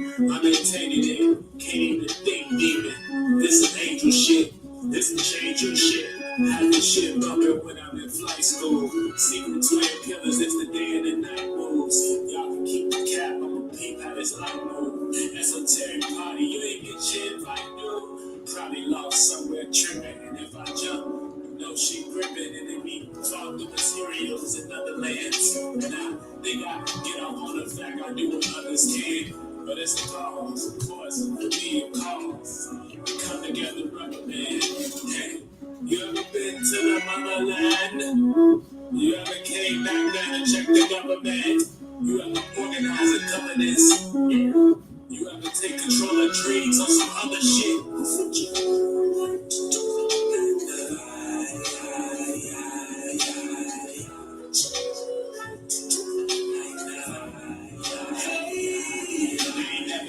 I'm maintaining it. Can't even think demon. This is angel shit. This is angel shit. Had this shit bumping when I'm in flight school. Secret twin killers, it's the day and the night moves. Y'all can keep the cap, I'ma peep how this light move. Esoteric party, you ain't get your invite, dude. Probably lost somewhere tripping, and if I jump, you know she gripping, and then me talk through materials in other lands. And I think I get off on the fact I do what others can. But it's a cause, of course, for me a cause. We come together, rubber man. Hey, you ever been to the motherland? You ever came back down and checked the government? You ever organize a covenants? You ever take control of dreams or some other shit?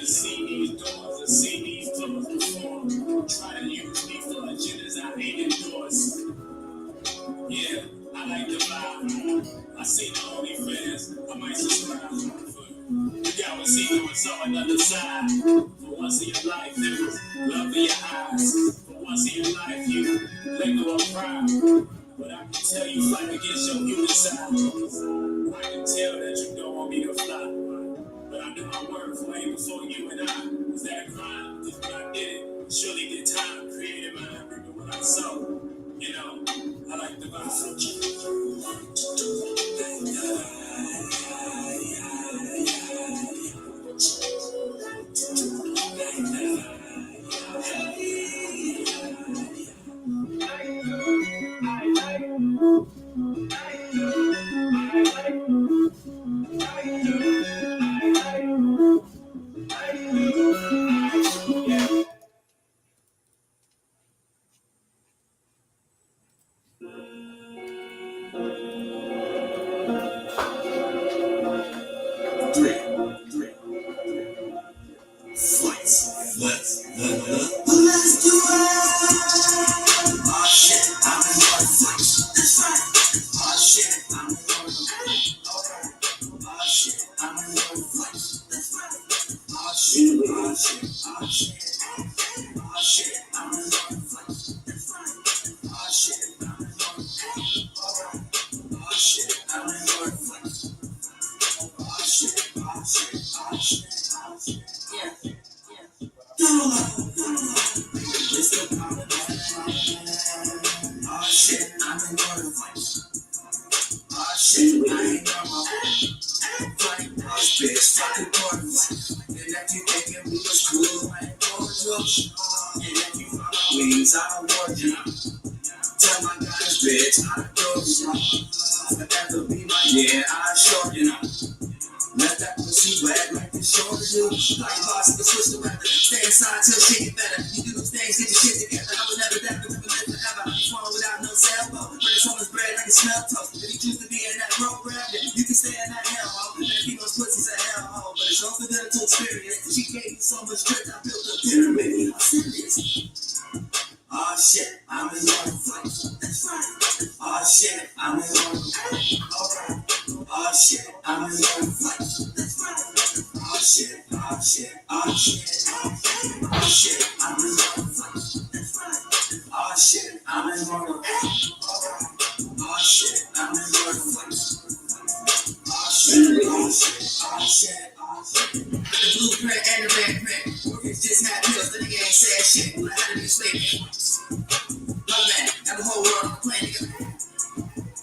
See these doors and see these doors before. Try to use me for agendas I ain't endorse. Yeah, I like the vibe. I see the OnlyFans. I might subscribe. You got what see what's on another side. For once in your life, there was love in your eyes. For once in your life, you let go of pride. But I can tell you fight against your human side. I can tell that you don't want me to fly. But I knew my worth way before you and I. Was that a crime? Cause when I did it, surely did time. Created mine, reaping what I sow. You know, I like the vibe. Let's do it! Oh shit, I'm in your flights. That's right. Oh shit, I'm in your flights. Oh shit, I'm in your flights. That's right. Oh shit, oh shit, oh shit. Oh shit, I'm in your flights. That's right. Oh shit, I'm in your flights. Oh shit, I'm in your flights. Oh shit, oh shit, oh shit, oh shit. Yeah. It's the power. Oh shit, I'm in your fight. Oh shit, I ain't got my fight. Oh bitch, fucking quarterback. And if you thinking we was cool, I ain't going to. And if you follow my wings, I'll warn you. Tell my guys, bitch, I'm good. Forever be my I sure you know. Let that pussy wet like the shoulder do. Like boss, but switch the weather. Stay inside till shit get better. You do those things, get your shit together. I was never that, but never live forever. I'm falling without no cell phone. But it's almost bread like a smell toast. If you choose to be in that program, then you can stay in that hellhole. And keep those pussies a hellhole. But it's also good to experience. She gave me so much strength, I built a pyramid. I'm serious. Oh shit, I'm in your flight. That's right. Oh shit, I'm in your flight. Alright. Oh shit, I'm in your flight. That's right. Oh shit, oh shit, oh shit. Oh shit, I'm in your flight. That's right. Oh shit, I'm in your flight. Oh shit, I'm in your flight. Oh shit, oh shit, oh shit, oh shit. The blueprint and the red print. Workers just had pills, the nigga ain't said shit. Like how to be slave. Love man, got the whole world on the planet, nigga.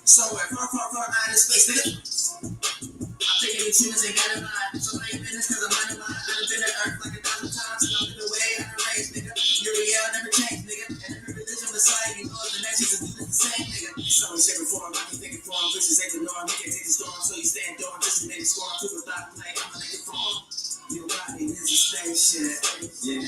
Somewhere far, far, far out of space, nigga. I'm thinking these humans ain't got a mind. So I ain't business cause I'm minding mine. I've been to Earth like 1,000 times. And I'm the way I'm raised, nigga. Your real never changed, nigga. And every religion beside you know the next Jesus is the same, nigga. So in shape and form, I can think it for him. Vicious ain't the norm. You can't take the storm, so you stand dorm. Just to make it score. To the thought play, I'm gonna make it form. Your body is a spaceship. Yeah.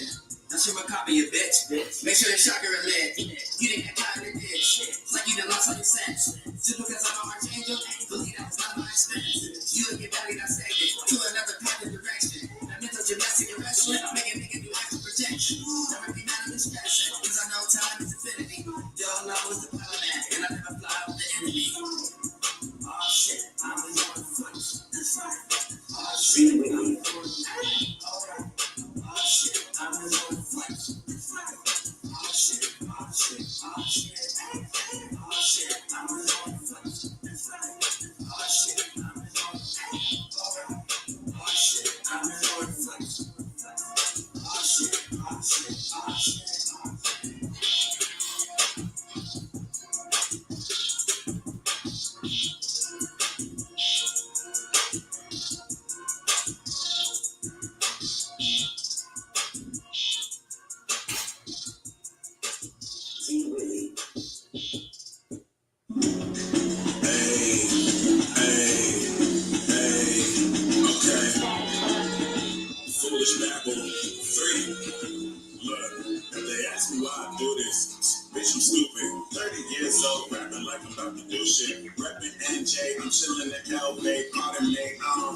Now shoot my copy, you bitch. Make sure the chakra lit. You didn't have time to dish. Like you done lost all your sense. Just because I'm an archangel, believe that was not my expense. You look at that, I saved it to another path of direction. That mental gymnastic and wrestling, making nigga do active projection. Never be mad at this passion, cause I know time is infinity. Y'all know it's the plan, and I never fly with the enemy. Oh shit, I'm in your flight. That's right. Oh shit, I'm in your flight. Alright.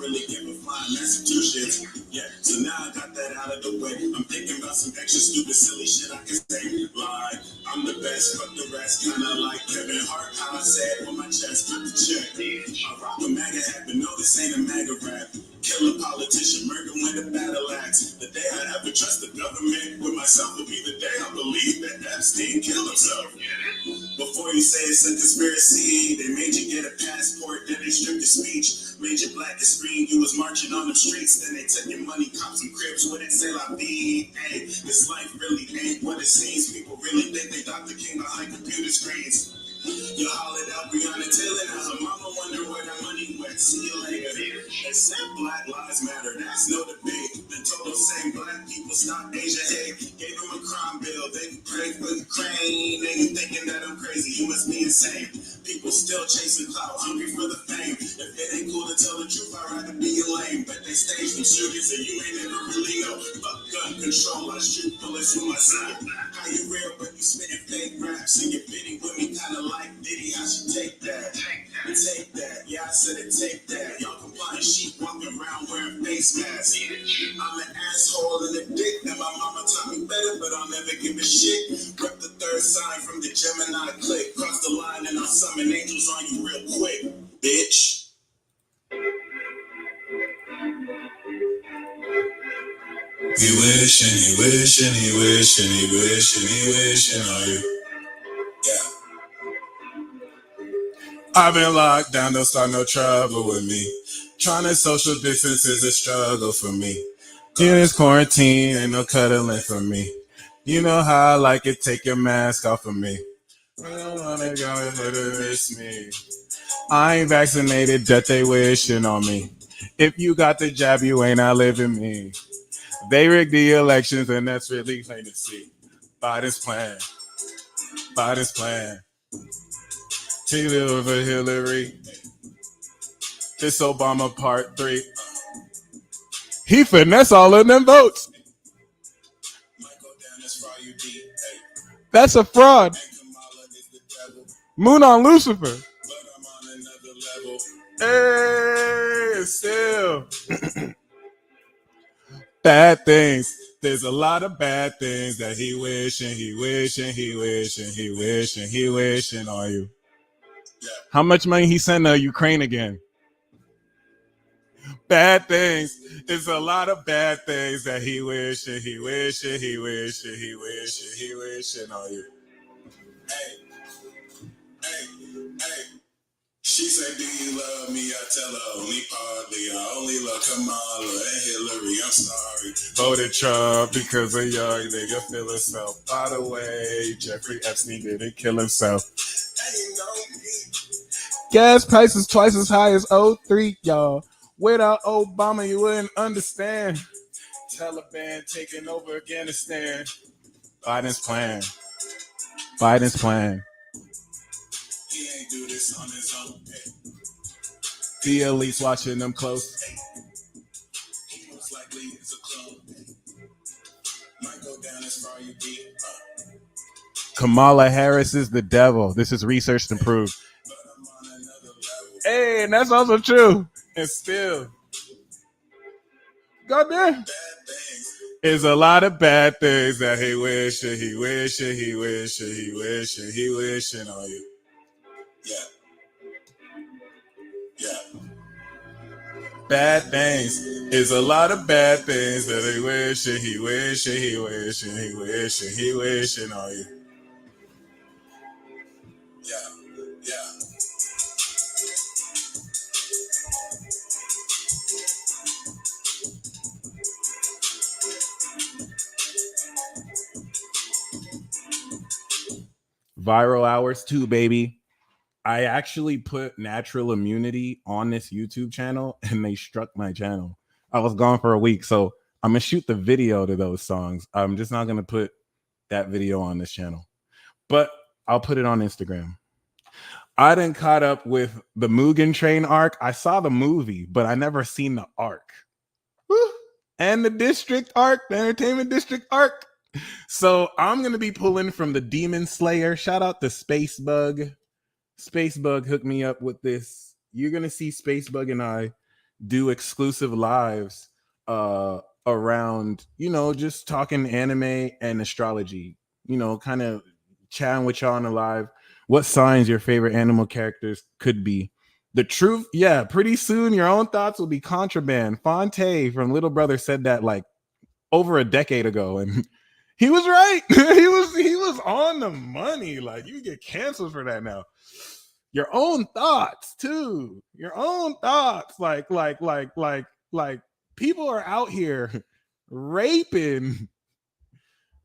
really give a flying Massachusetts. Yeah, so now I got that out of the way. I'm thinking about some extra stupid, silly shit I can say. Like, I'm the best, fuck the rest. Kinda like Kevin Hart, how I said on my chest. Cut the check. I rock a MAGA hat, but no, this ain't a MAGA rap. Kill a politician, murder when the battle axe. The day I ever trust the government with myself will be the day I believe that Epstein killed himself. Before you say it's a conspiracy, they made you get a passport, then they stripped your speech, made you black as screen, you was marching on them streets, then they took your money, copped some cribs, what it say la vie, hey, this life really ain't what it seems, people really think they Dr. King behind computer screens. You hollered out Breonna Taylor, now her mama wonder where that money went. See you later. They said Black Lives Matter, that's no debate. The total saying black people stop Asia hate. Gave them a crime bill, they can pray for Ukraine. And you thinking that I'm crazy, you must be insane. People still chasing clout, hungry for the fame. If it ain't cool to tell the truth, I'd rather be a lame. But they staged some shootings and you ain't never really know. Fuck gun control, I shoot bullets with my son. How you real, but you spitting fake raps and you're bidding with me kinda like Diddy, I should take that. Take that. Yeah, I said it, take that. Y'all compliant sheep walking around wearing face masks. I'm an asshole and a dick, and my mama taught me better, but I'll never give a shit. Rep the third sign from the Gemini click. Cross the line and I'll summon angels on you real quick, bitch. He wishing, he wishing, he wishing, he wishing, he wishing on you. Yeah. I've been locked down, don't start no trouble with me. Trying to social distance is a struggle for me. In this quarantine, ain't no cuddling for me. You know how I like it, take your mask off of me. I don't wanna go and miss me. I ain't vaccinated, that they wishing on me. If you got the jab, you ain't outliving me. They rigged the elections, and that's really plain to see. Biden's plan. Biden's plan. Taylor over Hillary. This Obama part 3. He finesse all of them votes. That's a fraud. Moon on Lucifer. Hey, still. Bad things. There's a lot of bad things that he wishing, he wishing, he wishing, he wishing, he wishing on you. How much money he sent to Ukraine again? Bad things. There's a lot of bad things that he wishing, he wishing, he wishing, he wishing, he wishing on you. Hey. She said, do you love me? I tell her only partly. I only love Kamala and Hillary. I'm sorry. Voted Trump because a young nigga feel himself. By the way, Jeffrey Epstein didn't kill himself. Gas prices twice as high as '03, y'all. Without Obama, you wouldn't understand. Taliban taking over Afghanistan. Biden's plan. Biden's plan. He ain't do this on his own. The elite's watching them close. He most likely is a clone. Might go down as far you be. Kamala Harris is the devil. This is researched and proved. Hey, and that's also true. And still, goddamn, there's a lot of bad things that he wishing, he wishing, he wishing, he wishing, he wishing on you. Yeah. Bad things. There's a lot of bad things that he wishing, he wishing, he wishing, he wishing, he wishing on you. Yeah. Viral hours too, baby. I actually put natural immunity on this YouTube channel and they struck my channel. I was gone for a week, so I'm gonna shoot the video to those songs. I'm just not gonna put that video on this channel, but I'll put it on Instagram. I done caught up with the Mugen Train arc. I saw the movie, but I never seen the arc. Woo. And the district arc, the entertainment district arc. So I'm gonna be pulling from the Demon Slayer. Shout out to Spacebug. Spacebug hooked me up with this. You're gonna see Spacebug and I do exclusive lives around, just talking anime and astrology, kind of chatting with y'all on the live. What signs your favorite animal characters could be. The truth, yeah, pretty soon your own thoughts will be contraband. Fonte from Little Brother said that like over a decade ago, and he was right. he was on the money. Like, you get canceled for that now. Your own thoughts too. Your own thoughts. Like people are out here raping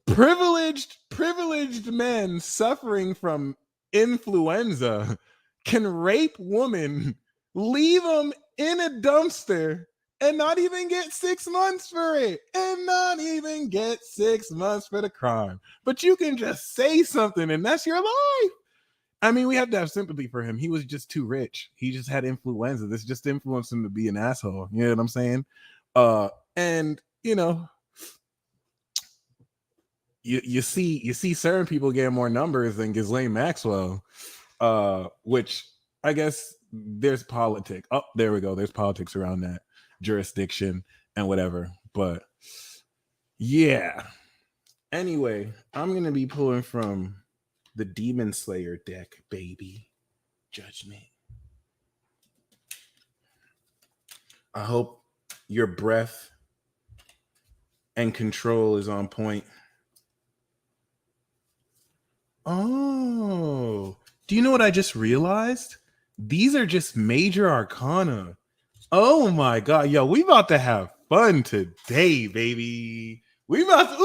privileged men suffering from influenza can rape women, leave them in a dumpster, and not even get 6 months for it, and not even get 6 months for the crime. But you can just say something and that's your life. I mean, we have to have sympathy for him. He was just too rich. He just had influenza. This just influenced him to be an asshole. You know what I'm saying? And you see certain people getting more numbers than Ghislaine Maxwell, which I guess there's politics. Oh, there we go. There's politics around that jurisdiction and whatever. But yeah. Anyway, I'm gonna be pulling from the Demon Slayer deck, baby. Judgment. I hope your breath and control is on point. Oh, do you know what I just realized? These are just major arcana. Oh my god, yo, we about to have fun today, baby. We about to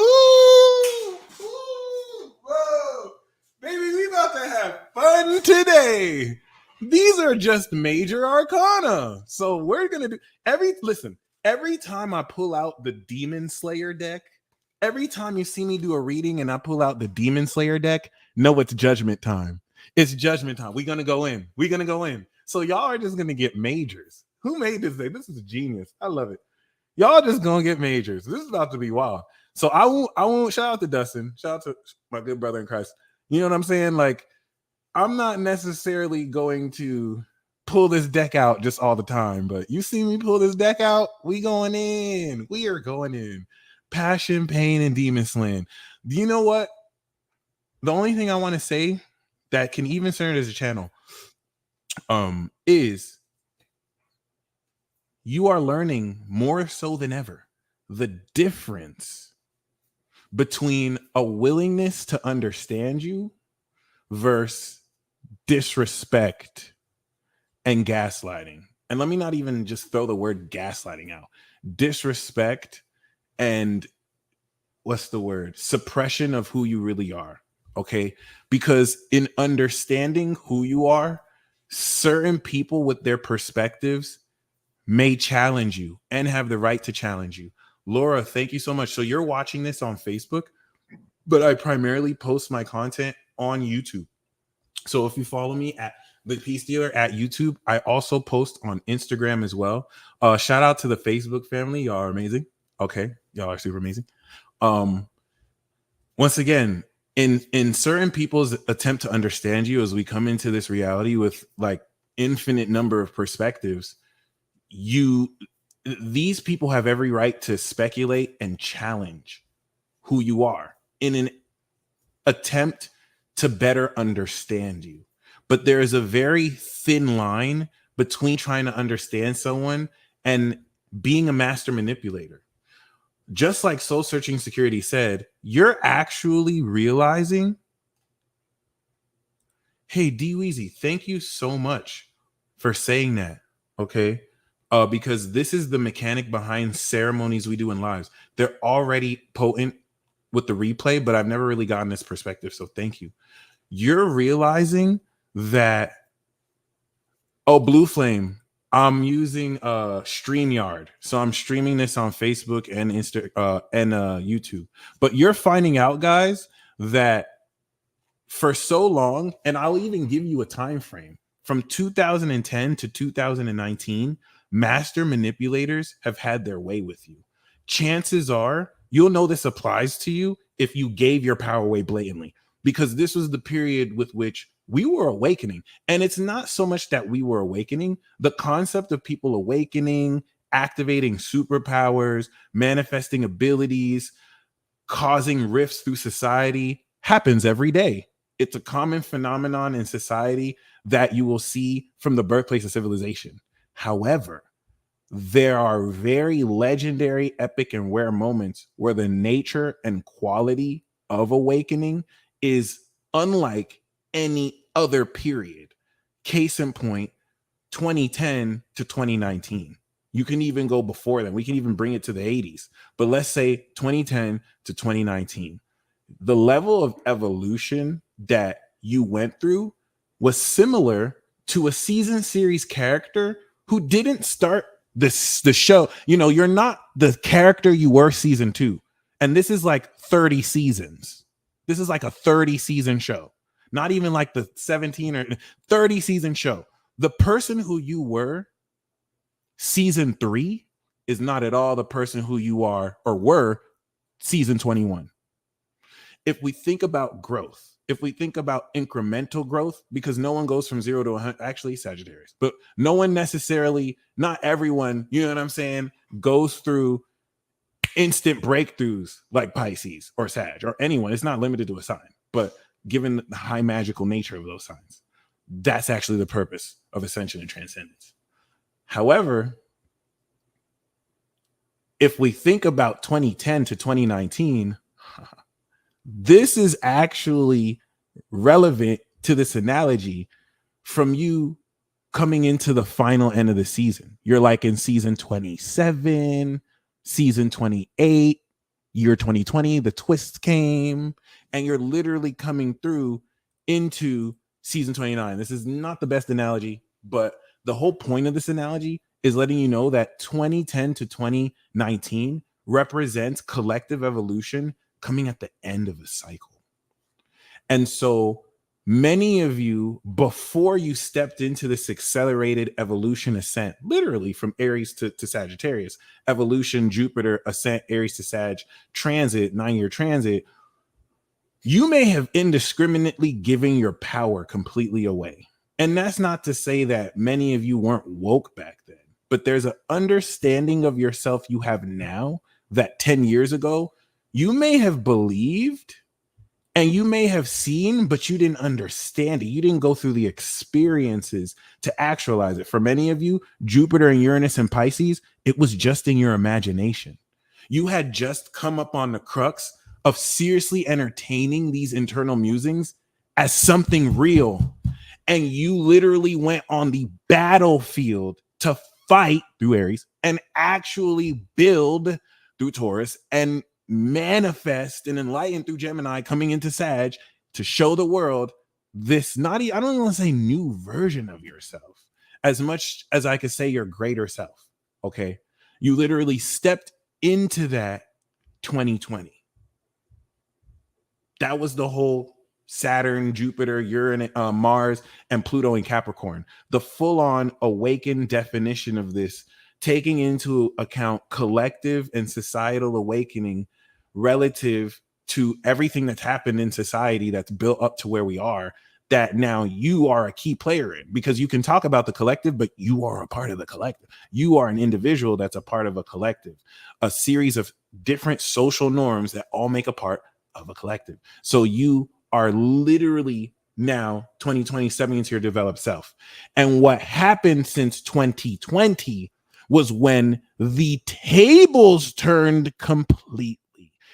whoa, baby, we about to have fun today. These are just major arcana. So we're gonna do every time I pull out the Demon Slayer deck, every time you see me do a reading and I pull out the Demon Slayer deck, know it's judgment time. It's judgment time. We're gonna go in. We're gonna go in. So y'all are just gonna get majors. Who made this thing? This is genius. I love it. Y'all just gonna get majors. This is about to be wild. So I won't shout out to Dustin. Shout out to my good brother in Christ. You know what I'm saying? Like, I'm not necessarily going to pull this deck out just all the time, but you see me pull this deck out, we going in. We are going in. Passion, pain, and demon slaying. Do you know what? The only thing I want to say that can even serve as a channel is you are learning more so than ever the difference between a willingness to understand you versus disrespect and gaslighting. And let me not even just throw the word gaslighting out. Disrespect and what's the word? Suppression of who you really are. Okay? Because in understanding who you are, certain people with their perspectives may challenge you and have the right to challenge you. Laura, thank you so much. So you're watching this on Facebook, but I primarily post my content on YouTube. So if you follow me at the Peace Dealer at YouTube, I also post on Instagram as well. Shout out to the Facebook family. Y'all are amazing. Okay. Y'all are super amazing. Once again, in certain people's attempt to understand you as we come into this reality with like infinite number of perspectives, these people have every right to speculate and challenge who you are in an attempt to better understand you. But there is a very thin line between trying to understand someone and being a master manipulator. Just like Soul Searching Security said, you're actually realizing, hey, D-Weezy, thank you so much for saying that, okay? Because this is the mechanic behind ceremonies we do in lives. They're already potent with the replay, but I've never really gotten this perspective, so thank you. You're realizing that, Blue Flame, I'm using StreamYard, so I'm streaming this on Facebook and YouTube. But you're finding out, guys, that for so long, and I'll even give you a time frame from 2010 to 2019, master manipulators have had their way with you. Chances are you'll know this applies to you if you gave your power away blatantly, because this was the period with which we were awakening. And it's not so much that we were awakening, the concept of people awakening, activating superpowers, manifesting abilities, causing rifts through society happens every day. It's a common phenomenon in society that you will see from the birthplace of civilization. However, there are very legendary, epic, and rare moments where the nature and quality of awakening is unlike any other period. Case in point, 2010 to 2019. You can even go before that. We can even bring it to the 80s. But let's say 2010 to 2019. The level of evolution that you went through was similar to a season series character who didn't start the show. You know, you're not the character you were season 2. And this is like 30 seasons. This is like a 30 season show. Not even like the 17 or 30 season show. The person who you were season 3 is not at all the person who you are or were season 21. If we think about growth, if we think about incremental growth, because no one goes from 0 to 100, actually Sagittarius, but no one necessarily, not everyone, you know what I'm saying, goes through instant breakthroughs like Pisces or Sag or anyone. It's not limited to a sign, but given the high magical nature of those signs, that's actually the purpose of ascension and transcendence. However, if we think about 2010 to 2019, this is actually relevant to this analogy from you coming into the final end of the season. You're like in season 27, season 28, year 2020, the twist came, and you're literally coming through into season 29. This is not the best analogy, but the whole point of this analogy is letting you know that 2010 to 2019 represents collective evolution coming at the end of a cycle. And so many of you, before you stepped into this accelerated evolution ascent, literally from Aries to Sagittarius, evolution, Jupiter, ascent, Aries to Sag, transit, 9-year transit, you may have indiscriminately given your power completely away. And that's not to say that many of you weren't woke back then, but there's an understanding of yourself you have now that 10 years ago, you may have believed and you may have seen, but you didn't understand it. You didn't go through the experiences to actualize it. For many of you, Jupiter and Uranus and Pisces, it was just in your imagination. You had just come up on the crux of seriously entertaining these internal musings as something real. And you literally went on the battlefield to fight through Aries and actually build through Taurus and manifest and enlighten through Gemini coming into Sag to show the world this I don't even want to say new version of yourself as much as I could say your greater self. Okay. You literally stepped into that 2020. That was the whole Saturn, Jupiter, Uranus, Mars, and Pluto in Capricorn. The full-on awakened definition of this, taking into account collective and societal awakening relative to everything that's happened in society that's built up to where we are, that now you are a key player in, because you can talk about the collective, but you are a part of the collective. You are an individual that's a part of a collective, a series of different social norms that all make a part of a collective. So you are literally now 2020 stepping into your developed self. And what happened since 2020 was when the tables turned completely.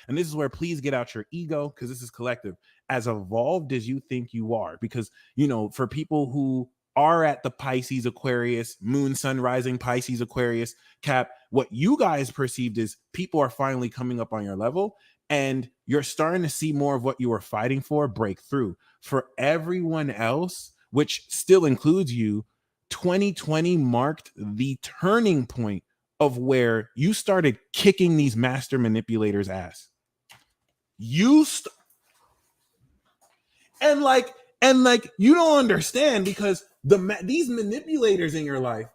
And this is where please get out your ego, because this is collective. As evolved as you think you are, because, you know, for people who are at the Pisces, Aquarius, Moon, Sun, Rising, Pisces, Aquarius, Cap, what you guys perceived is people are finally coming up on your level, and you're starting to see more of what you were fighting for break through. For everyone else, which still includes you, 2020 marked the turning point of where you started kicking these master manipulators' ass. And you don't understand, because these manipulators in your life,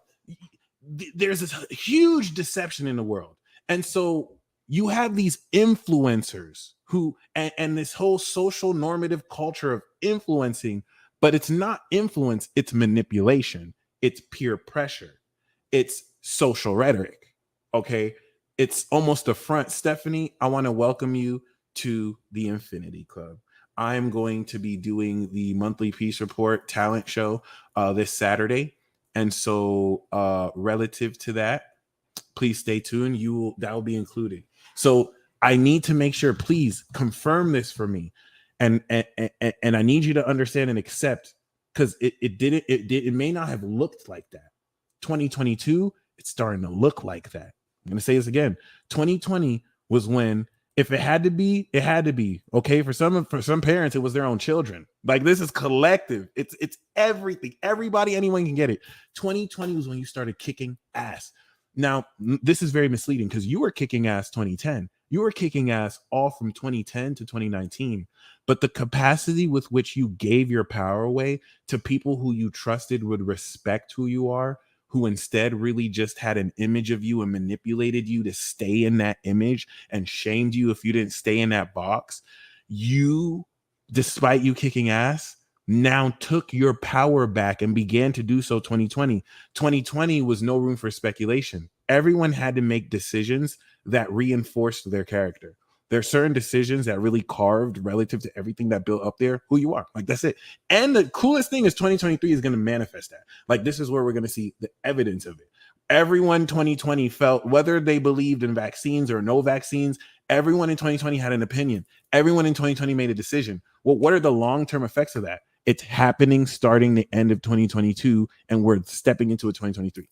there's this huge deception in the world. And so you have these influencers who, and this whole social normative culture of influencing But it's not influence, it's manipulation, it's peer pressure, it's social rhetoric. Okay. It's almost a front. Stephanie, I want to welcome you to the Infinity Club. I'm going to be doing the monthly Peace Report talent show this Saturday. And so, relative to that, please stay tuned. That will be included. So I need to make sure, please confirm this for me. And I need you to understand and accept, because it may not have looked like that. 2022, it's starting to look like that. I'm gonna say this again. 2020 was when, if it had to be, it had to be. Okay. For some parents, it was their own children. Like, this is collective. It's everything. Everybody, anyone can get it. 2020 was when you started kicking ass. Now, this is very misleading, because you were kicking ass 2010. You were kicking ass all from 2010 to 2019. But the capacity with which you gave your power away to people who you trusted would respect who you are, who instead really just had an image of you and manipulated you to stay in that image and shamed you if you didn't stay in that box, you, despite you kicking ass, now took your power back and began to do so 2020. 2020 was no room for speculation. Everyone had to make decisions that reinforced their character. There are certain decisions that really carved, relative to everything that built up there, who you are. Like, that's it. And the coolest thing is 2023 is going to manifest that. Like, this is where we're going to see the evidence of it. Everyone 2020 felt, whether they believed in vaccines or no vaccines, everyone in 2020 had an opinion. Everyone in 2020 made a decision. Well, what are the long-term effects of that? It's happening starting the end of 2022, and we're stepping into a 2023.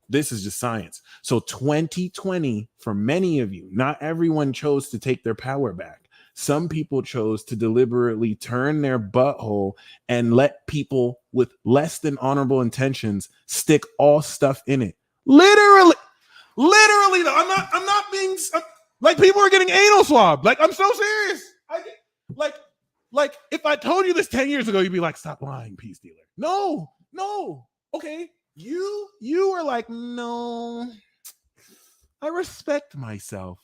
This is just science. So 2020, for many of you, not everyone chose to take their power back. Some people chose to deliberately turn their butthole and let people with less than honorable intentions stick all stuff in it. Literally, though, I'm not being like, people are getting anal swabbed. Like, I'm so serious. Like, if I told you this 10 years ago, you'd be like, stop lying, peace dealer. No. Okay. You were like, no, I respect myself.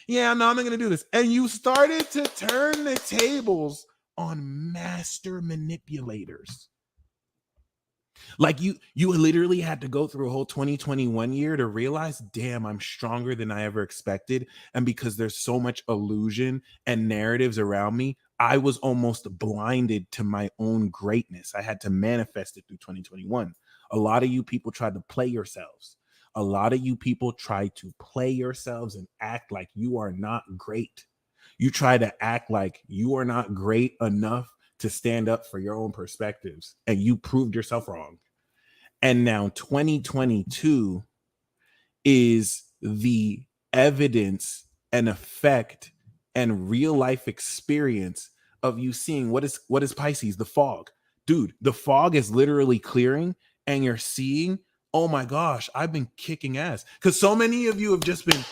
Yeah, no, I'm not going to do this. And you started to turn the tables on master manipulators. Like, you literally had to go through a whole 2021 year to realize, damn, I'm stronger than I ever expected. And because there's so much illusion and narratives around me, I was almost blinded to my own greatness. I had to manifest it through 2021. A lot of you people tried to play yourselves. A lot of you people try to play yourselves and act like you are not great. You try to act like you are not great enough to stand up for your own perspectives, and you proved yourself wrong. And now 2022 is the evidence and effect and real life experience of you seeing what is Pisces, the fog. Dude, the fog is literally clearing, and you're seeing, oh my gosh, I've been kicking ass. Because so many of you have just been,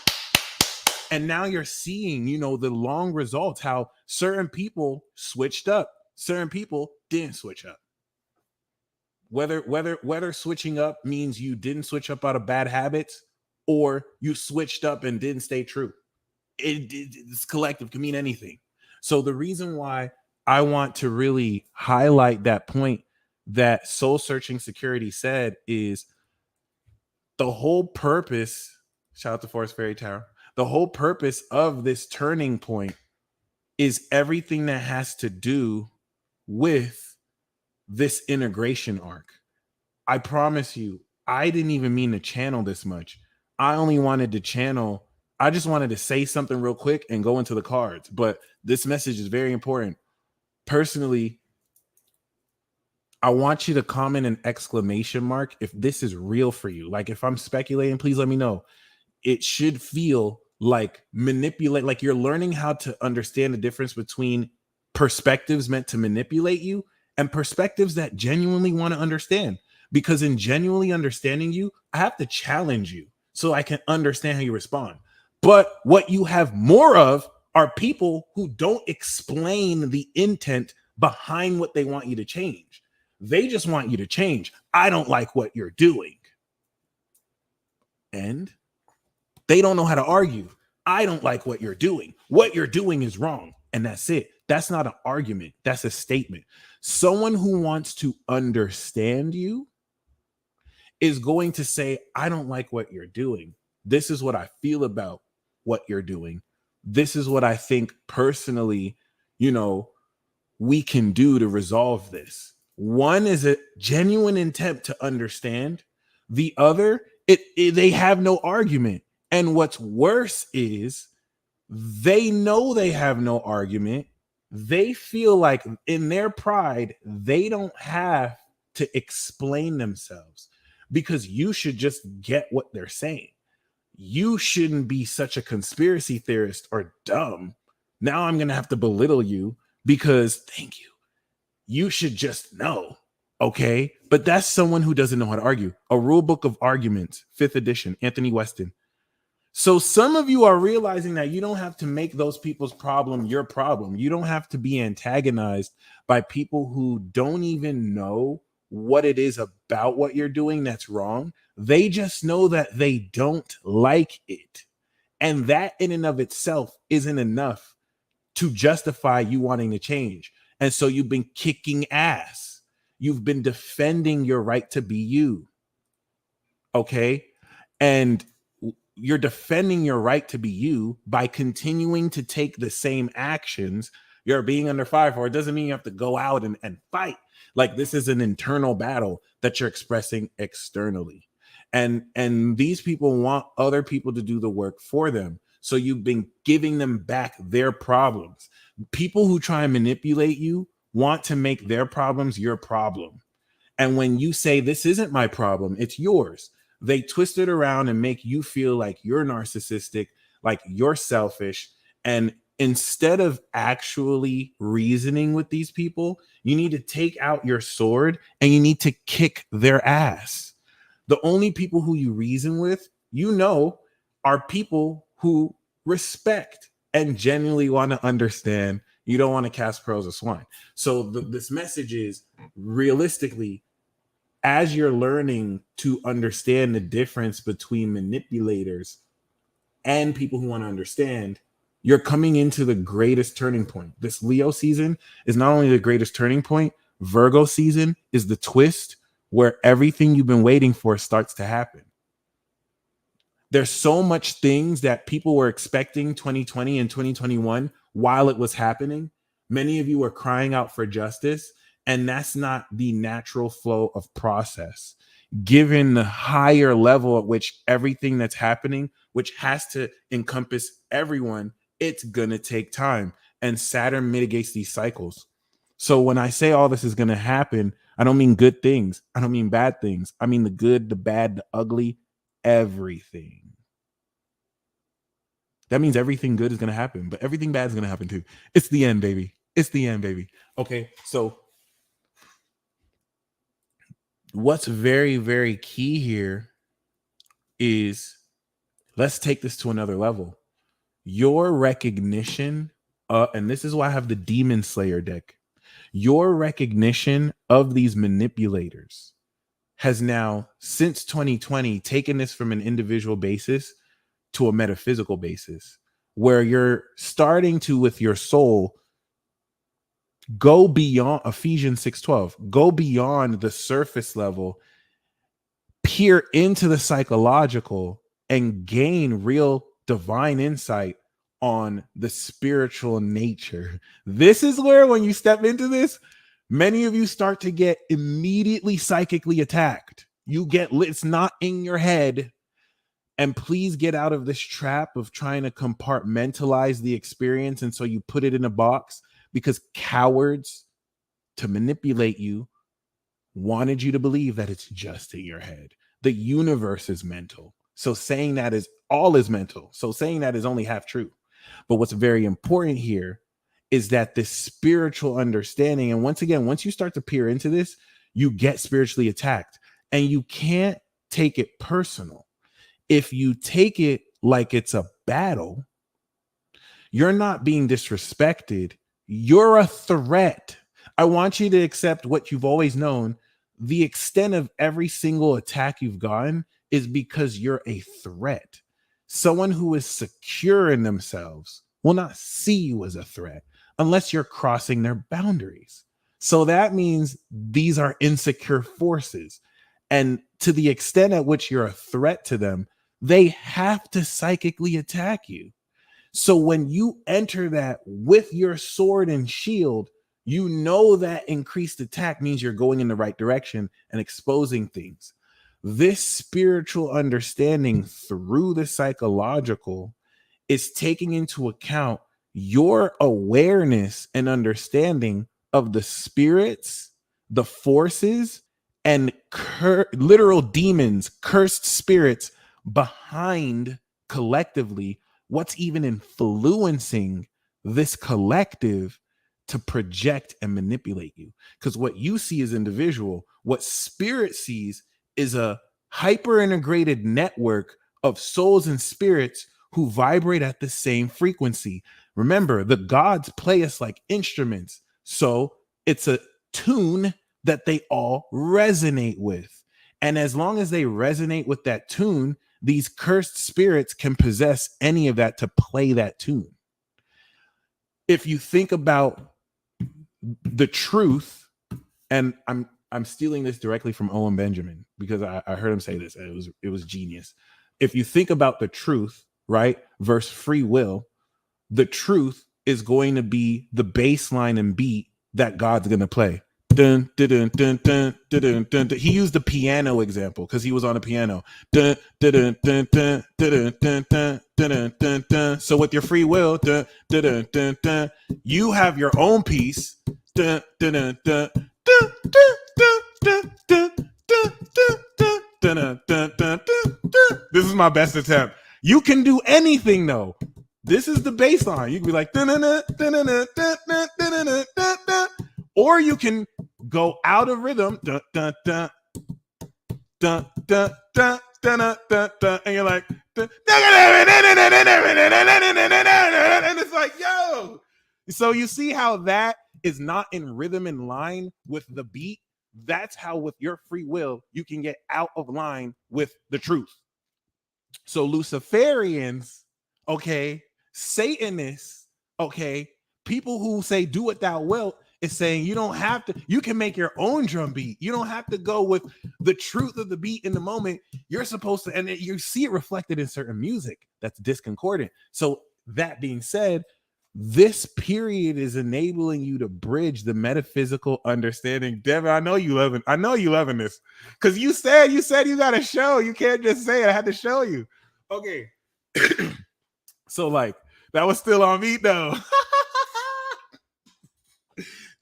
and now you're seeing, the long results, how certain people switched up, certain people didn't switch up. Whether switching up means you didn't switch up out of bad habits, or you switched up and didn't stay true. It's collective, can mean anything. So the reason why I want to really highlight that point that Soul Searching Security said is, the whole purpose, shout out to Forest Fairy Tower, the whole purpose of this turning point is everything that has to do with this integration arc. I promise you, I didn't even mean to channel this much. I just wanted to say something real quick and go into the cards. But this message is very important. Personally, I want you to comment an exclamation mark if this is real for you. Like, if I'm speculating, please let me know. It should feel like manipulate, like you're learning how to understand the difference between perspectives meant to manipulate you and perspectives that genuinely want to understand. Because in genuinely understanding you, I have to challenge you so I can understand how you respond. But what you have more of are people who don't explain the intent behind what they want you to change. They just want you to change. I don't like what you're doing. And they don't know how to argue. I don't like what you're doing. What you're doing is wrong. And that's it. That's not an argument. That's a statement. Someone who wants to understand you is going to say, I don't like what you're doing. This is what I feel about what you're doing. This is what I think personally, you know, we can do to resolve this. One is a genuine intent to understand. The other, they have no argument. And what's worse is they know they have no argument. They feel like in their pride, they don't have to explain themselves because you should just get what they're saying. You shouldn't be such a conspiracy theorist or dumb. Now I'm going to have to belittle you because thank you. You should just know. Okay. But that's someone who doesn't know how to argue. A rule book of arguments, 5th edition, Anthony Weston. So some of you are realizing that you don't have to make those people's problem your problem. You don't have to be antagonized by people who don't even know what it is about what you're doing that's wrong. They just know that they don't like it. And that in and of itself isn't enough to justify you wanting to change. And so you've been kicking ass. You've been defending your right to be you. Okay? And you're defending your right to be you by continuing to take the same actions you're being under fire for. It doesn't mean you have to go out and fight. Like this is an internal battle that you're expressing externally. And these people want other people to do the work for them. So you've been giving them back their problems. People who try and manipulate you want to make their problems your problem. And when you say, this isn't my problem, it's yours, they twist it around and make you feel like you're narcissistic, like you're selfish. And instead of actually reasoning with these people, you need to take out your sword and you need to kick their ass. The only people who you reason with, you know, are people who respect and genuinely want to understand. You don't want to cast pearls of swine. So this message is realistically, as you're learning to understand the difference between manipulators and people who want to understand, you're coming into the greatest turning point. This Leo season is not only the greatest turning point, Virgo season is the twist where everything you've been waiting for starts to happen. There's so much things that people were expecting 2020 and 2021 while it was happening. Many of you are crying out for justice, and that's not the natural flow of process. Given the higher level at which everything that's happening, which has to encompass everyone, it's going to take time. And Saturn mitigates these cycles. So when I say all this is going to happen, I don't mean good things. I don't mean bad things. I mean the good, the bad, the ugly, everything. That means everything good is going to happen, but everything bad is going to happen too. It's the end, baby. It's the end, baby. Okay, so what's very, very key here is let's take this to another level. Your recognition, and this is why I have the Demon Slayer deck. Your recognition of these manipulators has now, since 2020, taken this from an individual basis to a metaphysical basis, where you're starting to, with your soul, go beyond Ephesians 6:12, go beyond the surface level, peer into the psychological, and gain real divine insight on the spiritual nature. This is where, when you step into this, many of you start to get immediately psychically attacked. You get, it's not in your head. And please get out of this trap of trying to compartmentalize the experience. And so you put it in a box, because cowards to manipulate you wanted you to believe that it's just in your head. The universe is mental. So saying that is all is mental. So saying that is only half true. But what's very important here is that this spiritual understanding, and once again, once you start to peer into this, you get spiritually attacked, and you can't take it personal. If you take it like it's a battle, you're not being disrespected. You're a threat. I want you to accept what you've always known. The extent of every single attack you've gotten is because you're a threat. Someone who is secure in themselves will not see you as a threat, unless you're crossing their boundaries. So that means these are insecure forces. And to the extent at which you're a threat to them, they have to psychically attack you. So when you enter that with your sword and shield, you know that increased attack means you're going in the right direction and exposing things. This spiritual understanding through the psychological is taking into account your awareness and understanding of the spirits, the forces, and literal demons, cursed spirits behind collectively what's even influencing this collective to project and manipulate you. Because what you see is individual, what spirit sees is a hyper integrated network of souls and spirits who vibrate at the same frequency. Remember, the gods play us like instruments. So it's a tune that they all resonate with. And as long as they resonate with that tune, these cursed spirits can possess any of that to play that tune. If you think about the truth, and I'm stealing this directly from Owen Benjamin because I heard him say this and it was genius. If you think about the truth, right, versus free will, the truth is going to be the baseline and beat that God's going to play. Dun, dun, dun, dun, dun, dun, dun, dun. He used the piano example because he was on a piano. Dun, dun, dun, dun, dun, dun, dun, dun, dun, dun, dun. So with your free will, dun, dun, dun, dun, dun, you have your own piece. Dun, dun, dun, dun, dun, dun, dun, dun, dun, dun, dun, dun, dun, dun, dun. This is my best attempt. You can do anything though. This is the baseline. You can be like, dun, dun, dun, dun, dun, dun, dun, dun, dun, dun, dun. Or you can go out of rhythm, dun, dun, dun, dun, dun, dun, dun, dun, dun, and you're like, and it's like, yo. So you see how that is not in rhythm in line with the beat. That's how with your free will you can get out of line with the truth. So Luciferians, okay, Satanists, okay, people who say do what thou wilt is saying you don't have to, you can make your own drum beat. You don't have to go with the truth of the beat in the moment. You're supposed to, and you see it reflected in certain music that's discordant. So that being said, this period is enabling you to bridge the metaphysical understanding. Devin, I know you loving this because you said you got a show. You can't just say it. I had to show you. Okay. So like that was still on me though.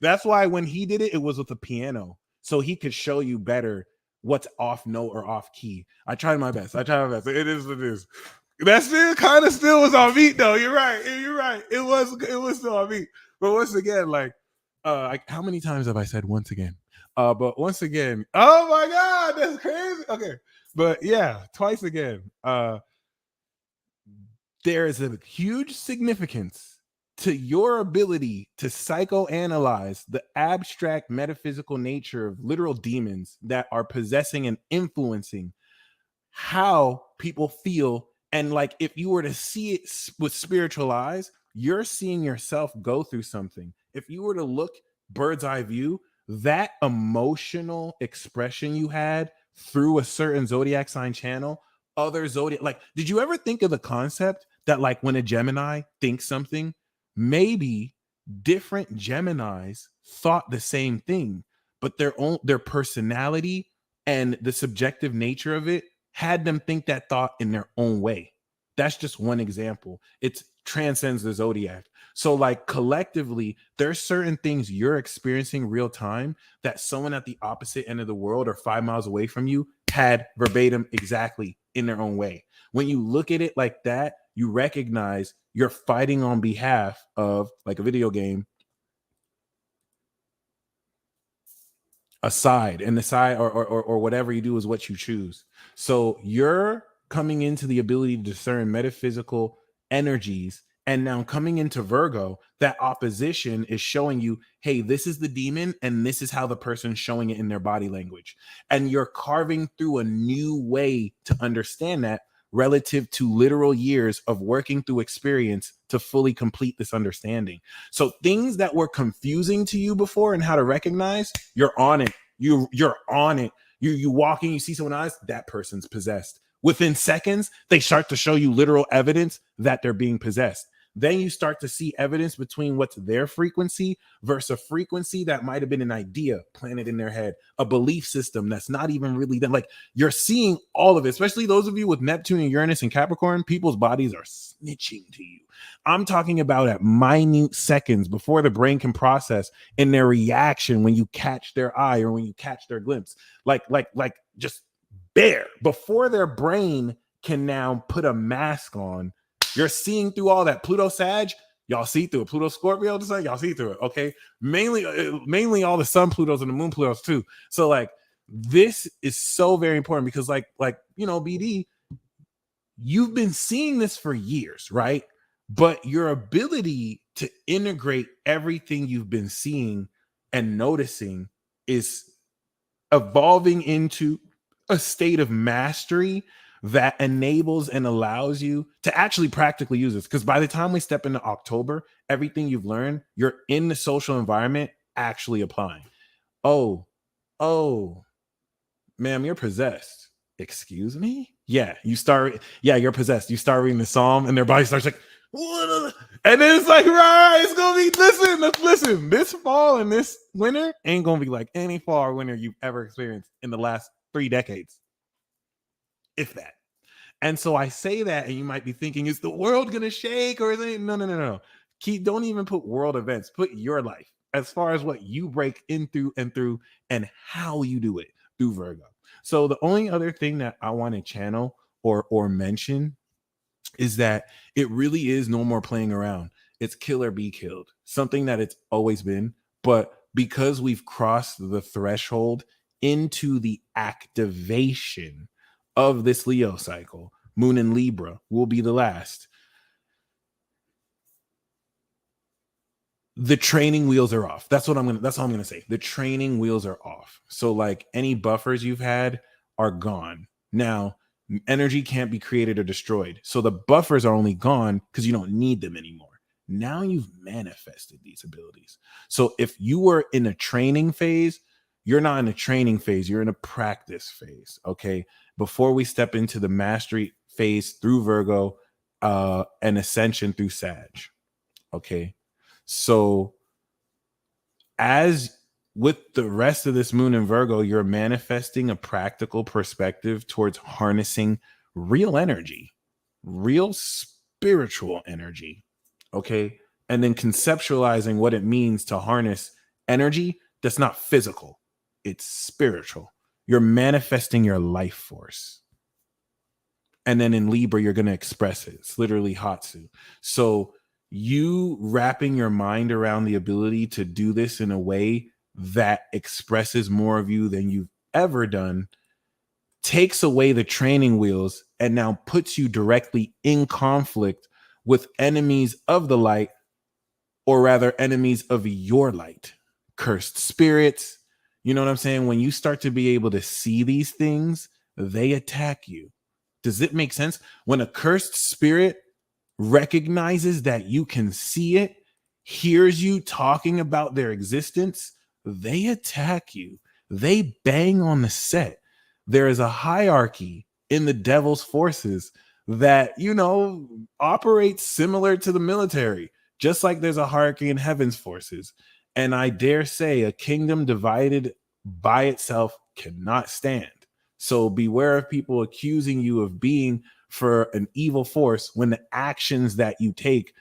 That's why when he did it, it was with a piano. So he could show you better what's off note or off key. I tried my best. It is what it is. That still kind of still was on beat though. You're right. It was still on beat. But once again, like how many times have I said once again? But once again, oh my God, that's crazy. Okay. But yeah, twice again. There is a huge significance to your ability to psychoanalyze the abstract metaphysical nature of literal demons that are possessing and influencing how people feel. And like, if you were to see it with spiritual eyes, you're seeing yourself go through something. If you were to look bird's eye view, that emotional expression you had through a certain zodiac sign channel, other zodiac, like, did you ever think of the concept that like when a Gemini thinks something, maybe different Geminis thought the same thing, but their personality and the subjective nature of it had them think that thought in their own way. That's just one example. It transcends the zodiac. So like collectively, there's certain things you're experiencing real time that someone at the opposite end of the world or 5 miles away from you had verbatim exactly in their own way. When you look at it like that, you recognize you're fighting on behalf of, like a video game, a side, and the side or whatever you do is what you choose. So you're coming into the ability to discern metaphysical energies. And now coming into Virgo, that opposition is showing you, hey, this is the demon and this is how the person's showing it in their body language. And you're carving through a new way to understand that relative to literal years of working through experience to fully complete this understanding. So things that were confusing to you before and how to recognize, you're on it. You're on it. You walking, you see someone else, that person's possessed. Within seconds, they start to show you literal evidence that they're being possessed. Then you start to see evidence between what's their frequency versus a frequency that might have been an idea planted in their head, a belief system that's not even really them. Like, you're seeing all of it, especially those of you with Neptune and Uranus and Capricorn. People's bodies are snitching to you. I'm talking about at minute seconds before the brain can process in their reaction when you catch their eye or when you catch their glimpse. Like just bare before their brain can now put a mask on. You're seeing through all that. Pluto Sag, y'all see through it. Pluto Scorpio, y'all see through it. Okay, mainly all the Sun Plutos and the Moon Plutos too. So like, this is so very important because like BD, you've been seeing this for years, right? But your ability to integrate everything you've been seeing and noticing is evolving into a state of mastery that enables and allows you to actually practically use this. Because by the time we step into October, everything you've learned, you're in the social environment actually applying. Oh, ma'am, you're possessed. Excuse me? Yeah, you're possessed. You start reading the Psalm and their body starts like, what? And then it's like, right, it's gonna be, listen, this fall and this winter ain't gonna be like any fall or winter you've ever experienced in the last 3 decades. If that. And so I say that, and you might be thinking, is the world gonna shake or is it? No. Don't even put world events, put your life as far as what you break in through and how you do it through Virgo. So the only other thing that I want to channel or mention is that it really is no more playing around. It's kill or be killed, something that it's always been. But because we've crossed the threshold into the activation of this Leo cycle, Moon in Libra will be the last. The training wheels are off. That's all I'm gonna say. The training wheels are off. So like, any buffers you've had are gone. Now, energy can't be created or destroyed. So the buffers are only gone because you don't need them anymore. Now you've manifested these abilities. So if you were in a training phase, you're not in a training phase, you're in a practice phase. Okay. Before we step into the mastery phase through Virgo, and ascension through Sag. Okay. So as with the rest of this moon in Virgo, you're manifesting a practical perspective towards harnessing real energy, real spiritual energy. Okay. And then conceptualizing what it means to harness energy that's not physical, it's spiritual. You're manifesting your life force. And then in Libra, you're going to express it. It's literally Hatsu. So you wrapping your mind around the ability to do this in a way that expresses more of you than you've ever done takes away the training wheels and now puts you directly in conflict with enemies of the light, or rather enemies of your light, cursed spirits. You know what I'm saying? When you start to be able to see these things, they attack you. Does it make sense? When a cursed spirit recognizes that you can see it, hears you talking about their existence, they attack you. They bang on the set. There is a hierarchy in the devil's forces that, operates similar to the military, just like there's a hierarchy in heaven's forces. And I dare say a kingdom divided by itself cannot stand. So beware of people accusing you of being for an evil force when the actions that you take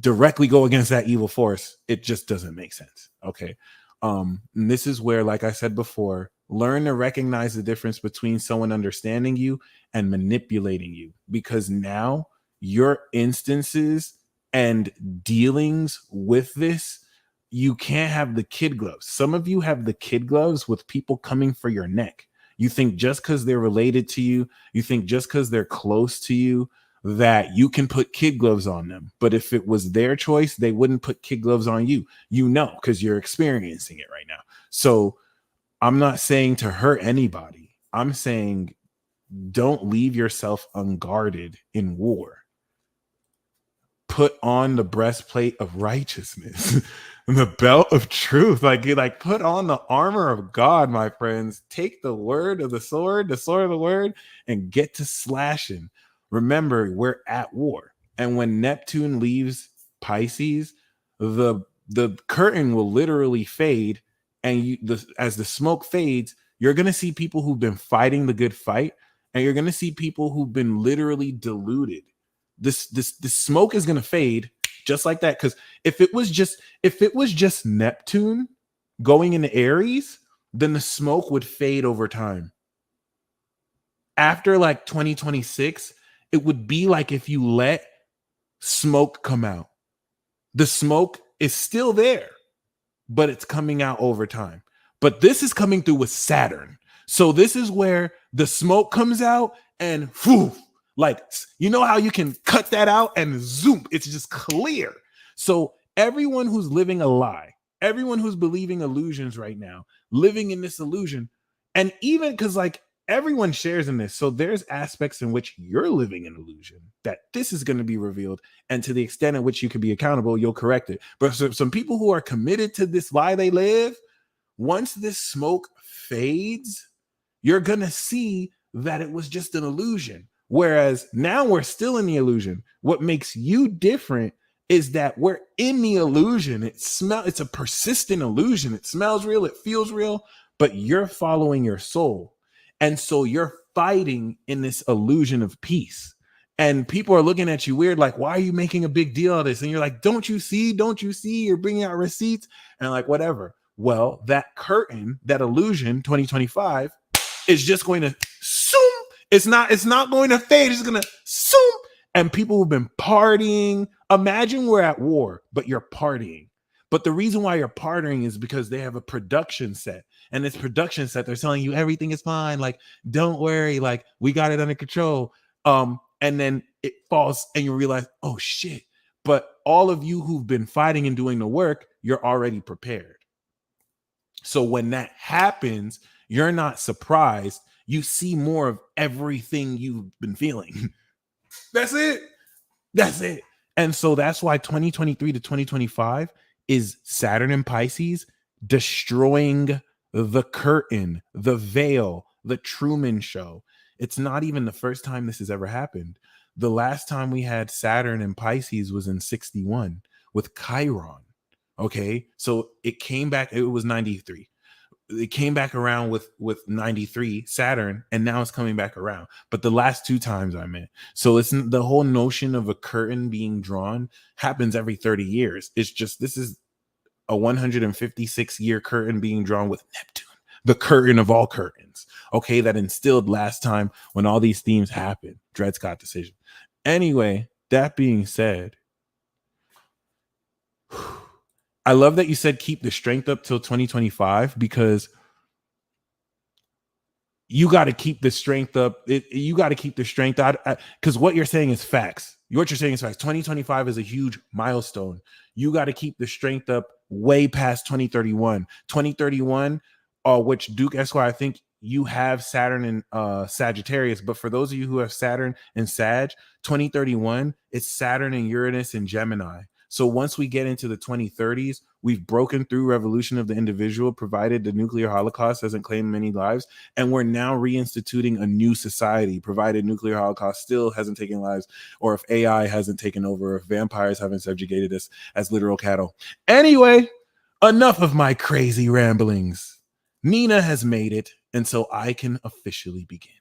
directly go against that evil force. It just doesn't make sense. Okay. And this is where, like I said before, learn to recognize the difference between someone understanding you and manipulating you, because now your instances and dealings with this, you can't have the kid gloves. Some of you have the kid gloves with people coming for your neck. You think just because they're related to you, you think just because they're close to you, that you can put kid gloves on them. But if it was their choice, they wouldn't put kid gloves on you, because you're experiencing it right now. So I'm not saying to hurt anybody. I'm saying don't leave yourself unguarded in war. Put on the breastplate of righteousness and the belt of truth. Like put on the armor of God, my friends. Take the word of the sword of the word, and get to slashing. Remember, we're at war. And when Neptune leaves Pisces, the curtain will literally fade. And as the smoke fades, you're gonna see people who've been fighting the good fight, and you're gonna see people who've been literally deluded. This smoke is gonna fade just like that. Because if it was just Neptune going into Aries, then the smoke would fade over time. After like 2026, it would be like if you let smoke come out. The smoke is still there, but it's coming out over time. But this is coming through with Saturn. So this is where the smoke comes out and whew, like, you know how you can cut that out and zoom, it's just clear. So everyone who's living a lie, everyone who's believing illusions right now, living in this illusion, and even because like everyone shares in this, so there's aspects in which you're living an illusion that this is going to be revealed, and to the extent in which you can be accountable, you'll correct it. But some people who are committed to this lie they live, once this smoke fades, you're going to see that it was just an illusion. Whereas now we're still in the illusion. What makes you different is that we're in the illusion. It's a persistent illusion. It smells real, it feels real, but you're following your soul. And so you're fighting in this illusion of peace. And people are looking at you weird, like, why are you making a big deal of this? And you're like, don't you see? You're bringing out receipts and like, whatever. Well, that curtain, that illusion 2025 is just going to zoom. It's not going to fade. It's going to zoom. And people who've been partying, imagine we're at war, but you're partying. But the reason why you're partying is because they have a production set. And this production set, they're telling you everything is fine. Like, don't worry. Like, we got it under control. And then it falls and you realize, oh shit. But all of you who've been fighting and doing the work, you're already prepared. So when that happens, you're not surprised. You see more of everything you've been feeling. That's it. And so that's why 2023 to 2025 is Saturn in Pisces destroying the curtain, the veil, the Truman Show. It's not even the first time this has ever happened. The last time we had Saturn in Pisces was in 61 with Chiron. Okay, so it came back. It was 93. It came back around with 93 Saturn, and now it's coming back around. But the last two times I meant, so it's the whole notion of a curtain being drawn happens every 30 years. It's just this is a 156-year curtain being drawn with Neptune, the curtain of all curtains. Okay, that instilled last time when all these themes happened. Dred Scott decision. Anyway, that being said, I love that you said keep the strength up till 2025, because you got to keep the strength up. You got to keep the strength out, because what you're saying is facts. What you're saying is facts. 2025 is a huge milestone. You got to keep the strength up way past 2031. 2031, which Duke Esquire, I think you have Saturn and Sagittarius, but for those of you who have Saturn and Sag, 2031, it's Saturn and Uranus and Gemini. So once we get into the 2030s, we've broken through revolution of the individual, provided the nuclear holocaust hasn't claimed many lives, and we're now reinstituting a new society, provided nuclear holocaust still hasn't taken lives, or if AI hasn't taken over, if vampires haven't subjugated us as literal cattle. Anyway, enough of my crazy ramblings. Nina has made it, and so I can officially begin.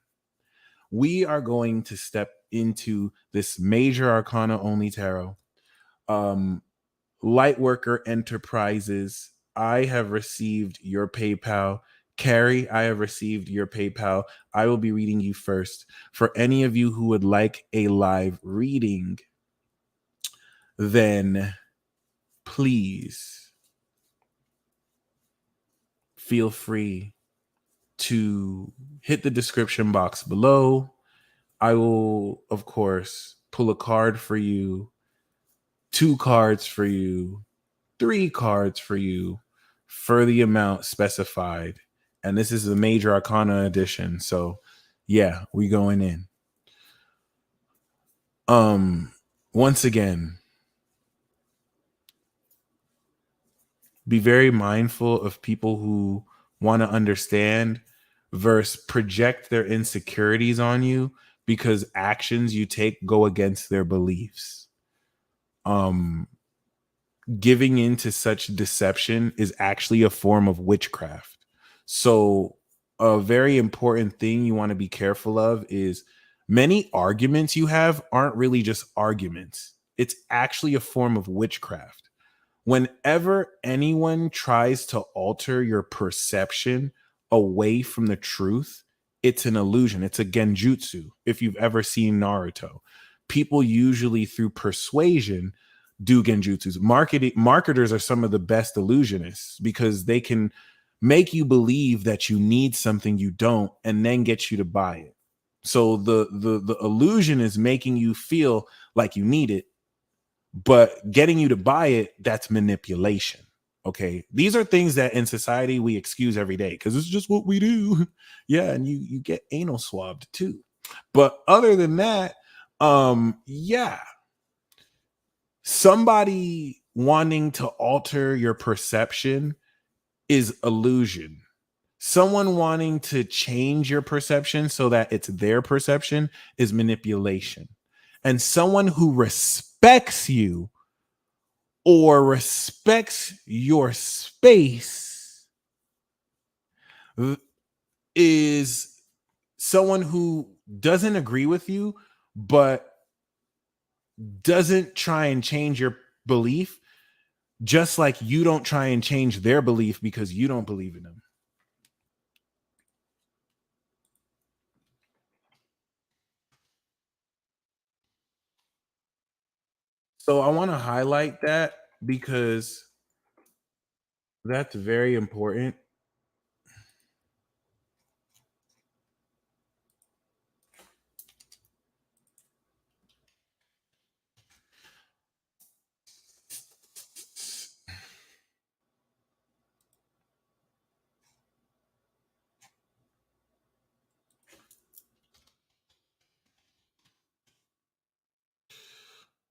We are going to step into this major arcana only tarot. Lightworker Enterprises, I have received your PayPal. Carrie, I have received your PayPal. I will be reading you first. For any of you who would like a live reading, then please feel free to hit the description box below. I will, of course, pull a card for you, 2 cards for you, 3 cards for you for the amount specified. And this is a major arcana edition. So Yeah, we going in. Once again, be very mindful of people who want to understand versus project their insecurities on you because actions you take go against their beliefs. Um, Giving into such deception is actually a form of witchcraft. So, a very important thing you want to be careful of is many arguments you have aren't really just arguments, it's actually a form of witchcraft. Whenever anyone tries to alter your perception away from the truth, it's an illusion. It's a genjutsu. If you've ever seen Naruto, people usually through persuasion do genjutsus. Marketers are some of the best illusionists because they can make you believe that you need something you don't and then get you to buy it. So the illusion is making you feel like you need it, but getting you to buy it, that's manipulation. Okay, these are things that in society we excuse every day because it's just what we do. Yeah, and you get anal swabbed too. But other than that, yeah, somebody wanting to alter your perception is illusion. Someone wanting to change your perception so that it's their perception is manipulation. And someone who respects you or respects your space is someone who doesn't agree with you but doesn't try and change your belief, just like you don't try and change their belief because you don't believe in them. So I want to highlight that because that's very important.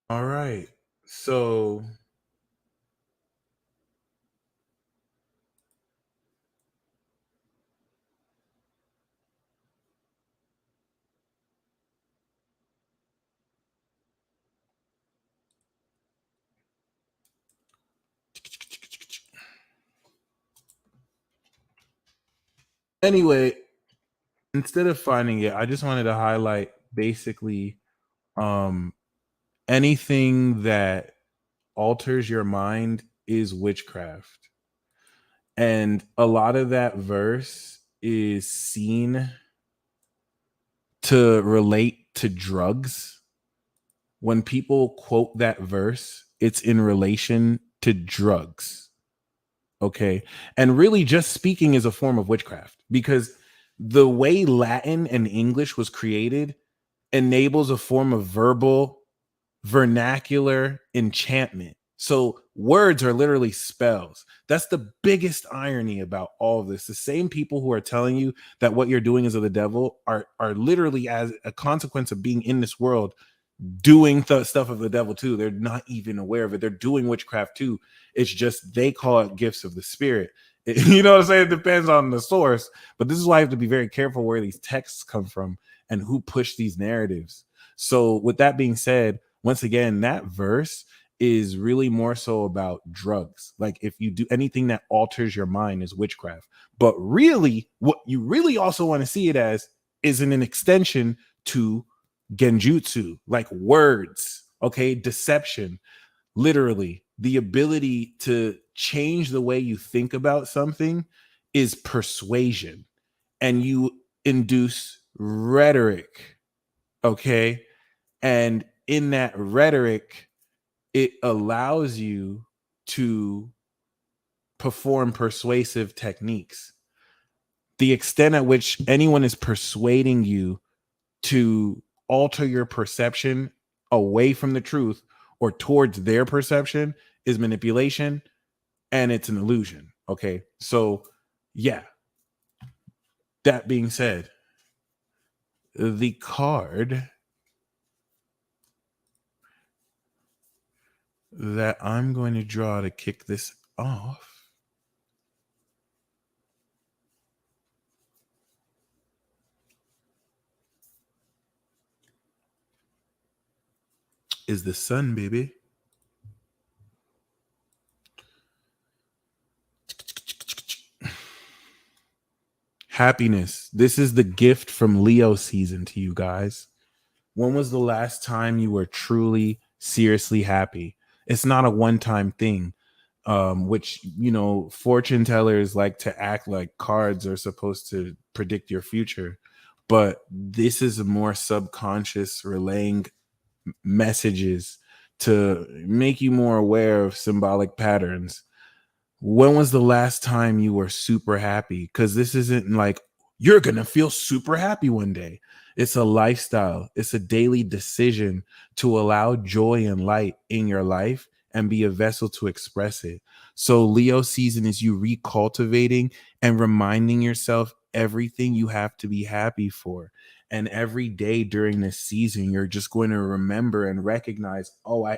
All right. So, anyway, instead of finding it, I just wanted to highlight basically um anything that alters your mind is witchcraft. And a lot of that verse is seen to relate to drugs. When people quote that verse, it's in relation to drugs. Okay. And really, just speaking is a form of witchcraft because the way Latin and English was created enables a form of verbal vernacular enchantment. So words are literally spells. That's the biggest irony about all of this. The same people who are telling you that what you're doing is of the devil are literally, as a consequence of being in this world, doing stuff of the devil too. They're not even aware of it. They're doing witchcraft too. It's just they call it gifts of the spirit. You know what I'm saying? It depends on the source. But this is why I have to be very careful where these texts come from and who push these narratives. So with that being said, once again, that verse is really more so about drugs. Like if you do anything that alters your mind is witchcraft. But really, what you really also want to see it as is an extension to genjutsu, like words, okay, deception, literally the ability to change the way you think about something is persuasion, and you induce rhetoric, okay, and in that rhetoric it allows you to perform persuasive techniques. The extent at which anyone is persuading you to alter your perception away from the truth or towards their perception is manipulation, and it's an illusion. Okay. So, yeah, that being said, the card that I'm going to draw to kick this off is the sun, baby. Happiness. This is the gift from Leo season to you guys. When was the last time you were truly, seriously happy? It's not a one-time thing, which, you know, fortune tellers like to act like cards are supposed to predict your future. But this is a more subconscious relaying messages to make you more aware of symbolic patterns. When was the last time you were super happy? Because this isn't like you're going to feel super happy one day. It's a lifestyle. It's a daily decision to allow joy and light in your life and be a vessel to express it. So Leo season is you recultivating and reminding yourself everything you have to be happy for. And every day during this season, you're just going to remember and recognize, oh,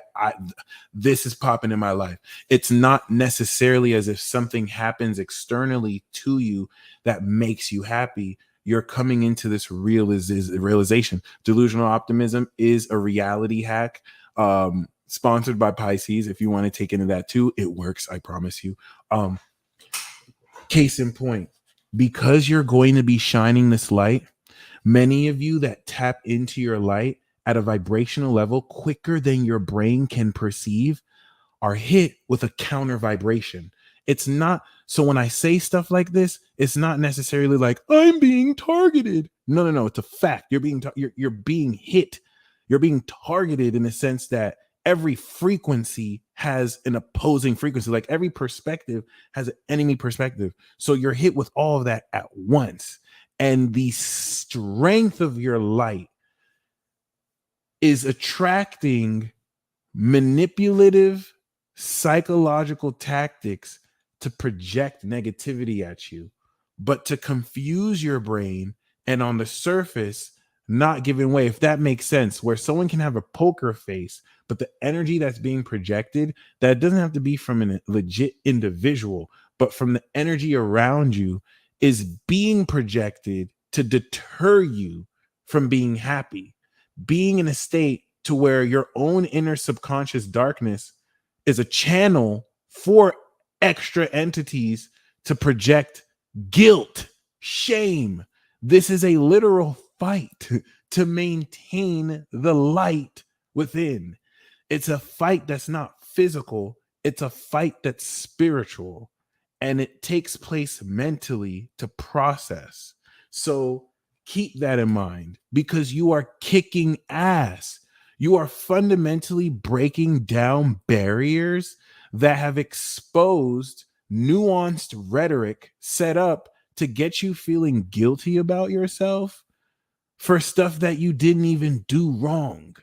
this is popping in my life. It's not necessarily as if something happens externally to you that makes you happy. You're coming into this realization. Delusional optimism is a reality hack, sponsored by Pisces. If you want to take into that too, it works. I promise you. Case in point, because you're going to be shining this light, many of you that tap into your light at a vibrational level quicker than your brain can perceive are hit with a counter vibration. It's not, so when I say stuff like this, it's not necessarily like I'm being targeted. No. It's a fact. You're being hit. You're being targeted in the sense that every frequency has an opposing frequency. Like every perspective has an enemy perspective. So you're hit with all of that at once. And the strength of your light is attracting manipulative psychological tactics to project negativity at you, but to confuse your brain and on the surface, not giving way, if that makes sense, where someone can have a poker face, but the energy that's being projected, that doesn't have to be from a legit individual, but from the energy around you is being projected to deter you from being happy, being in a state to where your own inner subconscious darkness is a channel for extra entities to project guilt, shame. This is a literal fight to maintain the light within. It's a fight that's not physical. It's a fight that's spiritual. And it takes place mentally to process. So keep that in mind because you are kicking ass. You are fundamentally breaking down barriers that have exposed nuanced rhetoric set up to get you feeling guilty about yourself for stuff that you didn't even do wrong.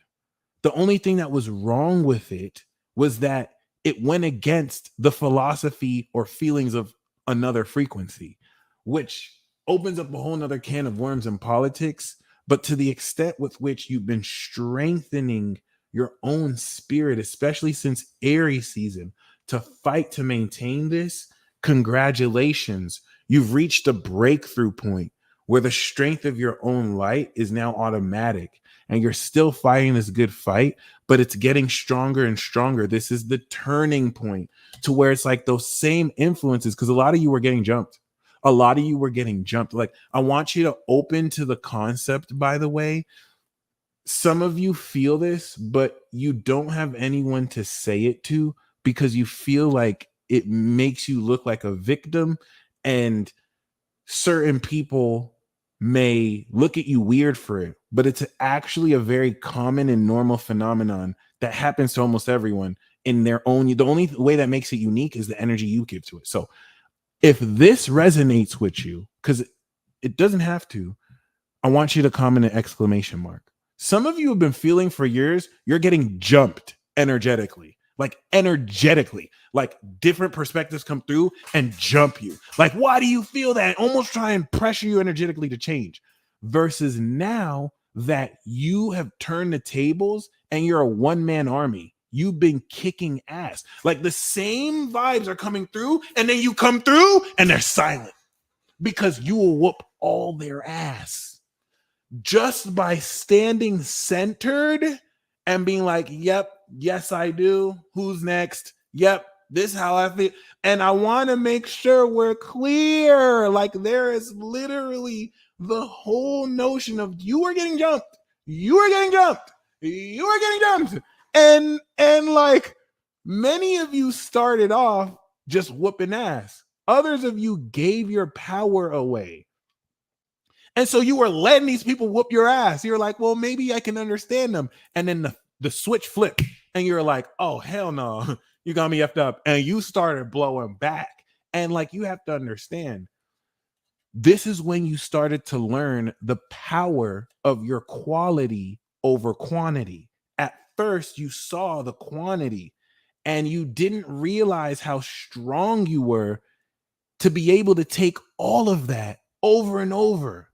The only thing that was wrong with it was that it went against the philosophy or feelings of another frequency, which opens up a whole nother can of worms in politics. But to the extent with which you've been strengthening your own spirit, especially since Aries season, to fight to maintain this, congratulations. You've reached a breakthrough point where the strength of your own light is now automatic. And you're still fighting this good fight, but it's getting stronger and stronger. This is the turning point to where it's like those same influences, because a lot of you were getting jumped. Like, I want you to open to the concept, by the way. Some of you feel this, but you don't have anyone to say it to because you feel like it makes you look like a victim, and certain people may look at you weird for it, but it's actually a very common and normal phenomenon that happens to almost everyone in their own. The only way that makes it unique is the energy you give to it. So if this resonates with you, because it doesn't have to, I want you to comment an exclamation mark. Some of you have been feeling for years, you're getting jumped energetically, like different perspectives come through and jump you. Like, why do you feel that? Almost try and pressure you energetically to change. versus now that you have turned the tables and you're a one-man army. You've been kicking ass. Like the same vibes are coming through, and then you come through and they're silent because you will whoop all their ass just by standing centered and being like, yep, yes, I do. Who's next? Yep, this is how I feel. And I want to make sure we're clear. Like there is literally the whole notion of you are getting jumped. You are getting jumped. You are getting jumped. And like many of you started off just whooping ass. Others of you gave your power away. And so you were letting these people whoop your ass. You're like, well, maybe I can understand them. And then the switch flipped and you're like, oh, hell no. You got me effed up. And you started blowing back. And like, you have to understand, this is when you started to learn the power of your quality over quantity. At first, you saw the quantity and you didn't realize how strong you were to be able to take all of that over and over.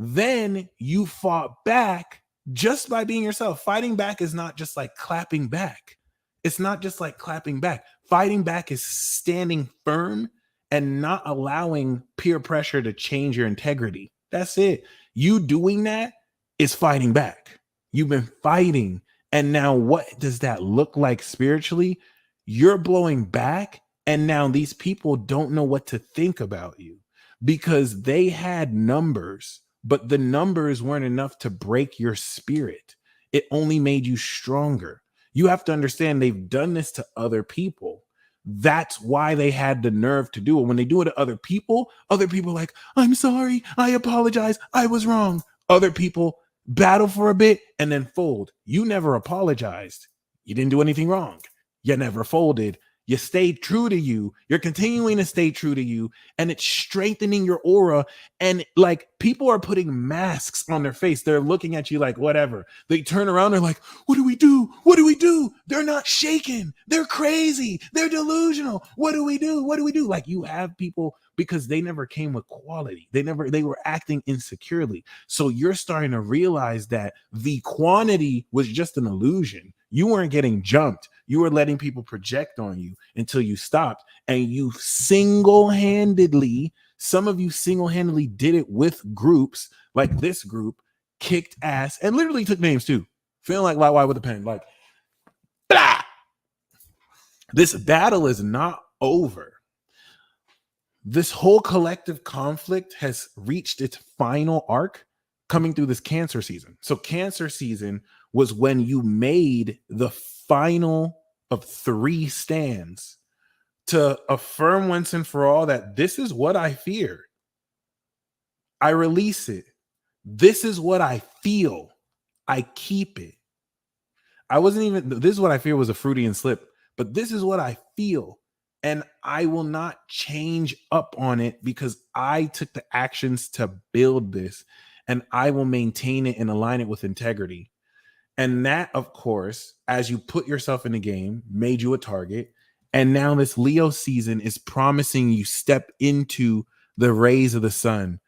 Then you fought back just by being yourself. Fighting back is not just like clapping back. It's not just like clapping back. Fighting back is standing firm and not allowing peer pressure to change your integrity. That's it. You doing that is fighting back. You've been fighting. And now what does that look like spiritually? You're blowing back. And now these people don't know what to think about you because they had numbers, but the numbers weren't enough to break your spirit. It only made you stronger. You have to understand they've done this to other people. That's why they had the nerve to do it. When they do it to other people are like, I'm sorry, I apologize, I was wrong. Other people battle for a bit and then fold. You never apologized. You didn't do anything wrong. You never folded. You stayed true to you. You're continuing to stay true to you. And it's strengthening your aura. And like people are putting masks on their face. They're looking at you like whatever. They turn around. They're like, what do we do? What do we do? They're not shaken. They're crazy. They're delusional. What do we do? What do we do? Like you have people because they never came with quality. They were acting insecurely. So you're starting to realize that the quantity was just an illusion. You weren't getting jumped. You were letting people project on you until you stopped. And you single-handedly, some of you single-handedly did it with groups like this group, kicked ass, and literally took names too. Feeling like White with a pen. Like, blah! This battle is not over. This whole collective conflict has reached its final arc coming through this Cancer season. So Cancer season was when you made the final of 3 stands to affirm once and for all that this is what I fear. I release it. This is what I feel. I keep it. This is what I fear was a Freudian slip, but this is what I feel. And I will not change up on it because I took the actions to build this and I will maintain it and align it with integrity. And that, of course, as you put yourself in the game, made you a target. And now this Leo season is promising you step into the rays of the sun.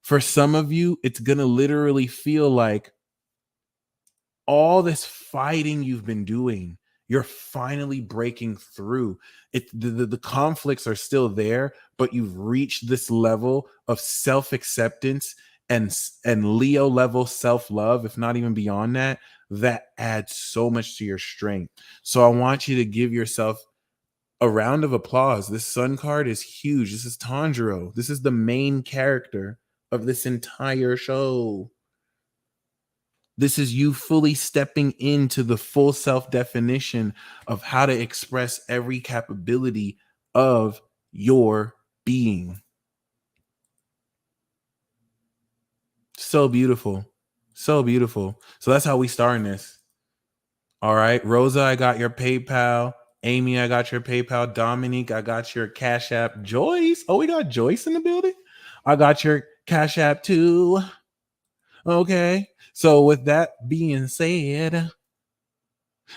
For some of you, it's going to literally feel like all this fighting you've been doing, you're finally breaking through. The conflicts are still there, but you've reached this level of self-acceptance and Leo level self-love, if not even beyond that, that adds so much to your strength. So I want you to give yourself a round of applause. This sun card is huge. This is Tanjiro. This is the main character of this entire show. This is you fully stepping into the full self-definition of how to express every capability of your being. So beautiful. So beautiful. So that's how we starting this. All right. Rosa, I got your PayPal. Amy, I got your PayPal. Dominique, I got your Cash App. Joyce. Oh, we got Joyce in the building. I got your Cash App too. Okay. So with that being said,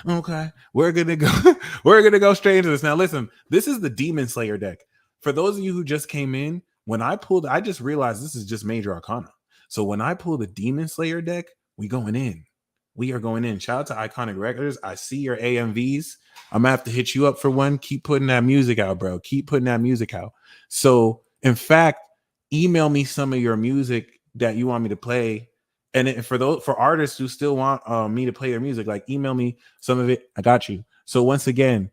okay, we're gonna go straight into this. Now, listen, this is the Demon Slayer deck. For those of you who just came in, when I pulled, I just realized this is just major arcana. So when I pull the Demon Slayer deck, we going in. We are going in. Shout out to Iconic Records. I see your AMVs. I'm gonna have to hit you up for one. Keep putting that music out, bro. Keep putting that music out. So, in fact, email me some of your music that you want me to play. And for artists who still want me to play their music, like email me some of it. I got you. So once again,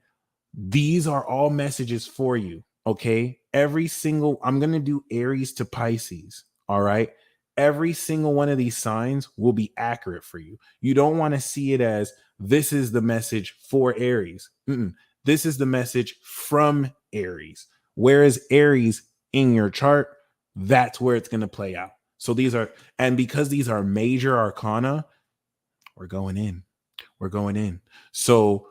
these are all messages for you. Okay. I'm going to do Aries to Pisces. All right. Every single one of these signs will be accurate for you. You don't want to see it as this is the message for Aries. This is the message from Aries. Whereas Aries in your chart, that's where it's going to play out. So and because these are major arcana, we're going in. We're going in. So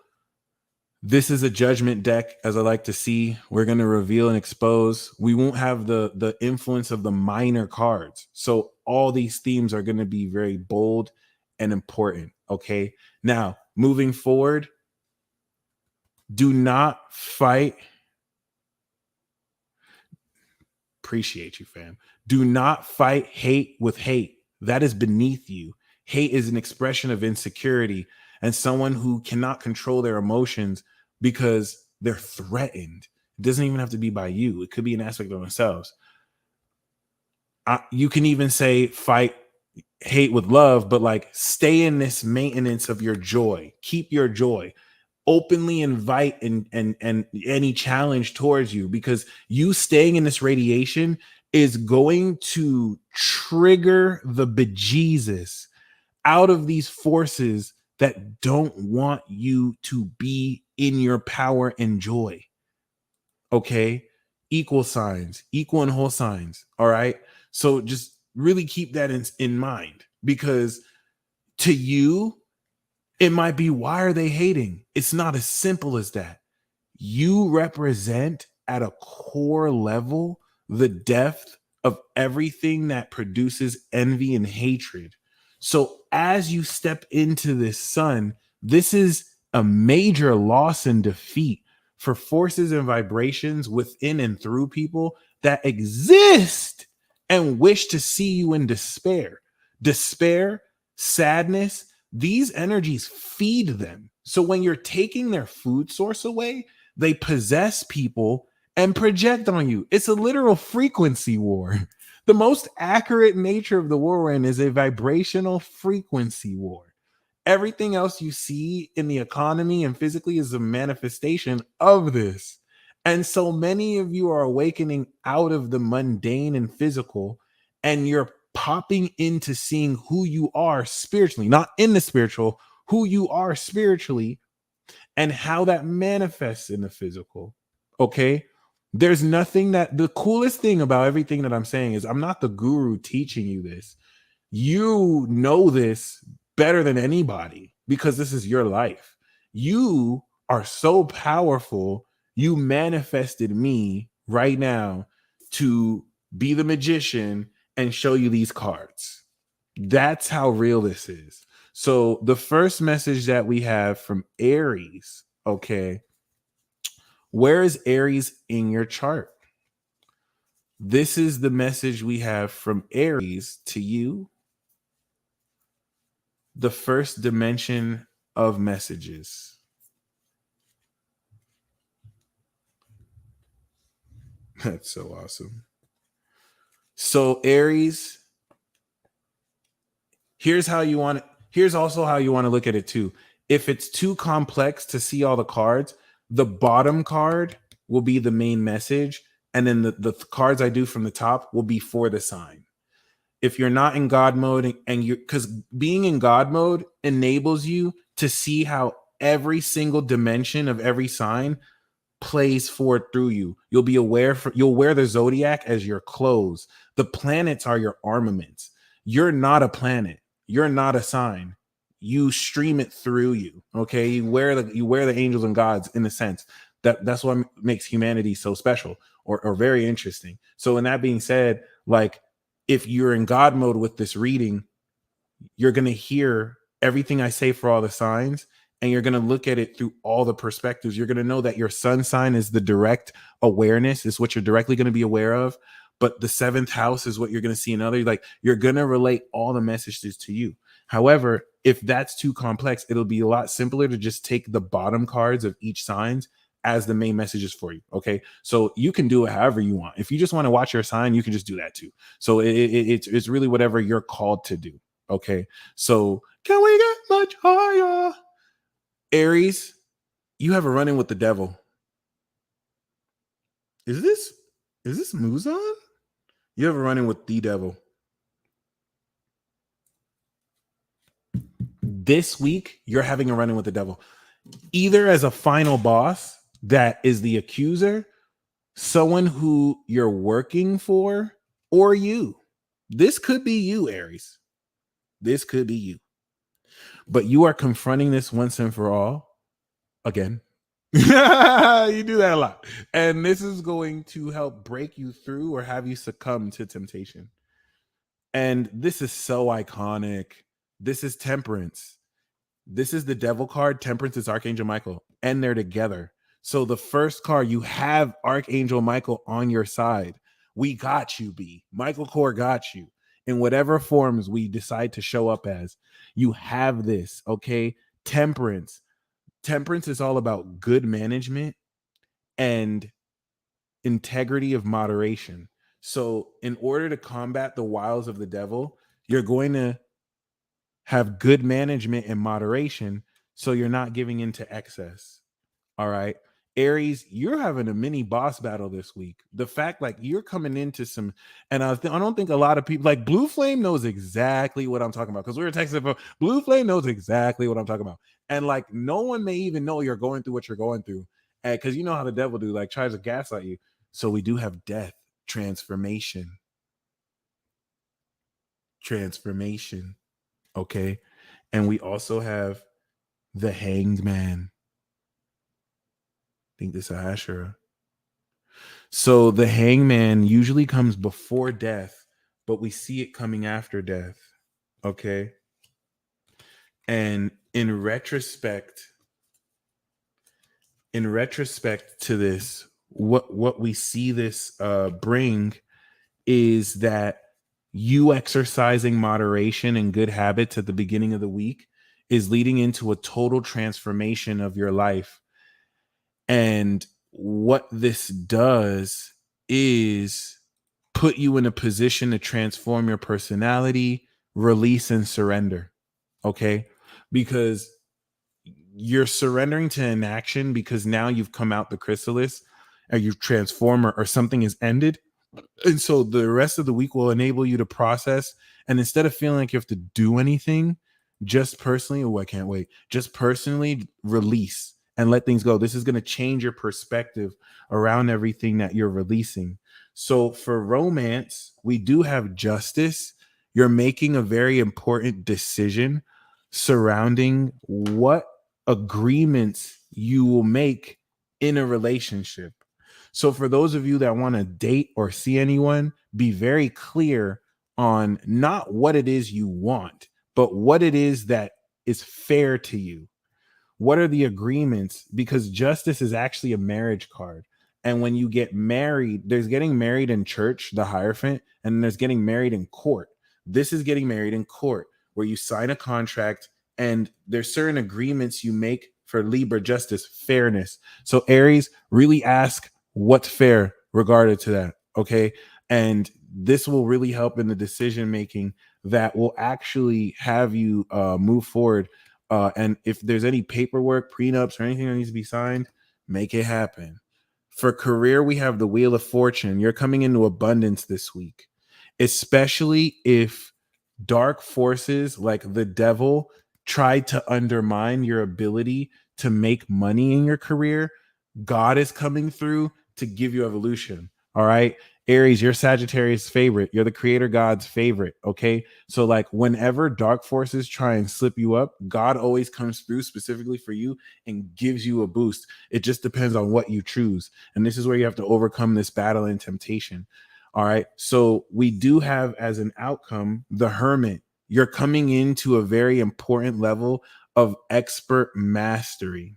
this is a judgment deck, as I like to see. We're going to reveal and expose. We won't have the influence of the minor cards. So all these themes are going to be very bold and important. Okay. Now, moving forward, do not fight. Appreciate you, fam. Do not fight hate with hate. That is beneath you. Hate is an expression of insecurity and someone who cannot control their emotions because they're threatened. It doesn't even have to be by you. It could be an aspect of themselves. You can even say fight hate with love, but like stay in this maintenance of your joy. Keep your joy. Openly invite and any challenge towards you, because you staying in this radiation is going to trigger the bejesus out of these forces that don't want you to be in your power and joy. Okay. Equal signs, equal and whole signs. All right. So just really keep that in mind, because to you, it might be, why are they hating? It's not as simple as that. You represent at a core level the depth of everything that produces envy and hatred. So as you step into this sun, this is a major loss and defeat for forces and vibrations within and through people that exist and wish to see you in despair. Despair, sadness, these energies feed them. So when you're taking their food source away, they possess people and project on you. It's a literal frequency war. The most accurate nature of the war we're in is a vibrational frequency war. Everything else you see in the economy and physically is a manifestation of this. And so many of you are awakening out of the mundane and physical, and you're popping into seeing who you are spiritually, not in the spiritual, who you are spiritually, and how that manifests in the physical. Okay. There's nothing the coolest thing about everything that I'm saying is I'm not the guru teaching you this. You know this better than anybody because this is your life. You are so powerful. You manifested me right now to be the magician and show you these cards. That's how real this is. So the first message that we have from Aries, okay, where is Aries in your chart? This is the message we have from Aries to you. The first dimension of messages. That's so awesome. So Aries, here's also how you want to look at it too. If it's too complex to see all the cards, the bottom card will be the main message, and then the cards I do from the top will be for the sign. If you're not in God mode, and you, because being in God mode enables you to see how every single dimension of every sign plays forward through you. You'll be aware you'll wear the Zodiac as your clothes. The planets are your armaments. You're not a planet. You're not a sign. You stream it through you. Okay. You wear the angels and gods, in a sense. That's what makes humanity so special or very interesting. So in that being said, like, if you're in God mode with this reading, you're going to hear everything I say for all the signs, and you're going to look at it through all the perspectives. You're going to know that your sun sign is the direct awareness, is what you're directly going to be aware of. but the seventh house is what you're going to see in other. Like, you're going to relate all the messages to you. However, if that's too complex, it'll be a lot simpler to just take the bottom cards of each signs as the main messages for you. Okay, so you can do it however you want. If you just want to watch your sign, you can just do that too. So it's really whatever you're called to do. Okay, so can we get much higher? Aries, you have a run-in with the devil. Is this Muzan? You have a run-in with the devil. This week, you're having a run-in with the devil. Either as a final boss that is the accuser, someone who you're working for, or you. This could be you, Aries. This could be you. But you are confronting this once and for all. Again. You do that a lot. And this is going to help break you through or have you succumb to temptation. And this is so iconic. This is Temperance. This is the devil card. Temperance is Archangel Michael. And they're together. So the first card, you have Archangel Michael on your side. We got you, B. Michael Kor got you. In whatever forms we decide to show up as, you have this, okay? Temperance. Temperance is all about good management and integrity of moderation. So in order to combat the wiles of the devil, you're going to have good management and moderation so you're not giving into excess. All right. Aries, you're having a mini boss battle this week. The fact, like, you're coming into some, and I don't think a lot of people, like, Blue Flame knows exactly what I'm talking about, because we were texting about Blue Flame knows exactly what I'm talking about. And like, no one may even know you're going through what you're going through, because you know how the devil do, like, tries to gaslight you. So we do have death, transformation. Okay. And we also have the Hanged Man. I think this is Asherah. So the hangman usually comes before death, but we see it coming after death. Okay. And in retrospect to this, what we see this bring is that you exercising moderation and good habits at the beginning of the week is leading into a total transformation of your life. And what this does is put you in a position to transform your personality, release, and surrender. Okay? Because you're surrendering to inaction because now you've come out the chrysalis, or you've transformed, or something has ended. And so the rest of the week will enable you to process. And instead of feeling like you have to do anything, just personally, I can't wait. Just personally release and let things go. This is going to change your perspective around everything that you're releasing. So for romance, we do have justice. You're making a very important decision surrounding what agreements you will make in a relationship. So for those of you that want to date or see anyone, be very clear on not what it is you want, but what it is that is fair to you. What are the agreements? Because justice is actually a marriage card. And when you get married, there's getting married in church, the Hierophant, and there's getting married in court. This is getting married in court, where you sign a contract and there's certain agreements you make for Libra justice, fairness. So Aries, really ask what's fair regarding to that. Okay. And this will really help in the decision making that will actually have you move forward. And if there's any paperwork, prenups, or anything that needs to be signed, make it happen. For career, we have the Wheel of Fortune. You're coming into abundance this week, especially if dark forces like the devil try to undermine your ability to make money in your career. God is coming through to give you evolution. All right. Aries, you're Sagittarius' favorite. You're the creator God's favorite. Okay. So, like, whenever dark forces try and slip you up, God always comes through specifically for you and gives you a boost. It just depends on what you choose. And this is where you have to overcome this battle and temptation. All right. So, we do have as an outcome the Hermit. You're coming into a very important level of expert mastery.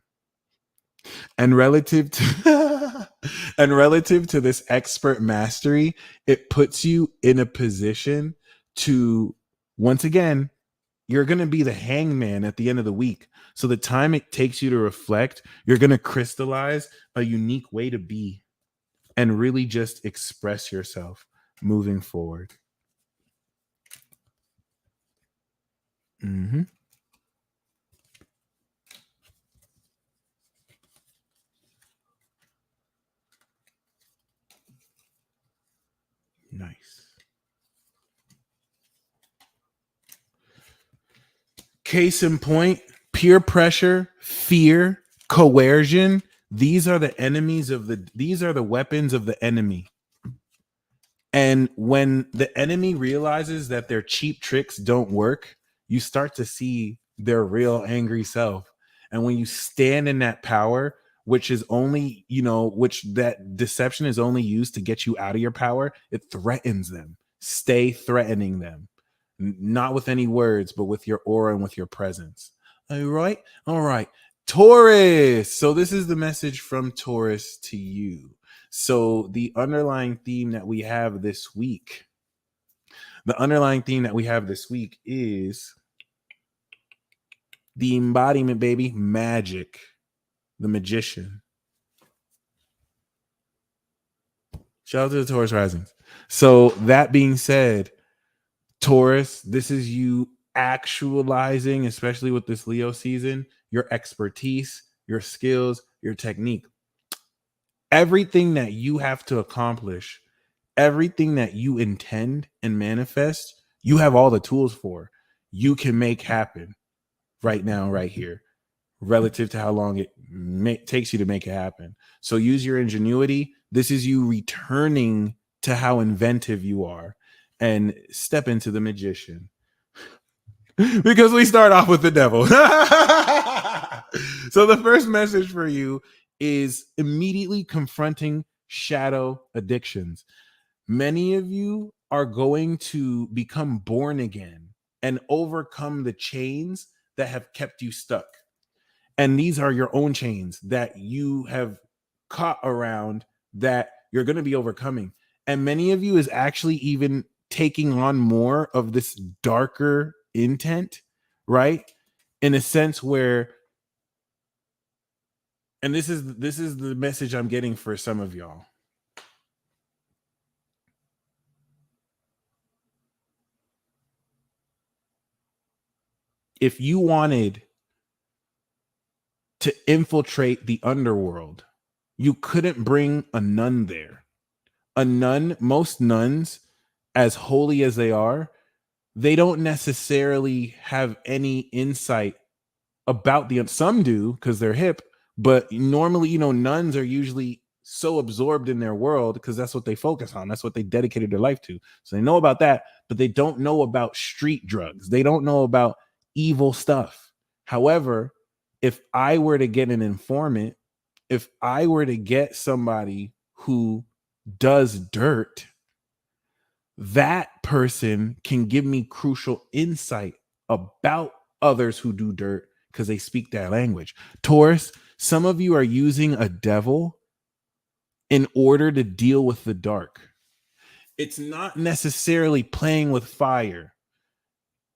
And relative to And relative to this expert mastery, it puts you in a position to, once again, you're going to be the hangman at the end of the week. So the time it takes you to reflect, you're going to crystallize a unique way to be and really just express yourself moving forward. Mm-hmm. Nice. Case in point, peer pressure, fear, coercion. These are the enemies of these are the weapons of the enemy. And when the enemy realizes that their cheap tricks don't work, you start to see their real angry self. And when you stand in that power, which is only, which that deception is only used to get you out of your power, it threatens them. Stay threatening them. Not with any words, but with your aura and with your presence. All right. All right. Taurus. So this is the message from Taurus to you. So the underlying theme that we have this week, is the embodiment, baby, magic, the magician. Shout out to the Taurus risings. So that being said, Taurus, this is you actualizing, especially with this Leo season, your expertise, your skills, your technique. Everything that you have to accomplish, everything that you intend and manifest, you have all the tools for. You can make happen right now, right here, relative to how long it takes you to make it happen. So use your ingenuity. This is you returning to how inventive you are and step into the magician. Because we start off with the devil. So the first message for you is immediately confronting shadow addictions. Many of you are going to become born again and overcome the chains that have kept you stuck. And these are your own chains that you have caught around that you're going to be overcoming. And many of you is actually even taking on more of this darker intent, right? In a sense where, and this is the message I'm getting for some of y'all. If you wanted to infiltrate the underworld, you couldn't bring a nun there. A nun, most nuns, as holy as they are, they don't necessarily have any insight about some do because they're hip, but normally, nuns are usually so absorbed in their world because that's what they focus on. That's what they dedicated their life to. So they know about that, but they don't know about street drugs. They don't know about evil stuff. However, if I were to get an informant, if I were to get somebody who does dirt, that person can give me crucial insight about others who do dirt because they speak that language. Taurus, some of you are using a devil in order to deal with the dark. It's not necessarily playing with fire.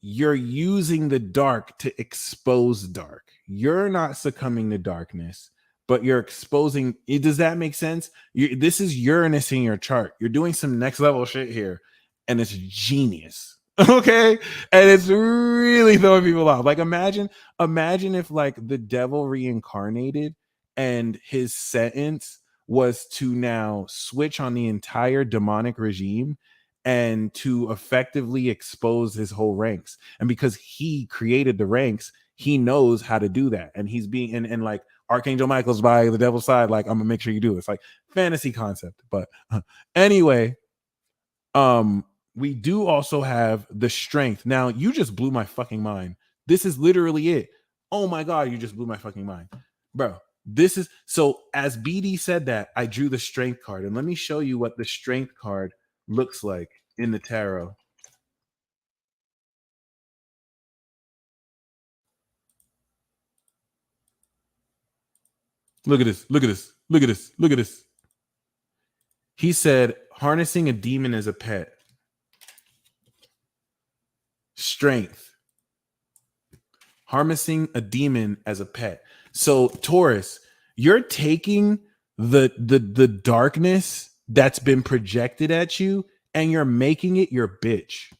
You're using the dark to expose dark. You're not succumbing to darkness, but you're exposing it. Does that make sense? This is Uranus in your chart. You're doing some next level shit here, and it's genius. Okay, and it's really throwing people off. Like imagine if like the devil reincarnated and his sentence was to now switch on the entire demonic regime and to effectively expose his whole ranks. And because he created the ranks, he knows how to do that. And he's being and like Archangel Michael's by the devil's side, like I'm gonna make sure you do it. It's like fantasy concept. But anyway, we do also have the strength. Now, you just blew my fucking mind. This is literally it. Oh my God, you just blew my fucking mind. Bro, this is so as BD said that, I drew the strength card. And let me show you what the strength card looks like in the tarot. Look at this. Look at this. Look at this. Look at this. He said, harnessing a demon as a pet. Strength. Harnessing a demon as a pet. So Taurus, you're taking the darkness that's been projected at you and you're making it your bitch.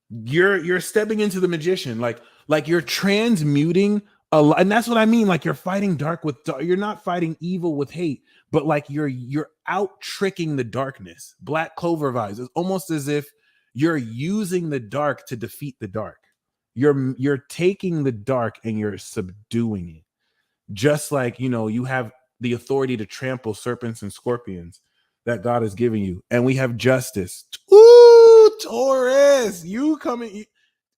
You're stepping into the magician, like you're transmuting a lot, and that's what I mean. Like you're fighting dark with dark. You're not fighting evil with hate, but like you're out tricking the darkness. Black Clover vibes. It's almost as if you're using the dark to defeat the dark. You're taking the dark and you're subduing it. Just like, you have the authority to trample serpents and scorpions that God has given you. And we have justice. Ooh, Taurus, you coming.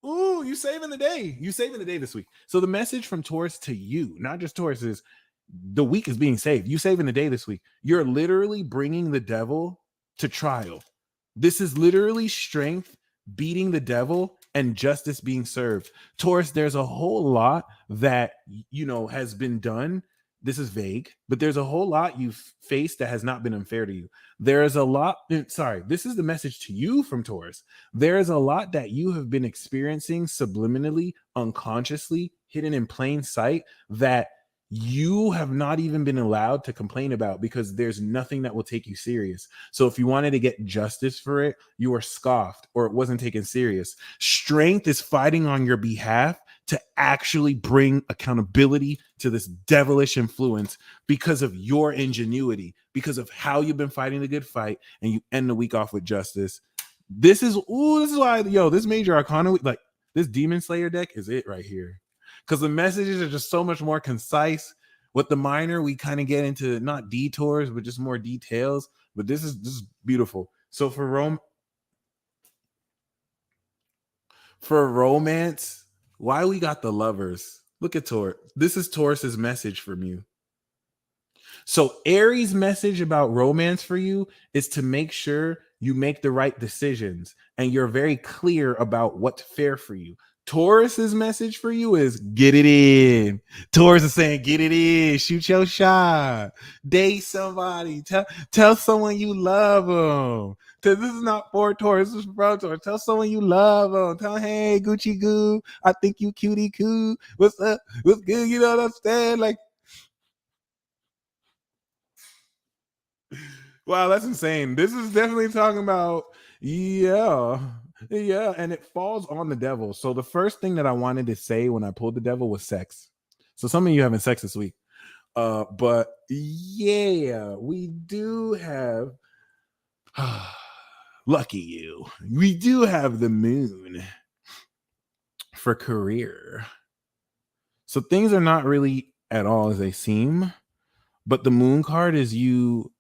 Ooh, you saving the day. You saving the day this week. So the message from Taurus to you, not just Taurus, is the week is being saved. You saving the day this week. You're literally bringing the devil to trial. This is literally strength beating the devil and justice being served. Taurus, there's a whole lot that, has been done. This is vague, but there's a whole lot you've faced that has not been unfair to you. There is a lot. Sorry, this is the message to you from Taurus. There is a lot that you have been experiencing subliminally, unconsciously, hidden in plain sight that you have not even been allowed to complain about because there's nothing that will take you serious. So if you wanted to get justice for it, you were scoffed or it wasn't taken serious. Strength is fighting on your behalf to actually bring accountability to this devilish influence because of your ingenuity, because of how you've been fighting the good fight, and you end the week off with justice. This is why, this major arcana, like this Demon Slayer deck is it right here. Because the messages are just so much more concise. With the minor, we kind of get into not detours, but just more details. But this is beautiful. So for romance, why we got the lovers? Look at Taurus. This is Taurus's message from you. So Aries' message about romance for you is to make sure you make the right decisions and you're very clear about what's fair for you. Taurus's message for you is get it in. Taurus is saying get it in, shoot your shot, date somebody, tell someone you love them. This is not for Taurus, this is for Taurus. Tell someone you love them. Tell, hey, Gucci Goo, I think you cutie coo. What's up? What's good? You know what I'm saying? Like, wow, that's insane. This is definitely talking about, yeah, and it falls on the devil. So the first thing that I wanted to say when I pulled the devil was sex. So some of you having sex this week. But yeah, we do have lucky you. We do have the moon for career. So things are not really at all as they seem, but the moon card is you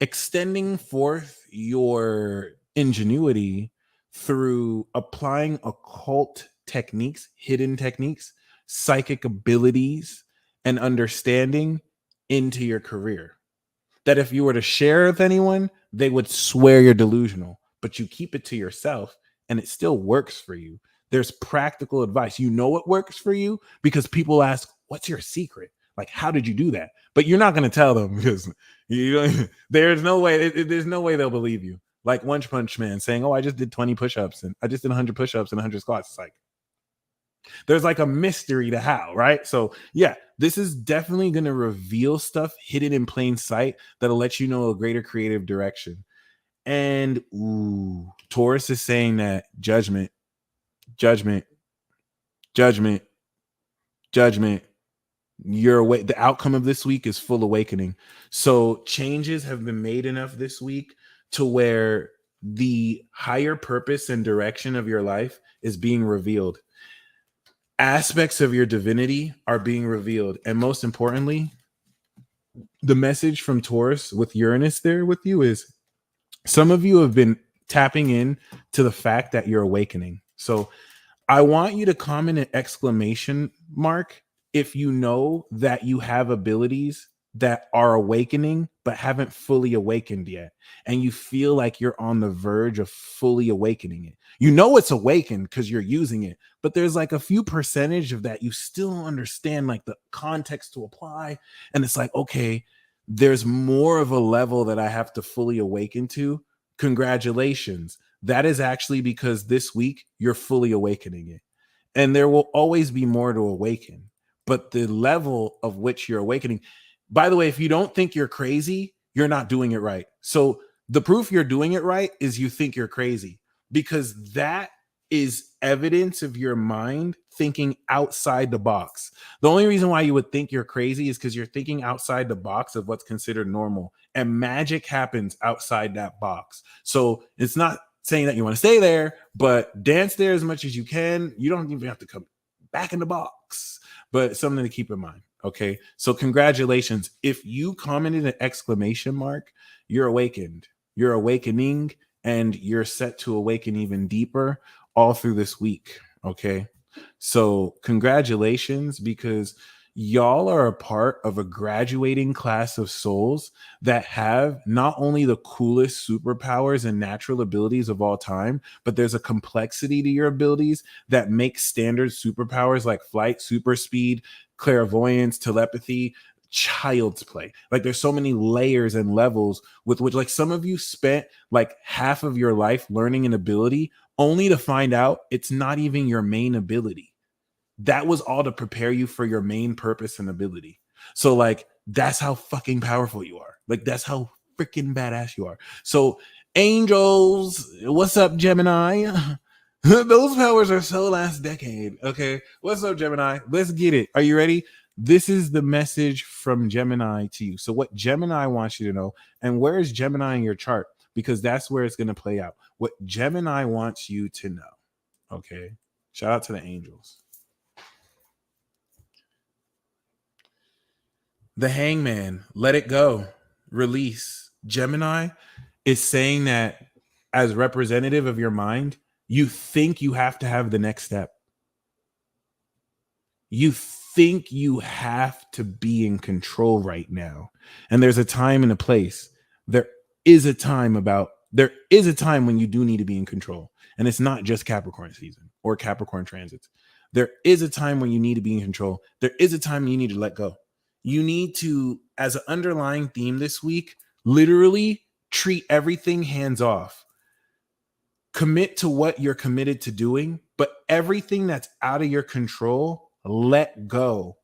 extending forth your ingenuity through applying occult techniques, hidden techniques, psychic abilities, and understanding into your career. That if you were to share with anyone, they would swear you're delusional, but you keep it to yourself and it still works for you. There's practical advice. You know what works for you because people ask, what's your secret? Like, how did you do that? But you're not going to tell them because there's no way they'll believe you. Like One Punch Man saying, oh, I just did 20 push-ups and I just did 100 push-ups and 100 squats. It's like, there's like a mystery to how, right? So yeah, this is definitely going to reveal stuff hidden in plain sight that'll let you know a greater creative direction. And Taurus is saying that judgment. The outcome of this week is full awakening. So changes have been made enough this week to where the higher purpose and direction of your life is being revealed. Aspects of your divinity are being revealed. And most importantly, the message from Taurus with Uranus there with you is some of you have been tapping in to the fact that you're awakening. So I want you to comment an exclamation mark if you know that you have abilities that are awakening but haven't fully awakened yet, and you feel like you're on the verge of fully awakening it. You know it's awakened because you're using it, but there's like a few percentage of that you still don't understand like the context to apply, and it's like, okay, there's more of a level that I have to fully awaken to. Congratulations. That is actually because this week you're fully awakening it. And there will always be more to awaken. But the level of which you're awakening, by the way, if you don't think you're crazy, you're not doing it right. So the proof you're doing it right is you think you're crazy, because that is evidence of your mind thinking outside the box. The only reason why you would think you're crazy is because you're thinking outside the box of what's considered normal. And magic happens outside that box. So it's not saying that you want to stay there, but dance there as much as you can. You don't even have to come back in the box, but something to keep in mind. Okay. So congratulations. If you commented an exclamation mark, you're awakened, you're awakening, and you're set to awaken even deeper all through this week. Okay. So congratulations, because y'all are a part of a graduating class of souls that have not only the coolest superpowers and natural abilities of all time, but there's a complexity to your abilities that makes standard superpowers like flight, super speed, clairvoyance, telepathy child's play. Like there's so many layers and levels with which, like, some of you spent like half of your life learning an ability only to find out it's not even your main ability. That was all to prepare you for your main purpose and ability. So like that's how fucking powerful you are. Like that's how freaking badass you are. So angels, what's up, Gemini? Those powers are so last decade. Okay. What's up, Gemini? Let's get it. Are you ready? This is the message from Gemini to you. So what Gemini wants you to know, and where is Gemini in your chart? Because that's where it's going to play out. What Gemini wants you to know. Okay. Shout out to the angels. The Hangman, let it go, release. Gemini is saying that as representative of your mind, you think you have to have the next step. You think you have to be in control right now. And there's a time and a place. There is a time when you do need to be in control. And it's not just Capricorn season or Capricorn transits. There is a time when you need to be in control. There is a time you need to let go. You need to, as an underlying theme this week, literally treat everything hands off. Commit to what you're committed to doing, but everything that's out of your control, let go.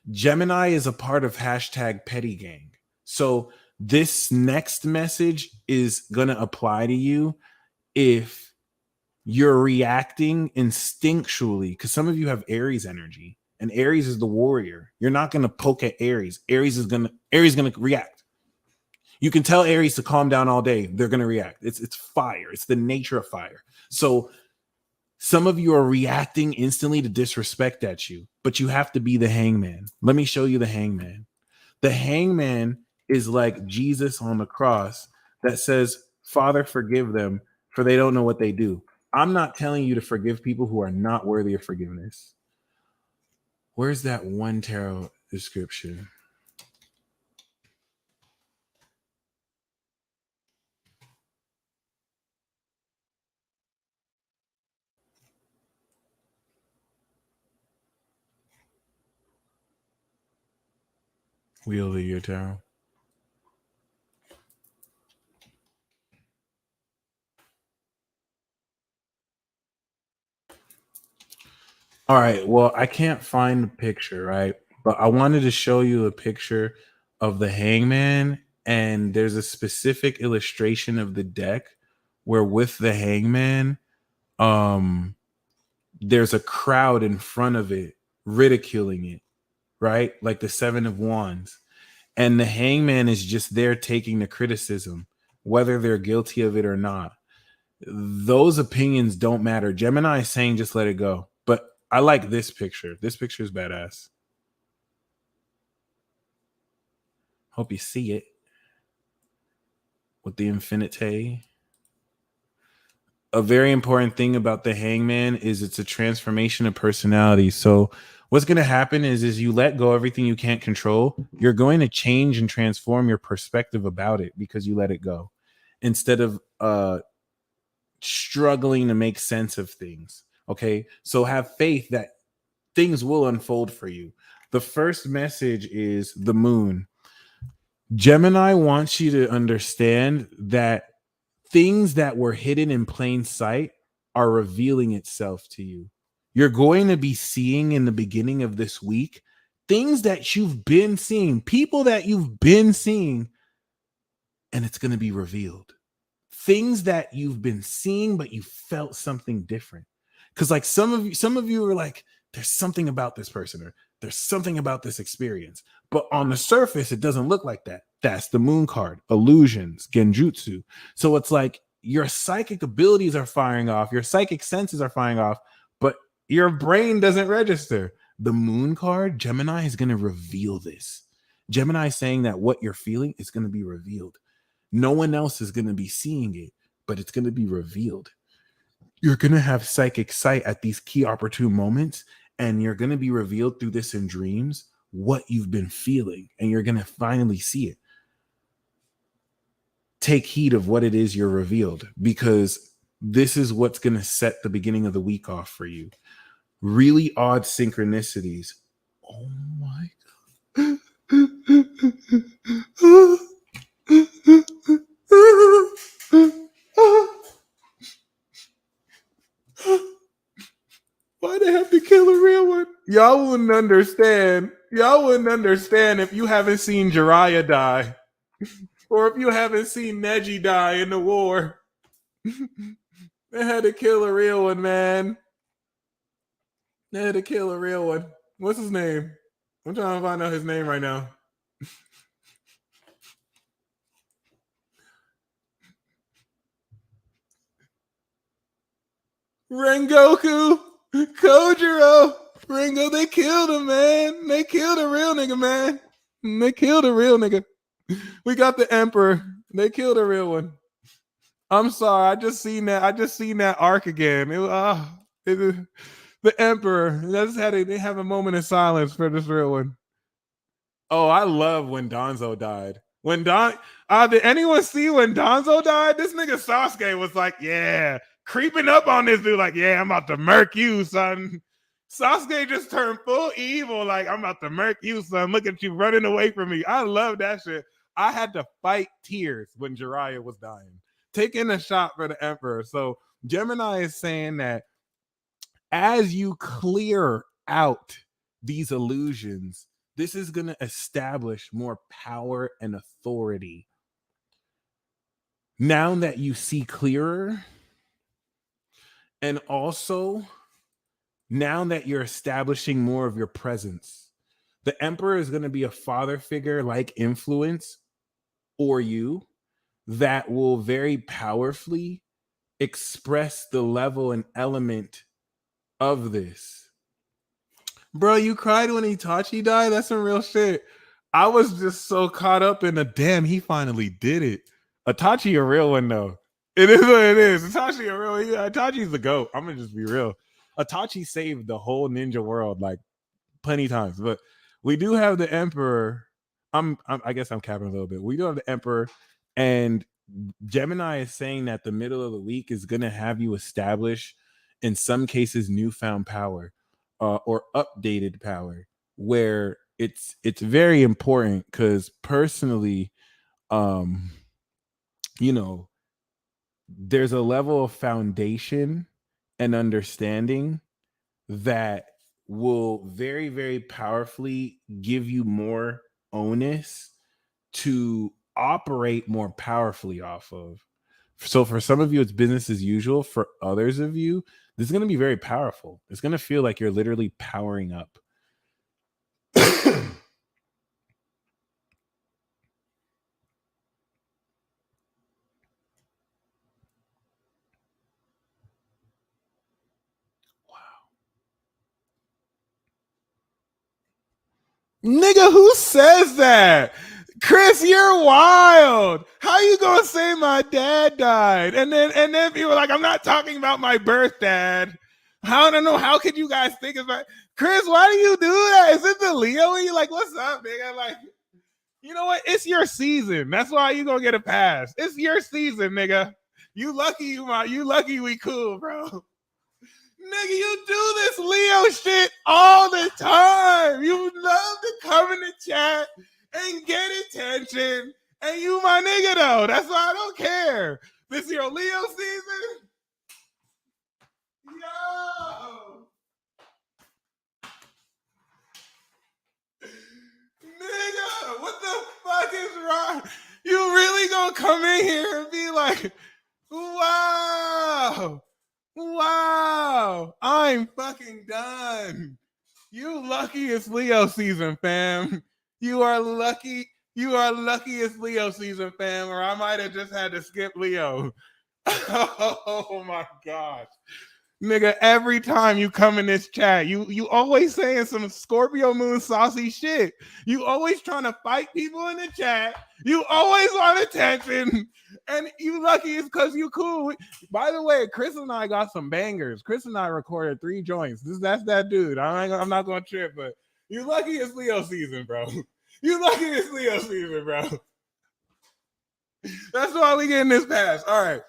Gemini is a part of hashtag petty gang. So this next message is going to apply to you if you're reacting instinctually, because some of you have Aries energy, and Aries is the warrior. You're not going to poke at Aries. Aries is going to react. You can tell Aries to calm down all day. They're going to react. It's fire. It's the nature of fire. So some of you are reacting instantly to disrespect at you, but you have to be the hangman. Let me show you the hangman. The hangman is like Jesus on the cross that says, Father, forgive them, for they don't know what they do. I'm not telling you to forgive people who are not worthy of forgiveness. Where's that one tarot description? Wheel of the Year Tarot. All right. Well, I can't find the picture, right? But I wanted to show you a picture of the hangman, and there's a specific illustration of the deck where with the hangman, there's a crowd in front of it ridiculing it, right? Like the Seven of Wands. And the hangman is just there taking the criticism, whether they're guilty of it or not. Those opinions don't matter. Gemini is saying just let it go. But I like this picture. This picture is badass. Hope you see it with the infinite. A very important thing about the hangman is it's a transformation of personality. So what's going to happen is you let go everything you can't control. You're going to change and transform your perspective about it because you let it go, instead of struggling to make sense of things. Okay. So have faith that things will unfold for you. The first message is the moon. Gemini wants you to understand that things that were hidden in plain sight are revealing itself to you. You're going to be seeing in the beginning of this week things that you've been seeing, people that you've been seeing, and it's going to be revealed. Things that you've been seeing, but you felt something different. Because like some of you are like, there's something about this person, or there's something about this experience. But on the surface, it doesn't look like that. That's the moon card, illusions, genjutsu. So it's like your psychic abilities are firing off, your psychic senses are firing off, but your brain doesn't register. The moon card, Gemini is going to reveal this. Gemini is saying that what you're feeling is going to be revealed. No one else is going to be seeing it, but it's going to be revealed. You're going to have psychic sight at these key opportune moments, and you're going to be revealed through this in dreams what you've been feeling, and you're going to finally see it. Take heed of what it is you're revealed, because this is what's going to set the beginning of the week off for you. Really odd synchronicities. Oh my God. Why they have to kill a real one? Y'all wouldn't understand. Y'all wouldn't understand if you haven't seen Jiraiya die, or if you haven't seen Neji die in the war. They had to kill a real one, man. They had to kill a real one. What's his name? I'm trying to find out his name right now. Rengoku, Kojiro, Ringo, they killed him, man. They killed a real nigga, man. They killed a real nigga. We got the Emperor. They killed a real one. I'm sorry. I just seen that arc again. The Emperor. They have a moment of silence for this real one. Oh, I love when Danzo died. Did anyone see when Danzo died? This nigga Sasuke was like, yeah, creeping up on this dude, like, yeah, I'm about to murk you, son. Sasuke just turned full evil, like, I'm about to murk you, son. Look at you running away from me. I love that shit. I had to fight tears when Jiraiya was dying, taking a shot for the Emperor. So Gemini is saying that as you clear out these illusions, this is going to establish more power and authority. Now that you see clearer, and also now that you're establishing more of your presence, the Emperor is going to be a father figure like influence or you that will very powerfully express the level and element of this. Bro, you cried when Itachi died? That's some real shit. I was just so caught up in the damn, he finally did it. Itachi a real one, though. It is what it is. Itachi a real one. Yeah, Itachi's the GOAT. I'm going to just be real. Itachi saved the whole ninja world like plenty times. But we do have the Emperor. I guess I'm capping a little bit. We do have the Emperor. And Gemini is saying that the middle of the week is going to have you establish, in some cases, newfound power. Or updated power, where it's very important, because personally, there's a level of foundation and understanding that will very, very powerfully give you more onus to operate more powerfully off of. So for some of you, it's business as usual. For others of you, this is going to be very powerful. It's going to feel like you're literally powering up. Nigga, who says that? Chris, you're wild. How you gonna say my dad died? And then people are like, I'm not talking about my birth dad. I don't know. How could you guys think about Chris? Why do you do that? Is it the Leo? And you're like, what's up, nigga? Like, you know what? It's your season. That's why you gonna get a pass. It's your season, nigga. You lucky we cool, bro. Nigga, you do this Leo shit all the time. You know come in the chat and get attention. And you my nigga though. That's why I don't care. This is your Leo season. Yo. Nigga, what the fuck is wrong? You really gonna come in here and be like, wow, I'm fucking done. You lucky it's Leo season, fam. You are lucky. You are lucky it's Leo season, fam, or I might have just had to skip Leo. Oh my gosh. Nigga, every time you come in this chat, you always saying some Scorpio moon saucy shit. You always trying to fight people in the chat. You always want attention. And you lucky it's because you cool. By the way, Chris and I got some bangers. Chris and I recorded 3 joints. That's that dude. I'm not going to trip, but you lucky it's Leo season, bro. You lucky it's Leo season, bro. That's why we getting this pass. All right.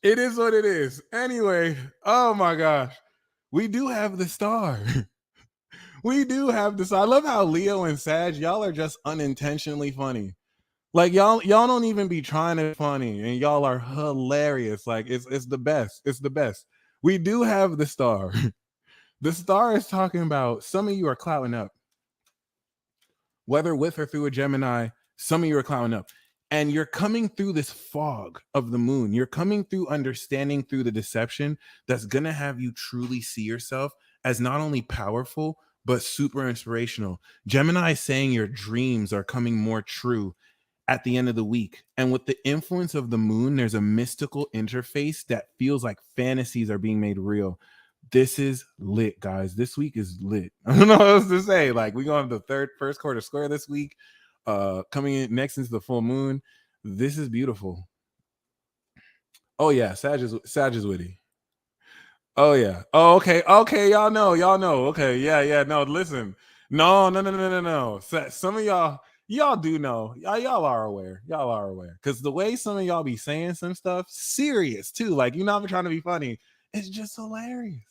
It is what it is. Anyway, oh my gosh. We do have the star. We do have this. I love how Leo and Sag, y'all are just unintentionally funny. Like y'all don't even be trying to be funny, and y'all are hilarious. Like it's the best. It's the best. We do have the star. The star is talking about some of you are clouding up. Whether with or through a Gemini, some of you are clouding up. And you're coming through this fog of the moon. You're coming through understanding through the deception that's going to have you truly see yourself as not only powerful, but super inspirational. Gemini is saying your dreams are coming more true at the end of the week. And with the influence of the moon, there's a mystical interface that feels like fantasies are being made real. This is lit, guys. This week is lit. I don't know what else to say. Like, we're going to have the first quarter square this week. Coming in next into the full moon. This is beautiful. Oh yeah, Sag is witty. Oh yeah. Oh, okay. Y'all know. Okay, yeah. No, listen. No. Some of y'all do know. Y'all are aware. Because the way some of y'all be saying some stuff serious too. Like, you're not trying to be funny. It's just hilarious.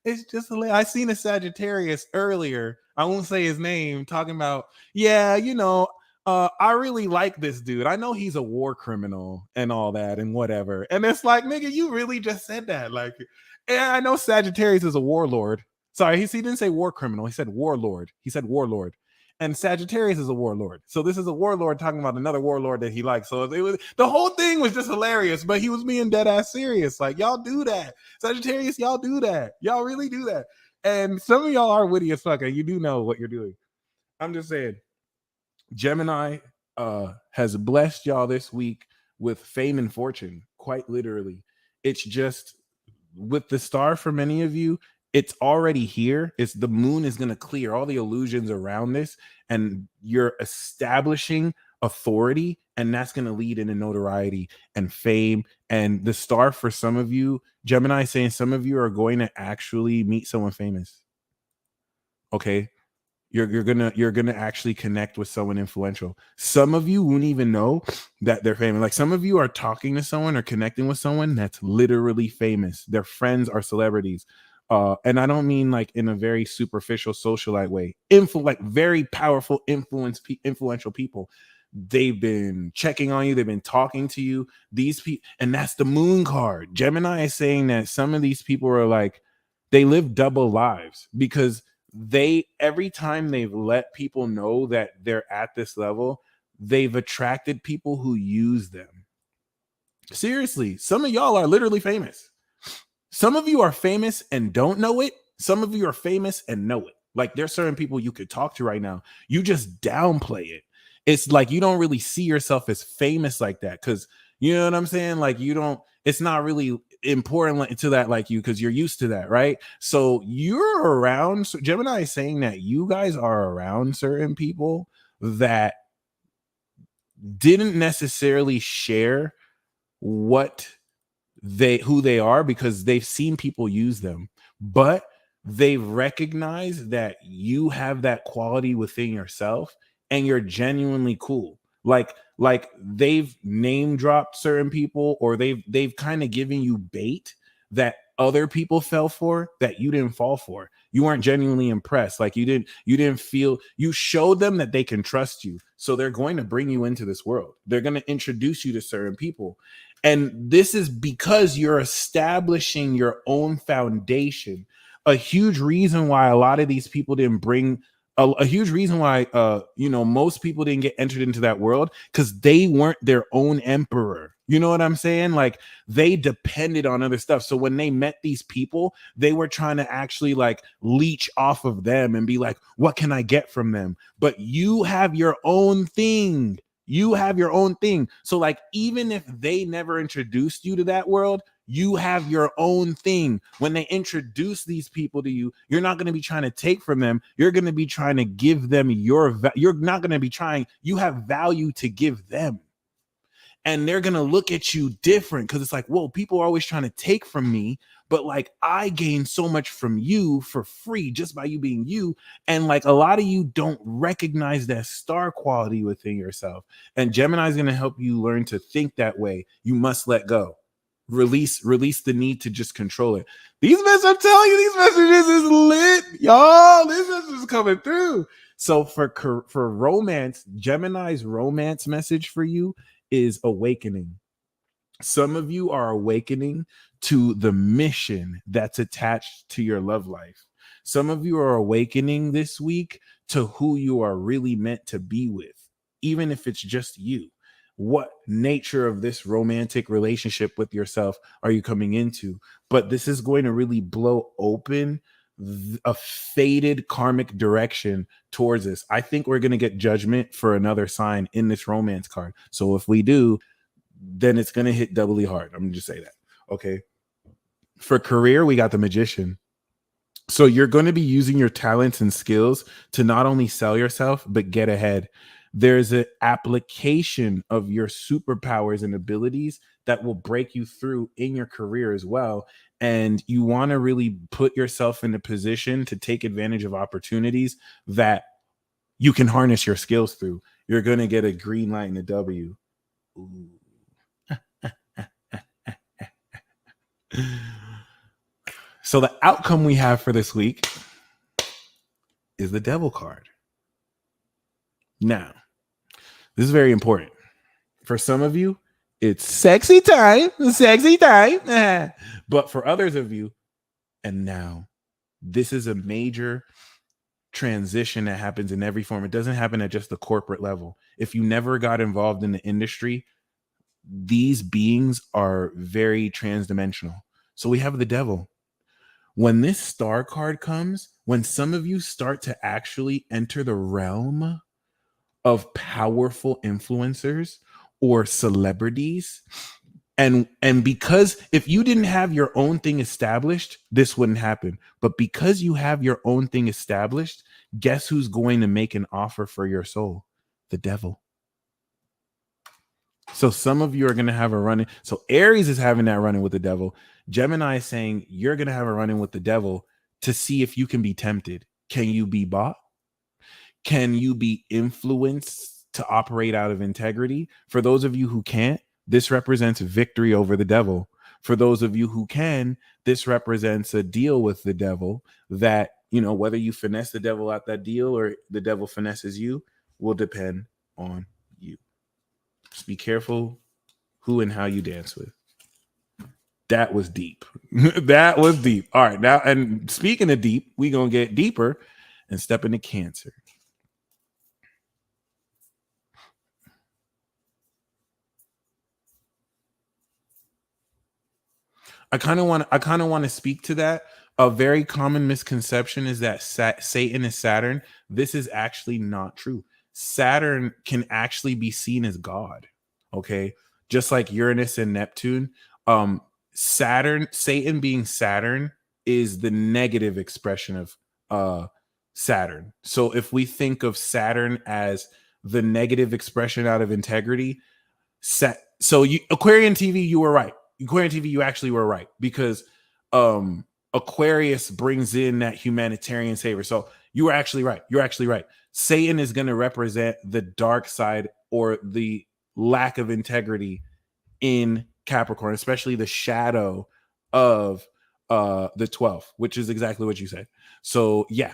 I seen a Sagittarius earlier. I won't say his name, talking about, yeah, I really like this dude. I know he's a war criminal and all that and whatever. And it's like, nigga, you really just said that. Like, and I know Sagittarius is a warlord. Sorry, he didn't say war criminal. He said warlord. And Sagittarius is a warlord. So this is a warlord talking about another warlord that he likes. So the whole thing was just hilarious, but he was being dead ass serious. Like, y'all do that. Sagittarius, y'all do that. Y'all really do that. And some of y'all are witty as fuck, and you do know what you're doing. I'm just saying, Gemini has blessed y'all this week with fame and fortune, quite literally. It's just with the star for many of you, it's already here. It's the moon is going to clear all the illusions around this, and you're establishing authority, and that's going to lead into notoriety and fame. And the star for some of you, Gemini is saying some of you are going to actually meet someone famous. Okay. You're gonna actually connect with someone influential. Some of you won't even know that they're famous. Like, some of you are talking to someone or connecting with someone that's literally famous. Their friends are celebrities. And I don't mean like in a very superficial socialite way. Like very powerful, influential people. They've been checking on you. They've been talking to you. These people, and that's the moon card. Gemini is saying that some of these people are like, they live double lives because every time they've let people know that they're at this level, they've attracted people who use them. Seriously, some of y'all are literally famous. Some of you are famous and don't know it. Some of you are famous and know it. Like, there's certain people you could talk to right now. You just downplay it. It's like you don't really see yourself as famous like that, because you know what I'm saying? Like, it's not really important to that like you, because you're used to that, right? So you're around, so Gemini is saying that you guys are around certain people that didn't necessarily share who they are because they've seen people use them, but they recognize that you have that quality within yourself and you're genuinely cool. Like they've name dropped certain people, or they've kind of given you bait that other people fell for that you didn't fall for. You weren't genuinely impressed. Like you didn't feel, you showed them that they can trust you. So they're going to bring you into this world. They're going to introduce you to certain people. And this is because you're establishing your own foundation. A huge reason why a lot of these people didn't bring a huge reason why most people didn't get entered into that world, because they weren't their own emperor. You know what I'm saying? Like, they depended on other stuff. So when they met these people, they were trying to actually like leech off of them and be like, what can I get from them? But you have your own thing. You have your own thing. So like, even if they never introduced you to that world, you have your own thing. When they introduce these people to you, you're not going to be trying to take from them. You're going to be trying to give them you're not going to be trying. You have value to give them. And they're going to look at you different, because it's like, whoa, people are always trying to take from me. But like, I gain so much from you for free just by you being you. And like, a lot of you don't recognize that star quality within yourself. And Gemini is going to help you learn to think that way. You must let go. Release the need to just control it. These messages, I'm telling you, these messages is lit, y'all. This message is coming through. So for romance, Gemini's romance message for you is awakening. Some of you are awakening to the mission that's attached to your love life. Some of you are awakening this week to who you are really meant to be with, even if it's just you. What nature of this romantic relationship with yourself are you coming into? But this is going to really blow open a faded karmic direction towards this. I think we're going to get judgment for another sign in this romance card. So if we do, then it's going to hit doubly hard. I'm going to just say that. Okay. For career, we got the Magician. So you're going to be using your talents and skills to not only sell yourself, but get ahead. There's an application of your superpowers and abilities that will break you through in your career as well. And you want to really put yourself in a position to take advantage of opportunities that you can harness your skills through. You're going to get a green light and a W. Ooh. So the outcome we have for this week is the Devil card. Now, this is very important. For some of you, it's sexy time. But for others of you, and now, this is a major transition that happens in every form. It doesn't happen at just the corporate level. If you never got involved in the industry, these beings are very transdimensional. So we have the Devil. When this star card comes, when some of you start to actually enter the realm of powerful influencers or celebrities, and because if you didn't have your own thing established, this wouldn't happen. But because you have your own thing established, guess who's going to make an offer for your soul? The Devil. So some of you are going to have a run-in. So Aries is having that run-in with the Devil. Gemini is saying you're going to have a run-in with the Devil to see if you can be tempted. Can you be bought? Can you be influenced to operate out of integrity? For those of you who can't, this represents victory over the Devil. For those of you who can, this represents a deal with the Devil that, whether you finesse the Devil out that deal or the Devil finesses you will depend on you. Just be careful who and how you dance with. That was deep. That was deep. All right. Now, and speaking of deep, we're going to get deeper and step into Cancer. I kind of want to speak to that. A very common misconception is that Satan is Saturn. This is actually not true. Saturn can actually be seen as God. Okay. Just like Uranus and Neptune. Satan being Saturn is the negative expression of Saturn. So if we think of Saturn as the negative expression out of integrity, Aquarian TV, you were right. Aquarian TV, you actually were right, because Aquarius brings in that humanitarian savior. So you were actually right. You're actually right. Satan is going to represent the dark side or the lack of integrity in Capricorn, especially the shadow of the 12th, which is exactly what you said. So yeah.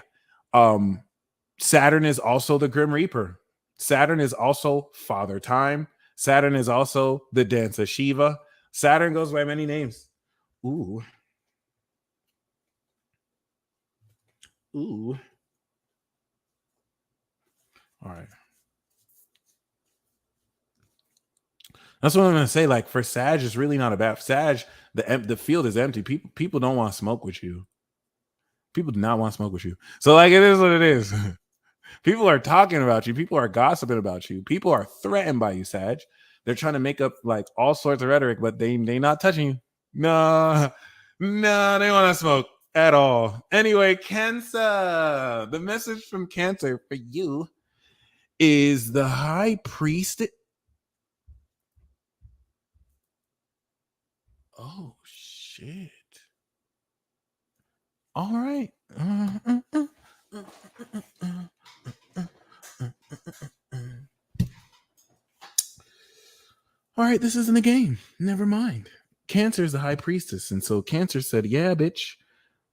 Saturn is also the Grim Reaper. Saturn is also Father Time. Saturn is also the dance of Shiva. Saturn goes by many names. Ooh. All right. That's what I'm gonna say. Like for Sag, it's really not a bad Sag. The field is empty. People don't want to smoke with you. People do not want to smoke with you. So like it is what it is. People are talking about you. People are gossiping about you. People are threatened by you, Sag. They're trying to make up like all sorts of rhetoric, but they not touching you. No, they want to smoke at all. Anyway, Cancer. The message from Cancer for you is the High Priest. Oh shit. All right. All right, this isn't a game. Never mind. Cancer is the High Priestess, and so Cancer said, "Yeah, bitch,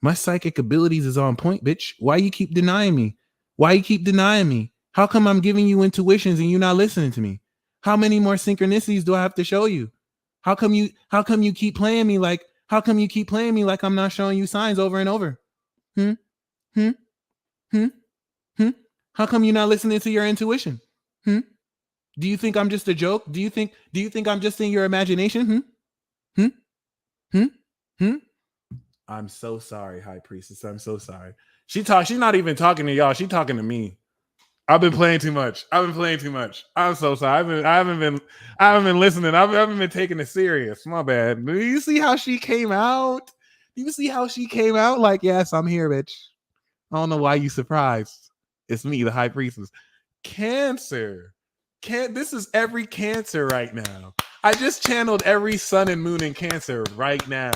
my psychic abilities is on point, bitch. Why you keep denying me? Why you keep denying me? How come I'm giving you intuitions and you're not listening to me? How many more synchronicities do I have to show you? How come you keep playing me like I'm not showing you signs over and over? Hmm? Hmm? Hmm? Hmm? How come you're not listening to your intuition? Hmm? Do you think I'm just a joke? Do you think I'm just in your imagination? Hmm? Hmm? Hmm? I'm so sorry, High Priestess. I'm so sorry. She's not even talking to y'all. She's talking to me. I've been playing too much. I'm so sorry. I haven't been listening. I haven't been taking it serious. My bad. Do you see how she came out? Like, yes, I'm here, bitch. I don't know why you surprised. It's me, the High Priestess. Cancer. This is every Cancer right now. I just channeled every sun and moon in Cancer right now.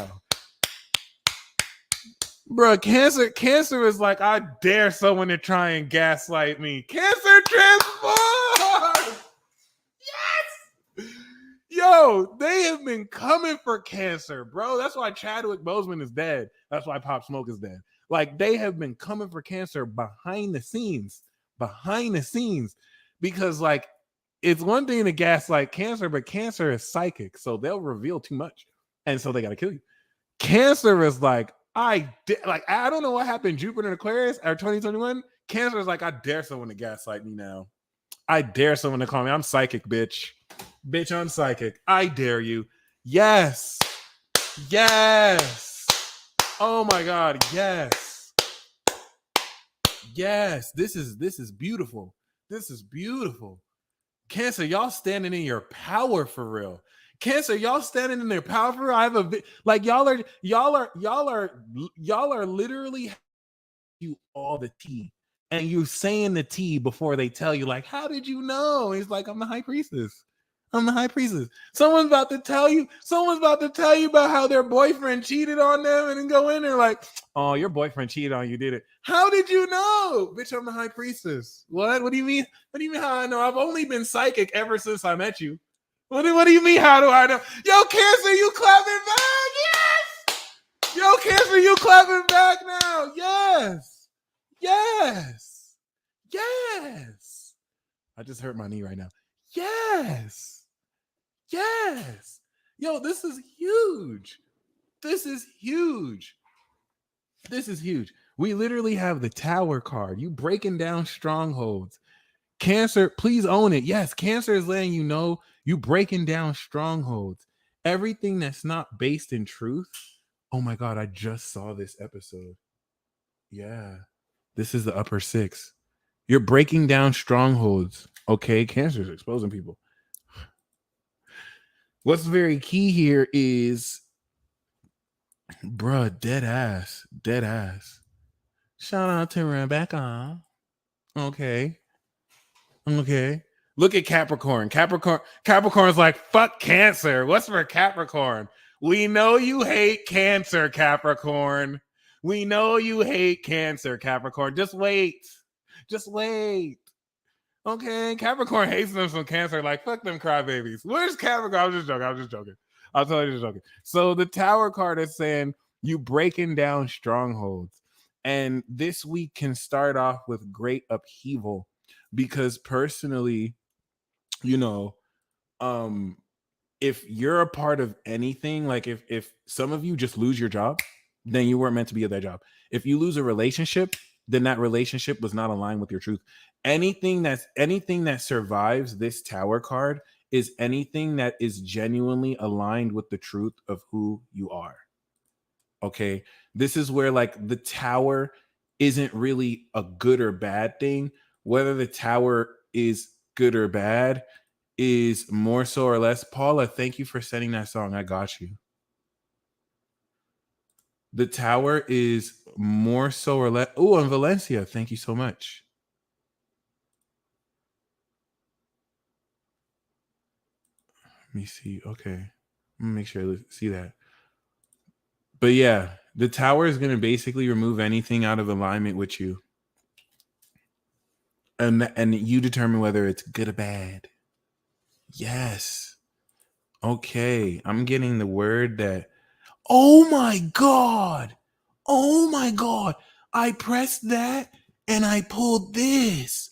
Bro, Cancer is like, I dare someone to try and gaslight me. Cancer transform! Yes! Yo, they have been coming for Cancer, bro. That's why Chadwick Boseman is dead. That's why Pop Smoke is dead. Like, they have been coming for Cancer behind the scenes. Because, like, it's one thing to gaslight Cancer, but Cancer is psychic, so they'll reveal too much. And so they got to kill you. Cancer is like, I don't know what happened. Jupiter and Aquarius or 2021. Cancer is like, I dare someone to gaslight me now. I dare someone to call me. I'm psychic, bitch. Bitch, I'm psychic. I dare you. Yes. Oh my God. Yes. This is beautiful. Cancer, y'all standing in your power for real. Cancer, y'all standing in their power for real. I have a like y'all are literally you all the tea, and you saying the tea before they tell you. Like, how did you know? He's like, I'm the High Priestess. Someone's about to tell you about how their boyfriend cheated on them, and then go in there like, oh, your boyfriend cheated on you, did it? How did you know? Bitch, I'm the High Priestess. What do you mean? What do you mean how I know? I've only been psychic ever since I met you. What do you mean? How do I know? Yo, Cancer, you clapping back? Yes! Yo, Cancer, you clapping back now? Yes! I just hurt my knee right now. Yes! Yo, this is huge. We literally have the Tower card. You breaking down strongholds. Cancer, please own it. Yes, Cancer is letting you know you breaking down strongholds. Everything that's not based in truth. Oh my God, I just saw this episode. Yeah, this is the upper six. You're breaking down strongholds. Okay, Cancer is exposing people. What's very key here is, bruh, dead ass. Shout out to Rebecca. Okay. Look at Capricorn. Capricorn's like, fuck Cancer. What's for Capricorn? We know you hate Cancer, Capricorn. Just wait. Okay, Capricorn hates them from Cancer. Like, fuck them crybabies. Where's Capricorn? I was just joking. I'm totally just joking. So the Tower card is saying You breaking down strongholds. And this week can start off with great upheaval because personally, you know, um if you're a part of anything, like if some of you just lose your job, then you weren't meant to be at that job. If you lose a relationship, then that relationship was not aligned with your truth. Anything that survives this tower card is anything that is genuinely aligned with the truth of who you are. Okay. This is where like the tower isn't really a good or bad thing. Whether the tower is good or bad is more so or less. Paula, thank you for sending that song. I got you. The tower is more so or less. Oh, and Valencia, thank you so much. Let me see. Okay. I'm gonna make sure I see that. But yeah, the tower is gonna basically remove anything out of alignment with you. And you determine whether it's good or bad. Yes. Okay. I'm getting the word that, oh my God. Oh my God. I pressed that and I pulled this.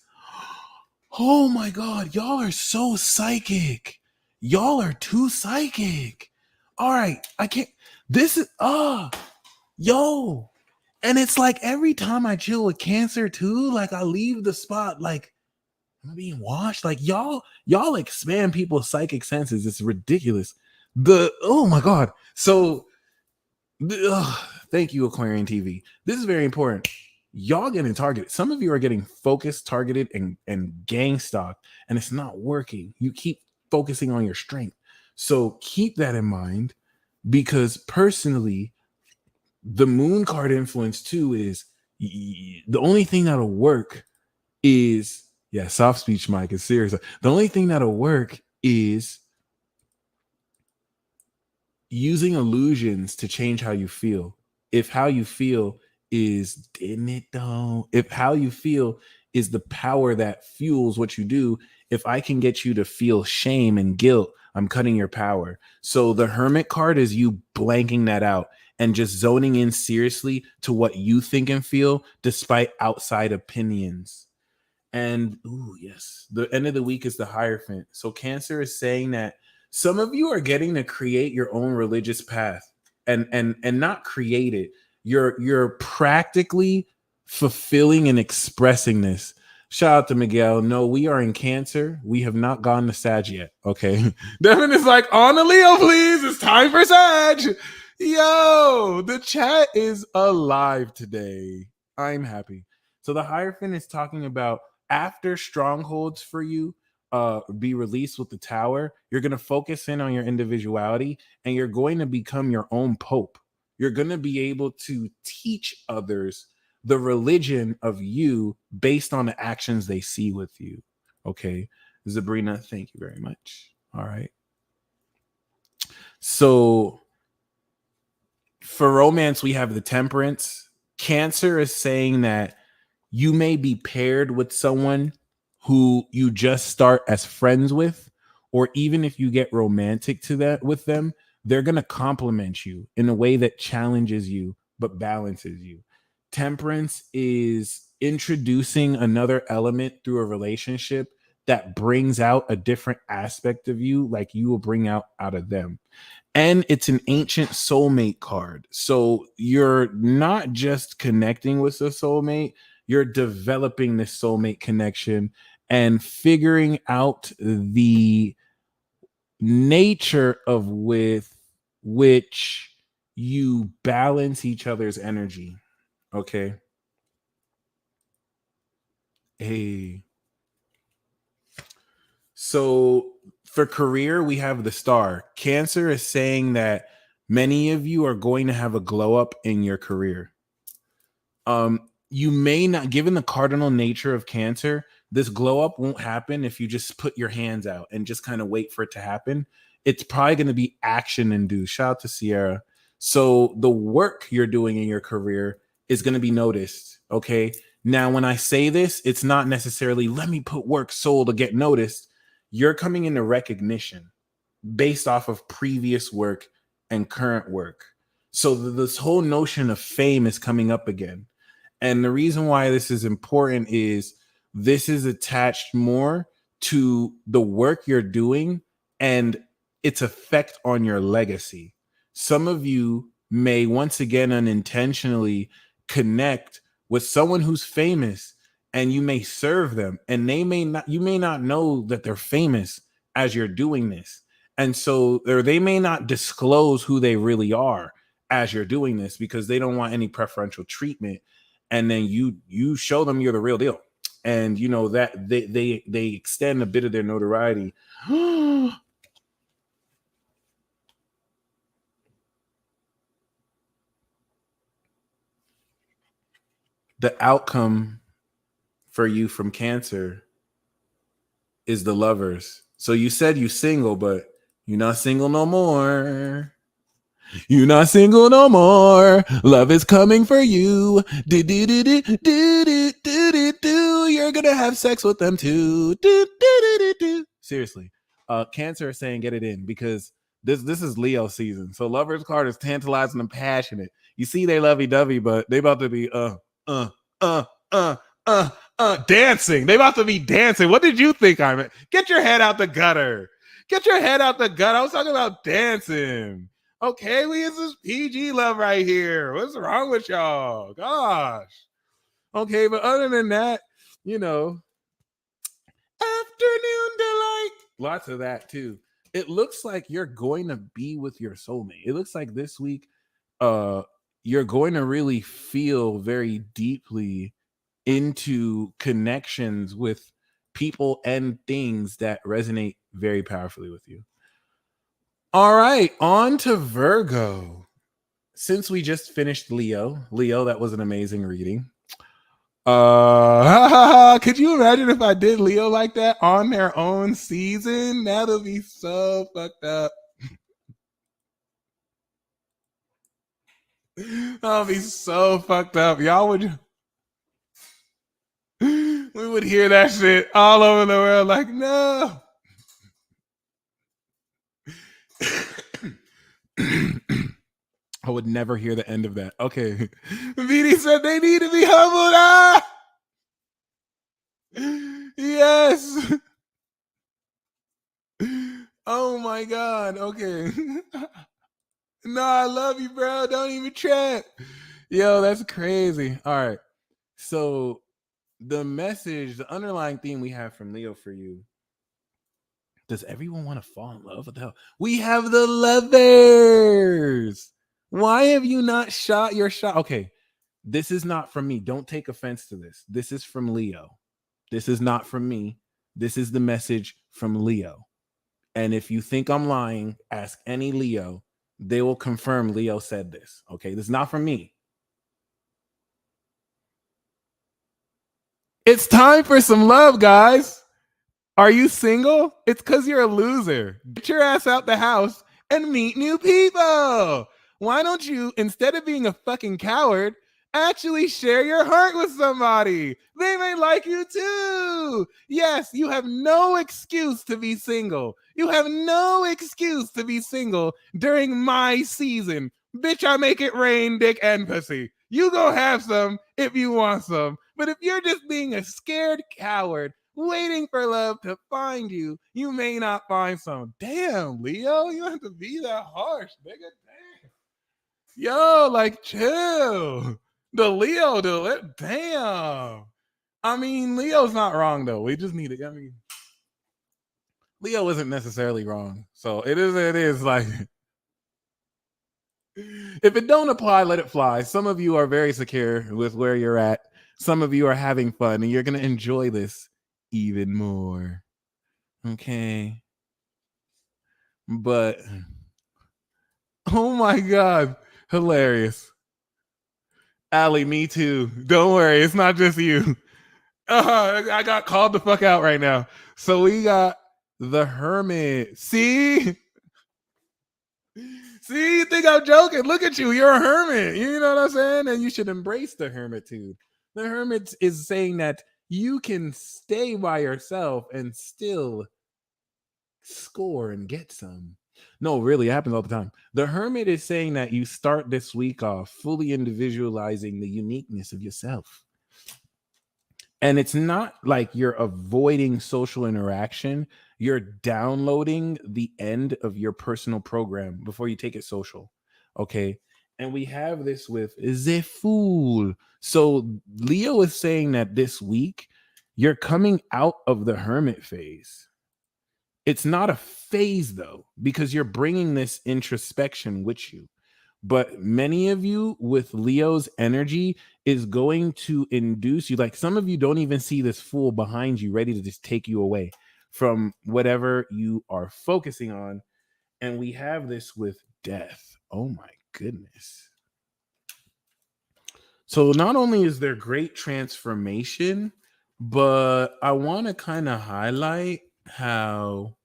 Oh my God. Y'all are so psychic. Y'all are too psychic. All right. I can't. This is, yo. And it's like every time I chill with Cancer too, like I leave the spot like, am I being washed? Like y'all expand people's psychic senses. It's ridiculous. Oh my God. So thank you, Aquarian TV. This is very important. Y'all getting targeted. Some of you are getting focused, targeted, and gang stalked, and it's not working. You keep focusing on your strength. So keep that in mind, because personally, the moon card influence too is the only thing that'll work is, yeah, soft speech, Mike, is serious. The only thing that'll work is using illusions to change how you feel. If how you feel is, didn't it though? If how you feel is the power that fuels what you do, if I can get you to feel shame and guilt, I'm cutting your power. So the Hermit card is you blanking that out and just zoning in seriously to what you think and feel despite outside opinions. And ooh, yes, the end of the week is the Hierophant. So Cancer is saying that some of you are getting to create your own religious path, and not create it. You're practically fulfilling and expressing this. Shout out to Miguel. No, we are in Cancer. We have not gone to Sag yet. Okay. Devin is like, on the Leo, please. It's time for Sag. Yo, the chat is alive today. I'm happy. So the Hierophant is talking about after strongholds for you be released with the tower, you're going to focus in on your individuality and you're going to become your own pope. You're going to be able to teach others the religion of you based on the actions they see with you. Okay. Sabrina, thank you very much. All right. So for romance, we have the Temperance. Cancer is saying that you may be paired with someone who you just start as friends with, or even if you get romantic to that with them, they're going to compliment you in a way that challenges you but balances you. Temperance is introducing another element through a relationship that brings out a different aspect of you, like you will bring out of them. And it's an ancient soulmate card. So you're not just connecting with a soulmate, you're developing this soulmate connection and figuring out the nature of with which you balance each other's energy. Okay. Hey. So for career, we have the Star. Cancer is saying that many of you are going to have a glow up in your career. You may not, given the cardinal nature of Cancer, this glow up won't happen if you just put your hands out and just kind of wait for it to happen. It's probably going to be action induced. Shout out to Sierra. So the work you're doing in your career is going to be noticed. Okay. Now, when I say this, it's not necessarily let me put work soul to get noticed. You're coming into recognition based off of previous work and current work. So this whole notion of fame is coming up again. And the reason why this is important is this is attached more to the work you're doing and its effect on your legacy. Some of you may once again unintentionally connect with someone who's famous, and you may serve them, and they may not, you may not know that they're famous as you're doing this. And so, or they may not disclose who they really are as you're doing this because they don't want any preferential treatment. And then you show them you're the real deal, and you know that they extend a bit of their notoriety. The outcome for you from Cancer is the Lovers. So you said you single, but you're not single no more. You're not single no more. Love is coming for you. Do do do do do do do do do. You're gonna have sex with them too. Do do do do do. Seriously, Cancer is saying get it in because this is Leo season. So Lover's card is tantalizing and passionate. You see they lovey dovey, but they about to be uh uh uh dancing. They about to be dancing. What did you think I meant? Get your head out the gutter. Get your head out the gutter. I was talking about dancing. Okay, we is this PG love right here. What's wrong with y'all? Gosh. Okay, but other than that, you know, afternoon delight. Lots of that too. It looks like you're going to be with your soulmate. It looks like this week, you're going to really feel very deeply into connections with people and things that resonate very powerfully with you. All right, on to Virgo. Since we just finished Leo, that was an amazing reading. Could you imagine if I did Leo like that on their own season? That'll be so fucked up. That'll be so fucked up. Y'all would, we would hear that shit all over the world. Like, no. I would never hear the end of that. Okay. VD said they need to be humbled. Ah! Yes. Oh my God. Okay. No, I love you, bro. Don't even trip. Yo, that's crazy. All right. So the message, the underlying theme we have from Leo for you. Does everyone want to fall in love? What the hell? We have the Lovers. Why have you not shot your shot? Okay. This is not from me. Don't take offense to this. This is from Leo. This is not from me. This is the message from Leo. And if you think I'm lying, ask any Leo. They will confirm Leo said this. Okay. This is not from me. It's time for some love, guys. Are you single? It's because you're a loser. Get your ass out the house and meet new people. Why don't you, instead of being a fucking coward, actually share your heart with somebody? They may like you too. Yes, you have no excuse to be single. You have no excuse to be single during my season. Bitch, I make it rain, dick, and pussy. You go have some if you want some. But if you're just being a scared coward, waiting for love to find you, you may not find some. Damn, Leo, you don't have to be that harsh, nigga. Damn. Yo, like, chill. The Leo, damn. I mean, Leo's not wrong, though. We just need it. I mean, Leo isn't necessarily wrong. So it is like, if it don't apply, let it fly. Some of you are very secure with where you're at. Some of you are having fun, and you're going to enjoy this even more. Okay. But oh my God, hilarious. Allie, me too. Don't worry, it's not just you. I got called the fuck out right now. So we got the Hermit. See? See, you think I'm joking? Look at you. You're a hermit. You know what I'm saying? And you should embrace the hermitude. The hermit is saying that you can stay by yourself and still score and get some. No, really, it happens all the time. The Hermit is saying that you start this week off fully individualizing the uniqueness of yourself. And it's not like you're avoiding social interaction. You're downloading the end of your personal program before you take it social. Okay. And we have this with the Fool. So Leo is saying that this week you're coming out of the Hermit phase. It's not a phase though, because you're bringing this introspection with you. But many of you with Leo's energy is going to induce you. Like some of you don't even see this fool behind you ready to just take you away from whatever you are focusing on. And we have this with death. Oh my goodness. So not only is there great transformation, but I want to kind of highlight how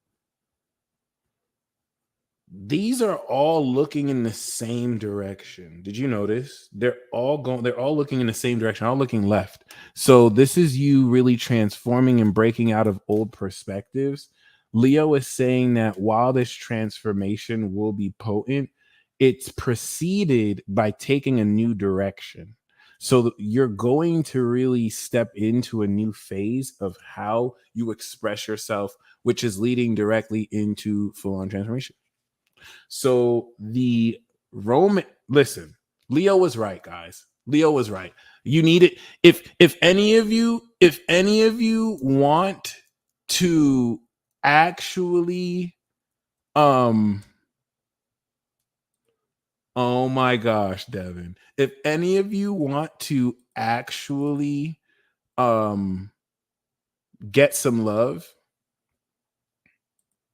these are all looking in the same direction. Did you notice? They're all looking in the same direction, all looking left. So this is you really transforming and breaking out of old perspectives. Leo is saying that while this transformation will be potent, it's preceded by taking a new direction. So you're going to really step into a new phase of how you express yourself, which is leading directly into full-on transformation. So the Roman, listen, Leo was right, guys. Leo was right. You need it. If any of you want to actually oh my gosh, Devin. If any of you want to actually get some love,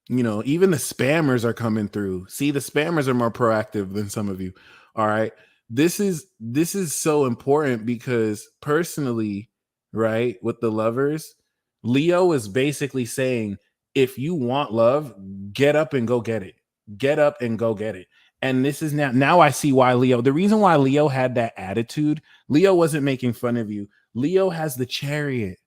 you know, even the spammers are coming through. See, the spammers are more proactive than some of you. All right. This is so important because personally, right, with the lovers, Leo is basically saying if you want love, get up and go get it. Get up and go get it. And this is now I see why Leo, the reason why Leo had that attitude, Leo wasn't making fun of you. Leo has the Chariot.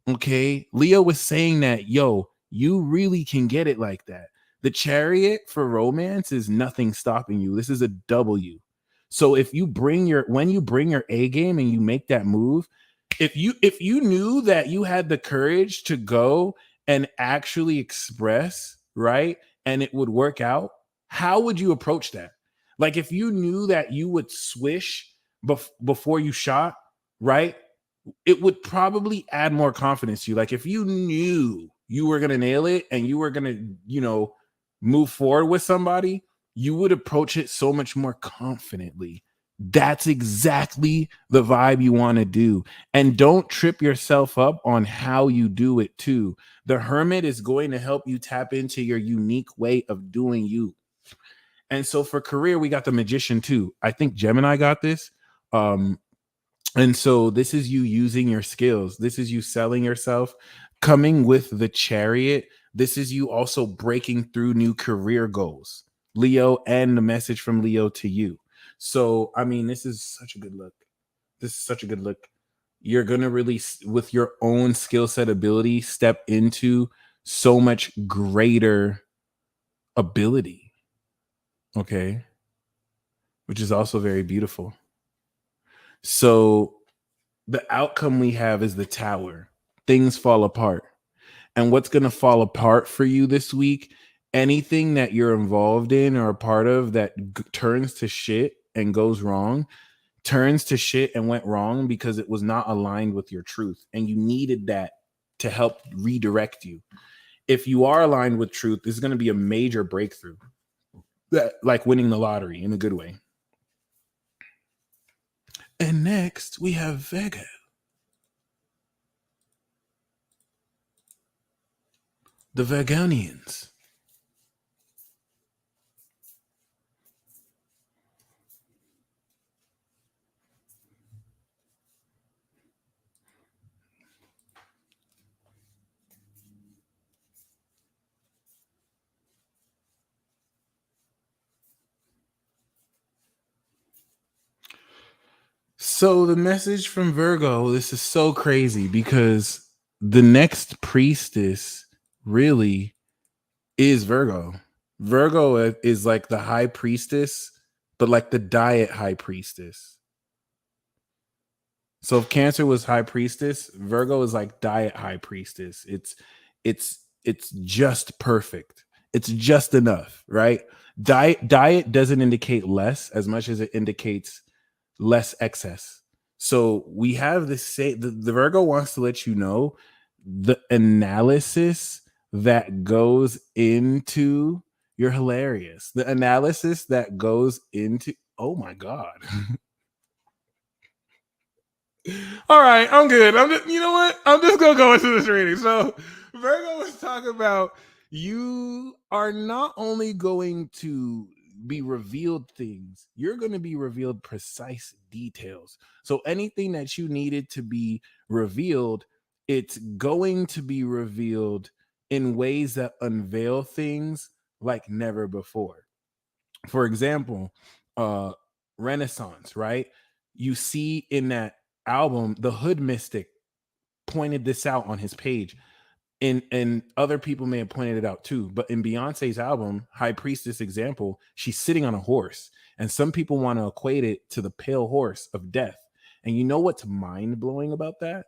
Okay. Leo was saying that, yo, you really can get it like that. The Chariot for romance is nothing stopping you. This is a W. So if you when you bring your A game and you make that move, if you knew that you had the courage to go and actually express, right? And it would work out, how would you approach that? Like if you knew that you would swish before you shot, right? It would probably add more confidence to you. Like if you knew you were going to nail it and you were going to, move forward with somebody, you would approach it so much more confidently. That's exactly the vibe you want to do. And don't trip yourself up on how you do it too. The Hermit is going to help you tap into your unique way of doing you. And so for career, we got the Magician too. I think Gemini got this. And so this is you using your skills. This is you selling yourself, coming with the Chariot. This is you also breaking through new career goals, Leo, and the message from Leo to you. So, I mean, this is such a good look. This is such a good look. You're going to really, with your own skill set ability, step into so much greater ability. Okay. Which is also very beautiful. So the outcome we have is the Tower. Things fall apart. And what's going to fall apart for you this week? Anything that you're involved in or a part of that turns to shit and goes wrong, turns to shit and went wrong because it was not aligned with your truth. And you needed that to help redirect you. If you are aligned with truth, this is going to be a major breakthrough. That, like winning the lottery in a good way. And next, we have Vega. The Vagonians. So the message from Virgo, this is so crazy because the next priestess really is Virgo. Virgo is like the high priestess, but like the diet high priestess. So if Cancer was high priestess, Virgo is like diet high priestess. It's just perfect. It's just enough, right? Diet doesn't indicate less as much as it indicates less excess. So we have this say the Virgo wants to let you know the analysis that goes into you're hilarious. The analysis that goes into oh my god. All right, I'm good. I'm just, you know what? I'm just gonna go into this reading. So Virgo was talking about you are not only going to be revealed things, you're going to be revealed precise details. So anything that you needed to be revealed, it's going to be revealed in ways that unveil things like never before. For example, uh Renaissance, right? You see in that album, the Hood Mystic pointed this out on his page. And other people may have pointed it out too, but in Beyonce's album, High Priestess example, she's sitting on a horse. And some people want to equate it to the pale horse of death. And you know what's mind blowing about that?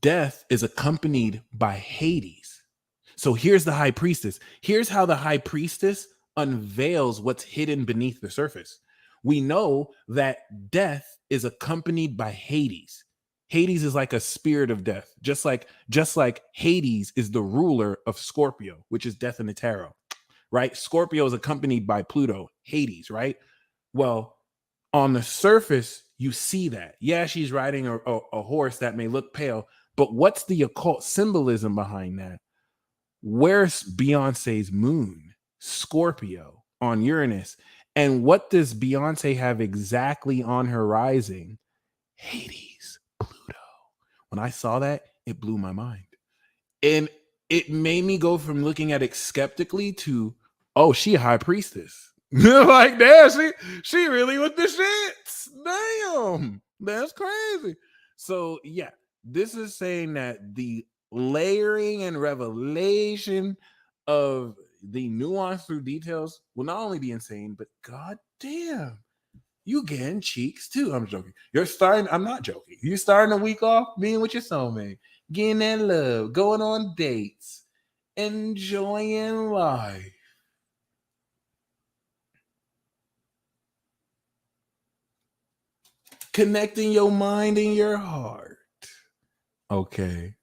Death is accompanied by Hades. So here's the high priestess. Here's how the high priestess unveils what's hidden beneath the surface. We know that death is accompanied by Hades. Hades is like a spirit of death, just like Hades is the ruler of Scorpio, which is death in the tarot, right? Scorpio is accompanied by Pluto, Hades, right? Well, on the surface, you see that. Yeah, she's riding a horse that may look pale, but what's the occult symbolism behind that? Where's Beyonce's moon? Scorpio on Uranus. And what does Beyonce have exactly on her rising? Hades, Pluto. When I saw that, it blew my mind. And it made me go from looking at it skeptically to, oh, she a high priestess. Like, damn, she really with the shits. Damn, that's crazy. So yeah, this is saying that the layering and revelation of the nuance through details will not only be insane, but god damn, you getting cheeks too. I'm joking. You're starting, I'm not joking. You're starting a week off being with your soulmate, getting that love, going on dates, enjoying life. Connecting your mind and your heart. Okay.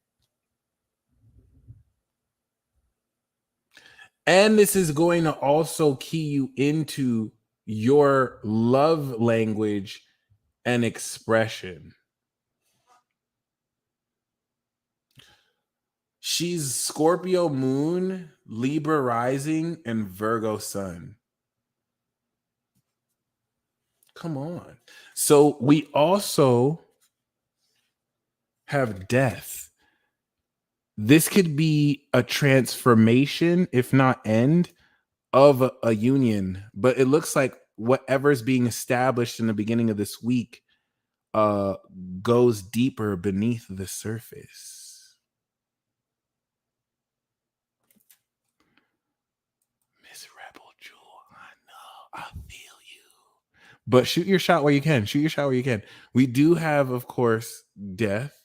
And this is going to also key you into your love language and expression. She's Scorpio moon, Libra rising, and Virgo sun. Come on. So we also have death. This could be a transformation, if not end, of a union, but it looks like whatever's being established in the beginning of this week uh goes deeper beneath the surface. Miss Rebel Jewel, I know, I feel you. But shoot your shot where you can. Shoot your shot where you can. We do have, of course, death.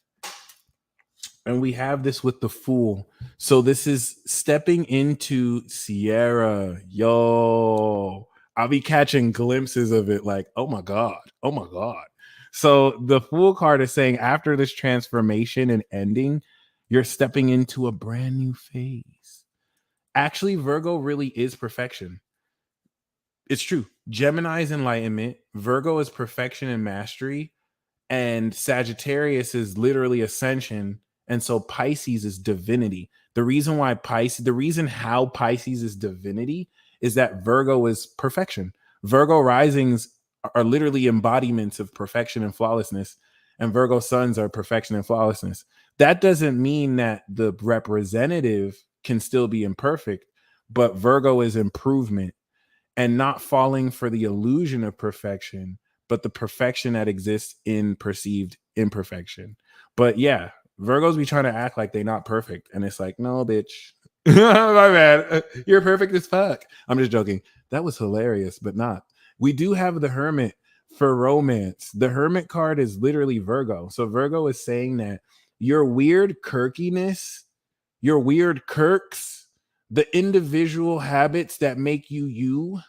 And we have this with the Fool. So this is stepping into Sierra. Yo, I'll be catching glimpses of it like, oh my God. Oh my God. So the Fool card is saying after this transformation and ending, you're stepping into a brand new phase. Actually, Virgo really is perfection. It's true. Gemini is enlightenment. Virgo is perfection and mastery. And Sagittarius is literally ascension. And so Pisces is divinity. The reason how Pisces is divinity is that Virgo is perfection. Virgo risings are literally embodiments of perfection and flawlessness, and Virgo suns are perfection and flawlessness. That doesn't mean that the representative can still be imperfect, but Virgo is improvement and not falling for the illusion of perfection, but the perfection that exists in perceived imperfection. But yeah, Virgos be trying to act like they're not perfect. And it's like, no, bitch. My bad. You're perfect as fuck. I'm just joking. That was hilarious, but not. We do have the Hermit for romance. The Hermit card is literally Virgo. So Virgo is saying that your weird quirkiness, your weird quirks, the individual habits that make you you,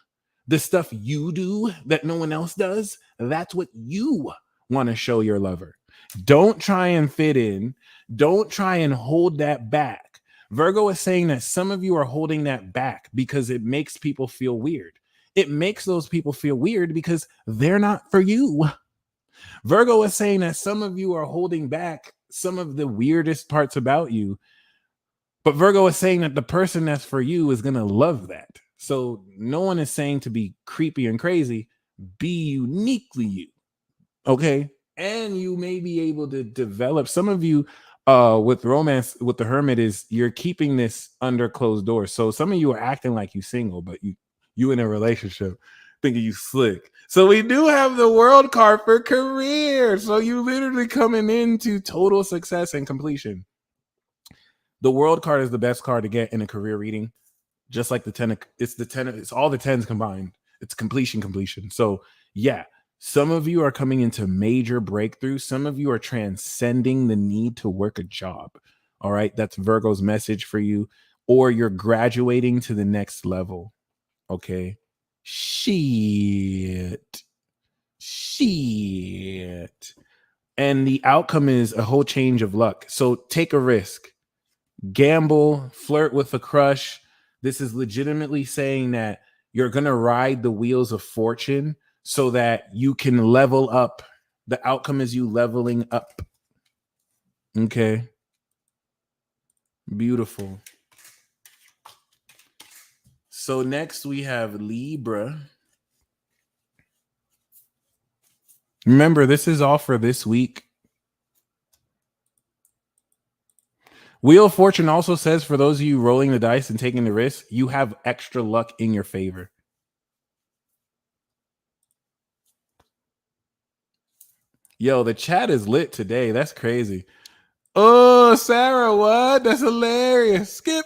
the stuff you do that no one else does, that's what you want to show your lover. Don't try and fit in. Don't try and hold that back. Virgo is saying that some of you are holding that back because it makes people feel weird. It makes those people feel weird because they're not for you. Virgo is saying that some of you are holding back some of the weirdest parts about you, but Virgo is saying that the person that's for you is going to love that. So no one is saying to be creepy and crazy. Be uniquely you. Okay. And you may be able to develop some of you with romance with the Hermit is you're keeping this under closed doors. So some of you are acting like you single, but you in a relationship thinking you slick. So we do have the World card for career. So you literally coming into total success and completion. The World card is the best card to get in a career reading, just like the 10. It's all the 10s combined. It's completion. So yeah, some of you are coming into major breakthroughs. Some of you are transcending the need to work a job. All right, that's Virgo's message for you, or you're graduating to the next level. Okay, shit. And the outcome is a whole change of luck. So take a risk. Gamble, flirt with a crush. This is legitimately saying that you're going to ride the wheels of fortune so that you can level up. The outcome is you leveling up. Okay. Beautiful. So next we have Libra. Remember, this is all for this week. Wheel of Fortune also says for those of you rolling the dice and taking the risk, you have extra luck in your favor. Yo, the chat is lit today. That's crazy. Oh, Sarah, what? That's hilarious. Skip.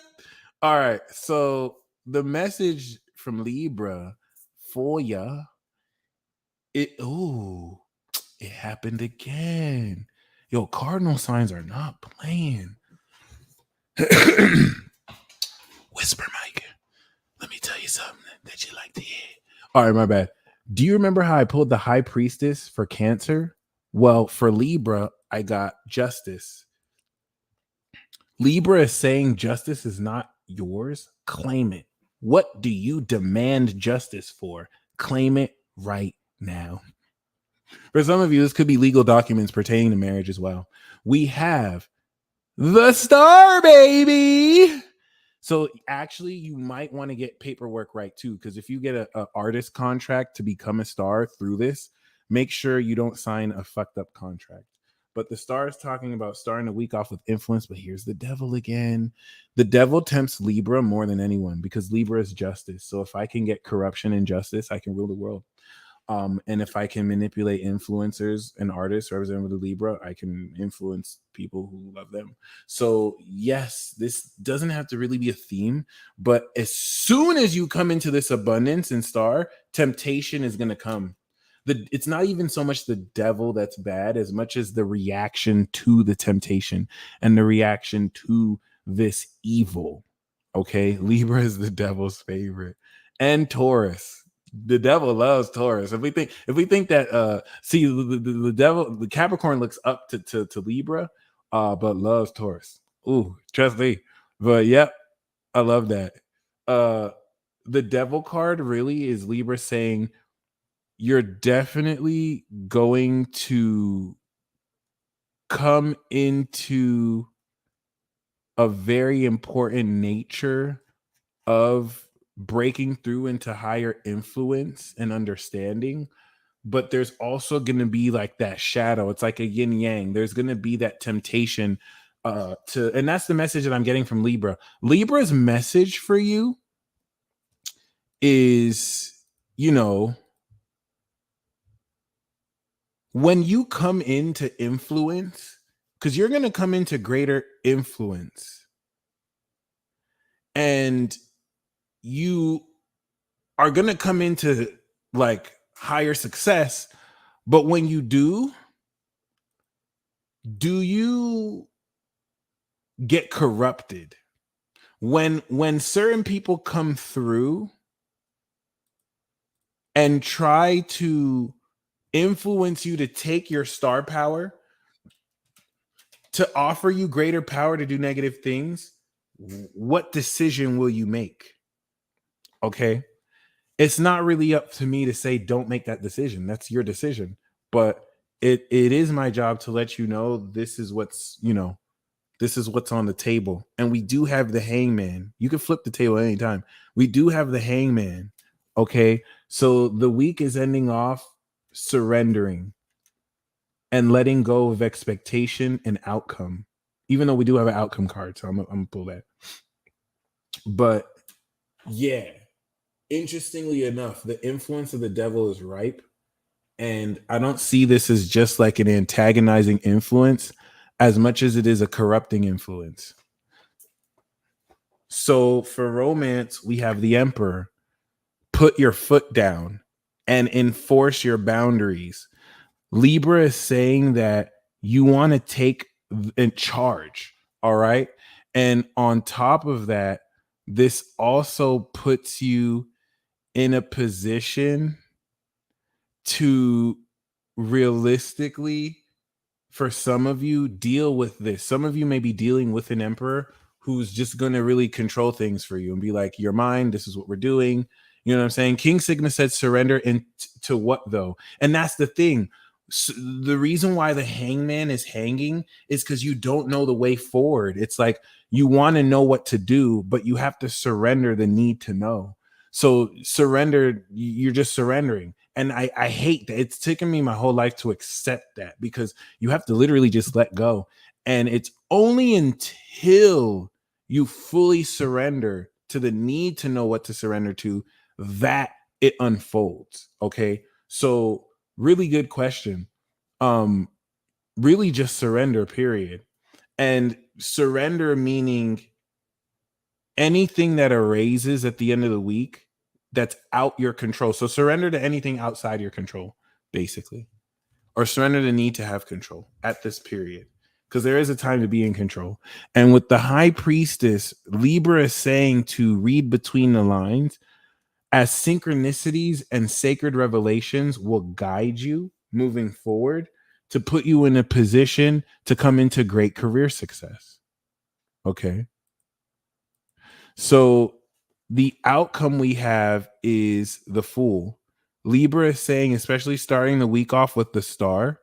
All right. So the message from Libra for ya, it happened again. Yo, cardinal signs are not playing. Whisper, Mike. Let me tell you something that you like to hear. All right, my bad. Do you remember how I pulled the High Priestess for Cancer? Well, for Libra, I got Justice. Libra is saying justice is not yours. Claim it. What do you demand justice for? Claim it right now. For some of you, this could be legal documents pertaining to marriage as well. We have the Star, baby. So actually, you might want to get paperwork right too, because if you get an artist contract to become a star through this, make sure you don't sign a fucked up contract. But the Star is talking about starting the week off with influence, but here's the devil again. The devil tempts Libra more than anyone because Libra is justice. So if I can get corruption and justice, I can rule the world. And if I can manipulate influencers and artists represented with the Libra, I can influence people who love them. So yes, this doesn't have to really be a theme, but as soon as you come into this abundance and Star, temptation is going to come. It's not even so much the devil that's bad as much as the reaction to the temptation and the reaction to this evil. Okay, Libra is the devil's favorite, and Taurus. The devil loves Taurus. If we think that see the devil, the Capricorn looks up to Libra, but loves Taurus. Ooh, trust me. But yep, I love that. The devil card really is Libra saying you're definitely going to come into a very important nature of breaking through into higher influence and understanding, but there's also going to be like that shadow. It's like a yin yang. There's going to be that temptation and that's the message that I'm getting from Libra. Libra's message for you is, when you come into influence, because you're going to come into greater influence, and you are going to come into like higher success. But when you do you get corrupted? When certain people come through and try to influence you to take your star power, to offer you greater power to do negative things, what decision will you make? Okay. It's not really up to me to say don't make that decision. That's your decision. But it is my job to let you know this is what's, this is what's on the table. And we do have the hangman. You can flip the table anytime. We do have the hangman. Okay. So the week is ending off surrendering and letting go of expectation and outcome. Even though we do have an outcome card. So I'm gonna pull that. But yeah, interestingly enough, the influence of the devil is ripe. And I don't see this as just like an antagonizing influence as much as it is a corrupting influence. So for romance, we have the Emperor. Put your foot down and enforce your boundaries. Libra is saying that you want to take in charge. All right. And on top of that, this also puts you in a position to realistically, for some of you, deal with this. Some of you may be dealing with an emperor who's just going to really control things for you and be like, you're mine. This is what we're doing. You know what I'm saying? King Sigma said surrender to what though? And that's the thing. So the reason why the hangman is hanging is because you don't know the way forward. It's like you want to know what to do, but you have to surrender the need to know. So surrender, you're just surrendering. And I hate that. It's taken me my whole life to accept that because you have to literally just let go. And it's only until you fully surrender to the need to know what to surrender to that it unfolds. Okay. So really good question. Really just surrender, period. And surrender meaning anything that erases at the end of the week that's out your control. So surrender to anything outside your control, basically. Or surrender the need to have control at this period. Because there is a time to be in control. And with the high priestess, Libra is saying to read between the lines as synchronicities and sacred revelations will guide you moving forward to put you in a position to come into great career success. Okay. So the outcome we have is the Fool. Libra is saying, especially starting the week off with the Star,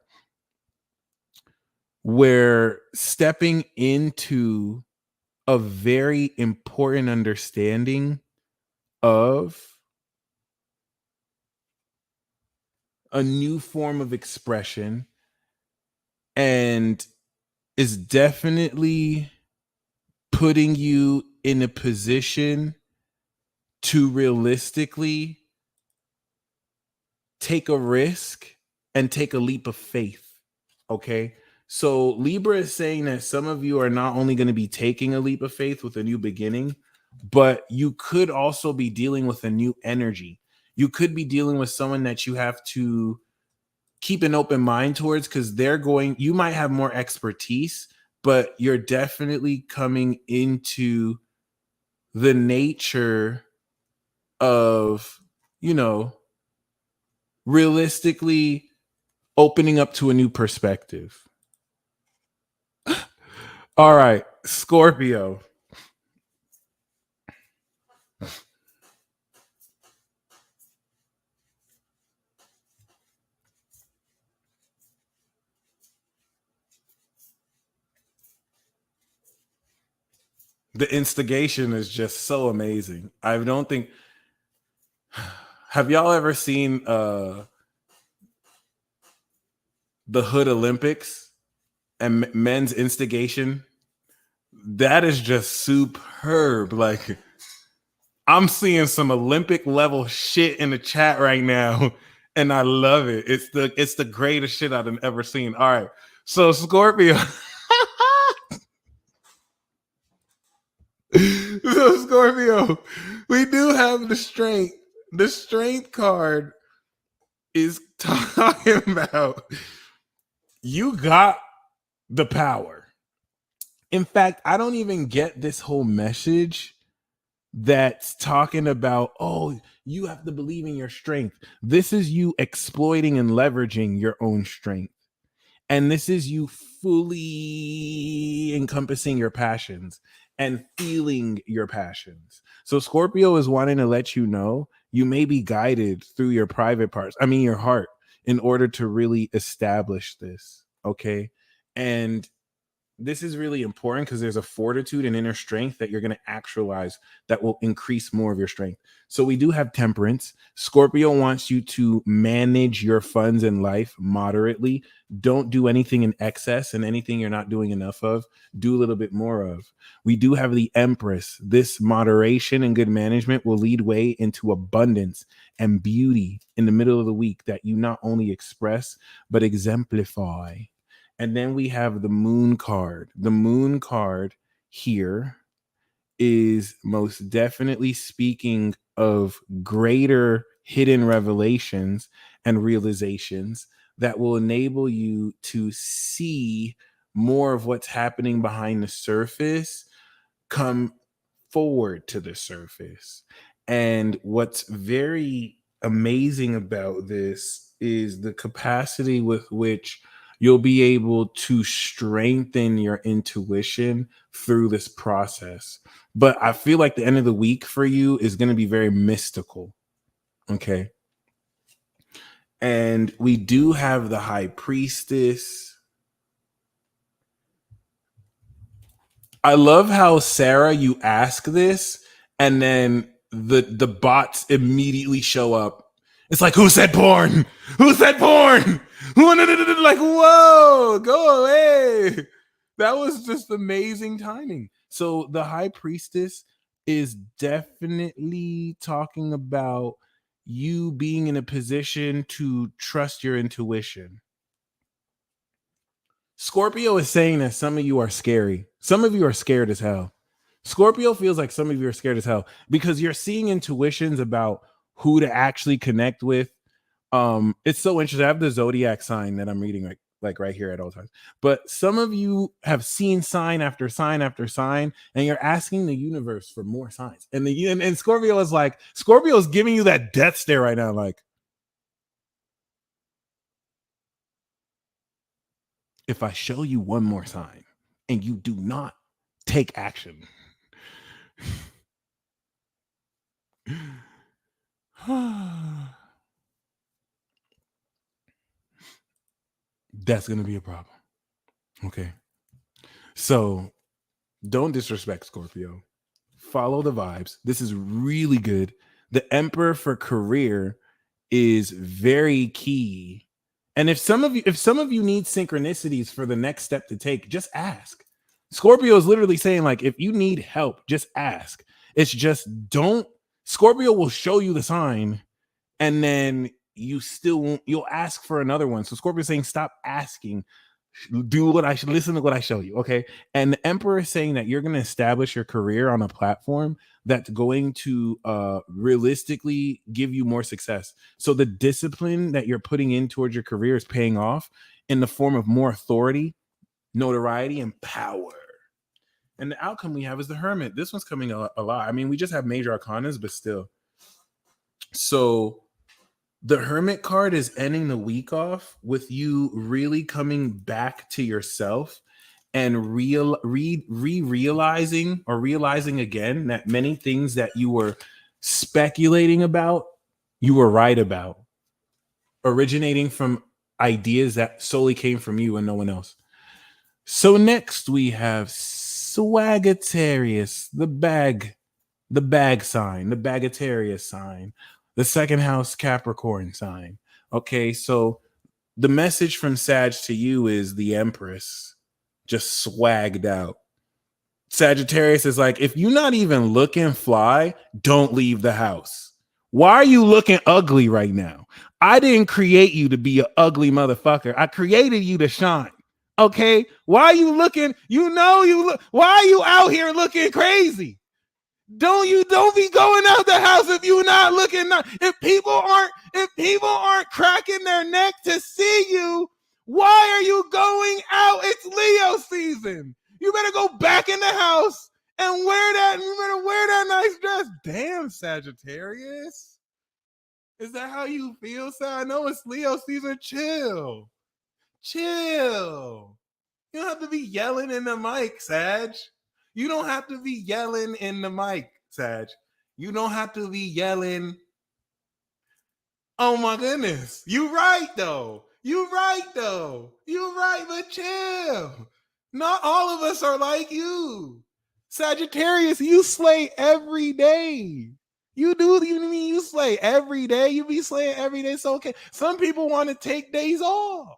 we're stepping into a very important understanding of a new form of expression and is definitely putting you in a position to realistically take a risk and take a leap of faith. Okay. So Libra is saying that some of you are not only going to be taking a leap of faith with a new beginning, but you could also be dealing with a new energy. You could be dealing with someone that you have to keep an open mind towards because you might have more expertise, but you're definitely coming into the nature of, realistically opening up to a new perspective. All right, Scorpio. The instigation is just so amazing. I don't think. Have y'all ever seen the Hood Olympics and men's instigation? That is just superb. Like, I'm seeing some Olympic level shit in the chat right now, and I love it. It's the greatest shit I've ever seen. All right, so Scorpio. So Scorpio, we do have the strength. The strength card is talking about you got the power. In fact, I don't even get this whole message that's talking about, oh, you have to believe in your strength. This is you exploiting and leveraging your own strength. And this is you fully encompassing your passions and feeling your passions. So Scorpio is wanting to let you know you may be guided through your private parts, I mean your heart, in order to really establish this. Okay. And this is really important because there's a fortitude and inner strength that you're going to actualize that will increase more of your strength. So we do have temperance. Scorpio wants you to manage your funds in life moderately. Don't do anything in excess, and anything you're not doing enough of, do a little bit more of. We do have the Empress. This moderation and good management will lead way into abundance and beauty in the middle of the week that you not only express, but exemplify. And then we have the moon card. The moon card here is most definitely speaking of greater hidden revelations and realizations that will enable you to see more of what's happening behind the surface come forward to the surface. And what's very amazing about this is the capacity with which you'll be able to strengthen your intuition through this process. But I feel like the end of the week for you is going to be very mystical. Okay. And we do have the High Priestess. I love how, Sarah, you ask this and then the bots immediately show up. It's like, who said porn? Who said porn? Like, whoa, go away. That was just amazing timing. So the High Priestess is definitely talking about you being in a position to trust your intuition. Scorpio is saying that some of you are scary. Some of you are scared as hell. Scorpio feels like some of you are scared as hell because you're seeing intuitions about who to actually connect with. It's so interesting. I have the Zodiac sign that I'm reading like right here at all times. But some of you have seen sign after sign after sign, and you're asking the universe for more signs. And Scorpio is like, Scorpio is giving you that death stare right now, like, if I show you one more sign and you do not take action, that's going to be a problem. Okay. So don't disrespect Scorpio. Follow the vibes. This is really good. The Emperor for career is very key. And if some of you need synchronicities for the next step to take, just ask. Scorpio is literally saying, like, if you need help, just ask. It's just don't. Scorpio will show you the sign, and then you still won't. You'll ask for another one. So Scorpio is saying, stop asking. Do what I should listen to what I show you. Okay. And the Emperor is saying that you're going to establish your career on a platform that's going to realistically give you more success. So the discipline that you're putting in towards your career is paying off in the form of more authority, notoriety, and power. And the outcome we have is the Hermit. This one's coming a lot. I mean, we just have major arcanas, but still. So the Hermit card is ending the week off with you really coming back to yourself and realizing again that many things that you were speculating about, you were right about, originating from ideas that solely came from you and no one else. So next we have Sagittarius, the bag sign, the Bagatarius sign, the second house Capricorn sign. Okay, so the message from Sag to you is the Empress just swagged out. Sagittarius is like, if you're not even looking fly, don't leave the house. Why are you looking ugly right now? I didn't create you to be an ugly motherfucker. I created you to shine. Okay, why are you looking? Why are you out here looking crazy? Don't be going out the house if you're not looking nice. If people aren't cracking their neck to see you, why are you going out? It's Leo season. You better go back in the house and wear that. You better wear that nice dress. Damn, Sagittarius. Is that how you feel, Sag? I know it's Leo season. Chill. Chill. You don't have to be yelling in the mic, Sag. You don't have to be yelling in the mic, Sag. You don't have to be yelling. Oh my goodness. You right though. You right though. You right, but chill. Not all of us are like you. Sagittarius, you slay every day. You do, you mean you slay every day? You be slaying every day. It's okay. Some people want to take days off.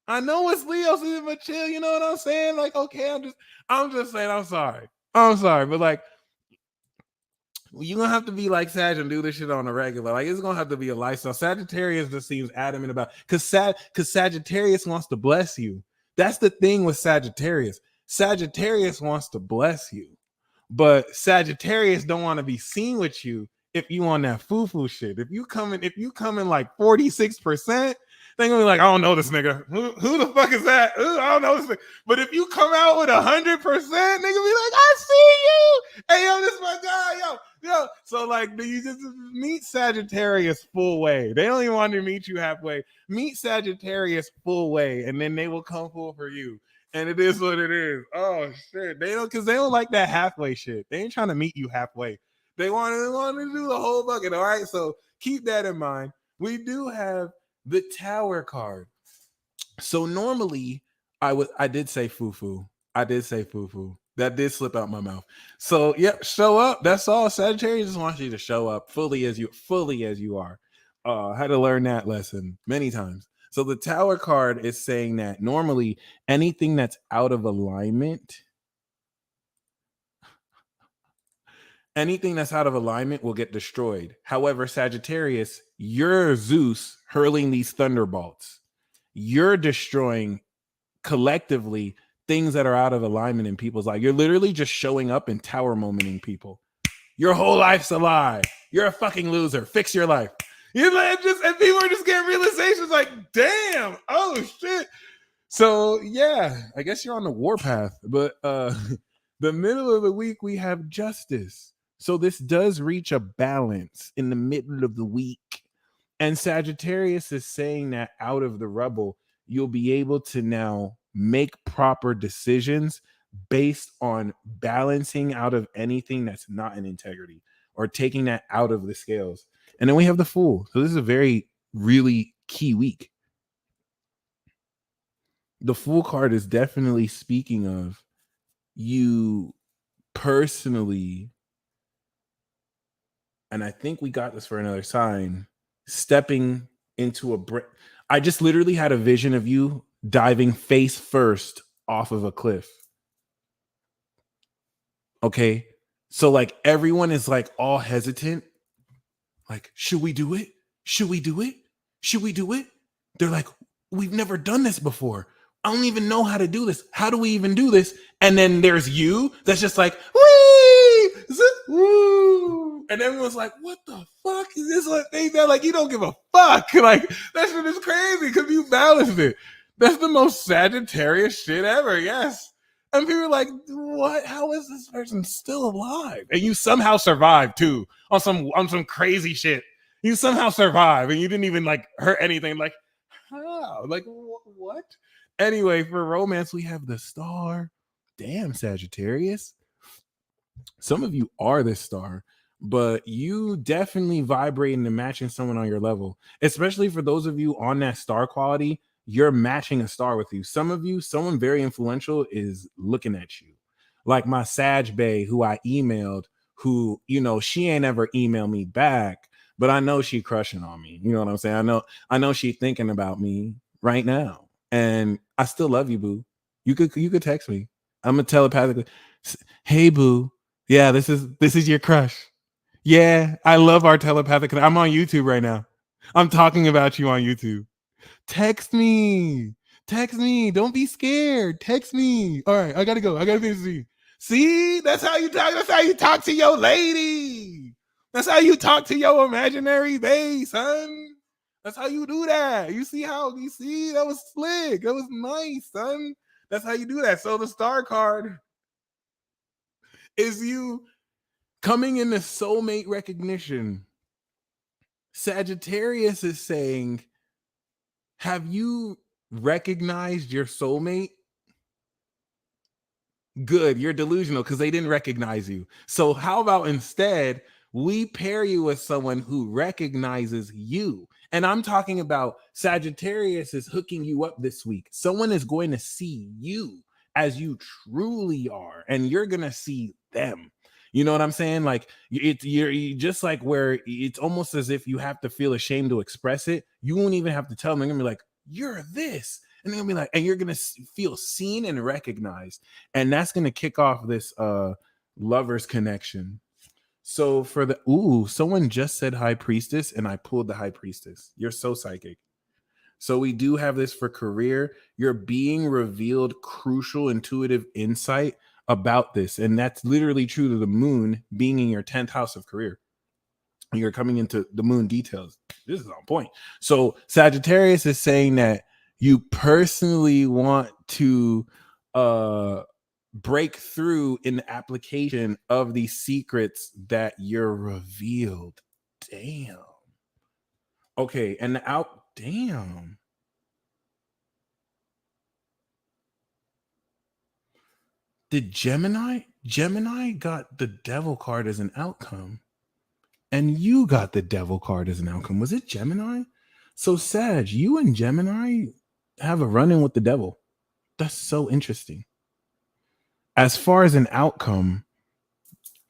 I know it's Leo season, but chill. You know what I'm saying? Like, okay, I'm just saying. I'm sorry, but like, you're gonna have to be like Sag and do this shit on a regular. Like, it's gonna have to be a lifestyle. Sagittarius just seems adamant about because Sagittarius wants to bless you. That's the thing with Sagittarius. Sagittarius wants to bless you, but Sagittarius don't want to be seen with you if you on that foo-foo shit. If you come in like 46%, they're gonna be like, I don't know this nigga. Who the fuck is that? I don't know this nigga. But if you come out with 100%, nigga be like, I see you. Hey, yo, this is my guy, yo. So like, do you just meet Sagittarius full way? They don't even want to meet you halfway. Meet Sagittarius full way, and then they will come full for you. And it is what it is. Oh shit. They don't like that halfway shit. They ain't trying to meet you halfway. They want to do the whole bucket. All right. So keep that in mind. We do have the Tower card. So normally I did say foo-foo. I did say foo-foo. That did slip out my mouth. So yeah, show up. That's all. Sagittarius just wants you to show up fully as you are. I had to learn that lesson many times. So the Tower card is saying that normally anything that's out of alignment will get destroyed. However, Sagittarius, you're Zeus hurling these thunderbolts. You're destroying collectively things that are out of alignment in people's life. You're literally just showing up and tower momenting people. Your whole life's a lie. You're a fucking loser. Fix your life. And people are just getting realizations like, damn, oh shit. So yeah, I guess you're on the warpath. But the middle of the week, we have justice. So this does reach a balance in the middle of the week. And Sagittarius is saying that out of the rubble, you'll be able to now make proper decisions based on balancing out of anything that's not in integrity or taking that out of the scales. And then we have the Fool. So this is a very, really key week. The Fool card is definitely speaking of you personally, and I think we got this for another sign, stepping into I just literally had a vision of you diving face first off of a cliff. Okay. So like everyone is like all hesitant. Like, should we do it? Should we do it? Should we do it? They're like, we've never done this before. I don't even know how to do this. How do we even do this? And then there's you that's just like, wee, woo. And everyone's like, what the fuck is this? Like, you don't give a fuck. Like, that shit is crazy because you balanced it. That's the most Sagittarius shit ever. Yes. And people are like, what? How is this person still alive? And you somehow survived too on some crazy shit. You somehow survived and you didn't even like hurt anything. Like, how? Like, what? Anyway, for romance, we have the Star. Damn, Sagittarius. Some of you are the Star, but you definitely vibrating and matching someone on your level, especially for those of you on that Star quality. You're matching a star with you. Some of you, someone very influential is looking at you. Like my Sag Bae, who I emailed, who, she ain't ever emailed me back, but I know she crushing on me. You know what I'm saying? I know she thinking about me right now. And I still love you, boo. You could text me. I'm gonna telepathically, hey boo. Yeah, this is your crush. Yeah, I love our telepathic. I'm on YouTube right now. I'm talking about you on YouTube. Text me. Don't be scared. Text me. All right, I gotta go. I gotta finish. See, that's how you talk. That's how you talk to your lady. That's how you talk to your imaginary bae, son. That's how you do that. You see that was slick. That was nice, son. That's how you do that. So the star card is you coming into soulmate recognition. Sagittarius is saying, have you recognized your soulmate? Good, you're delusional because they didn't recognize you. So how about instead we pair you with someone who recognizes you? And I'm talking about Sagittarius is hooking you up this week. Someone is going to see you as you truly are, and you're going to see them. You know what I'm saying? Like you're just like where it's almost as if you have to feel ashamed to express it. You won't even have to tell them. They're gonna be like, "You're this," and they're gonna be like, and you're gonna feel seen and recognized, and that's gonna kick off this lovers connection. So for the someone just said high priestess, and I pulled the high priestess. You're so psychic. So we do have this for career. You're being revealed crucial intuitive insight about this. And that's literally true to the moon being in your 10th house of career. You're coming into the moon details. This is on point. So Sagittarius is saying that you personally want to break through in the application of these secrets that you're revealed. Damn. Okay, and damn. Did Gemini got the devil card as an outcome, and you got the devil card as an outcome. Was it Gemini? So Sag, you and Gemini have a run-in with the devil. That's so interesting. As far as an outcome,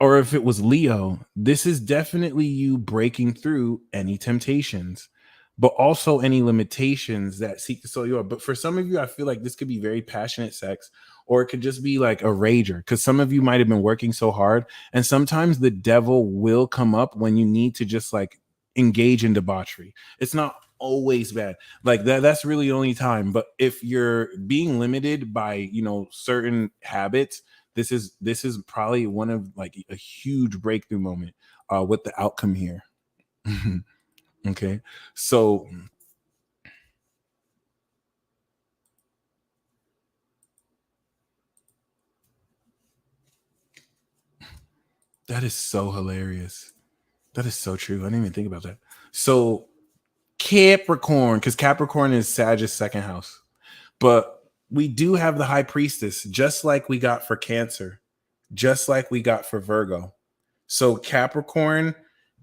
or if it was Leo, this is definitely you breaking through any temptations, but also any limitations that seek to soul you are. But for some of you, I feel like this could be very passionate sex, or it could just be like a rager, because some of you might have been working so hard, and sometimes the devil will come up when you need to just like engage in debauchery. It's not always bad like that's really the only time. But if you're being limited by certain habits, this is probably one of like a huge breakthrough moment with the outcome here. Okay, so that is so hilarious. That is so true. I didn't even think about that. So Capricorn, because Capricorn is Sag's second house, but we do have the high priestess, just like we got for Cancer, just like we got for Virgo. So Capricorn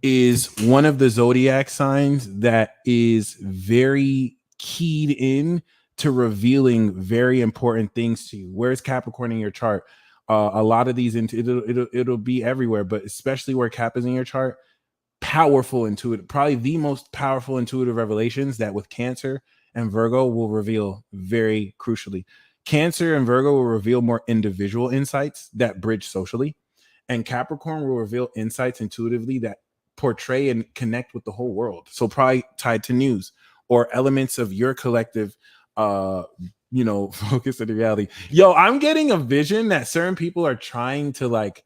is one of the zodiac signs that is very keyed in to revealing very important things to you. Where's Capricorn in your chart? A lot of these it'll be everywhere, but especially where Cap is in your chart, powerful intuitive, probably the most powerful intuitive revelations that with Cancer and Virgo will reveal very crucially. Cancer and Virgo will reveal more individual insights that bridge socially, and Capricorn will reveal insights intuitively that portray and connect with the whole world. So probably tied to news or elements of your collective focus on the reality. Yo, I'm getting a vision that certain people are trying to like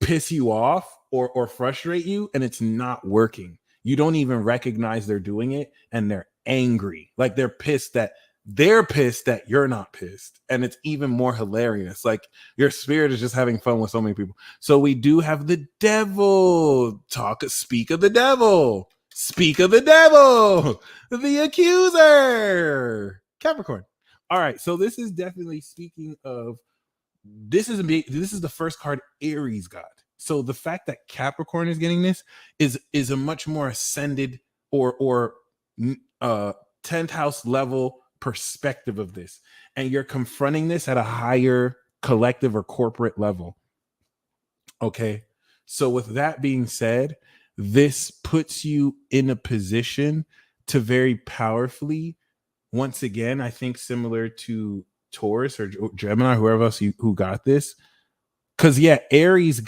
piss you off or frustrate you, and it's not working. You don't even recognize they're doing it, and they're angry. Like they're pissed that you're not pissed, and it's even more hilarious. Like your spirit is just having fun with so many people. So we do have the devil. Speak of the devil. Speak of the devil. The accuser. Capricorn. All right, so this is definitely speaking of. This is the first card Aries got. So the fact that Capricorn is getting this is a much more ascended or 10th house level perspective of this, and you're confronting this at a higher collective or corporate level. Okay, so with that being said, this puts you in a position to very powerfully, once again, I think similar to Taurus or Gemini, whoever else who got this. Because Taurus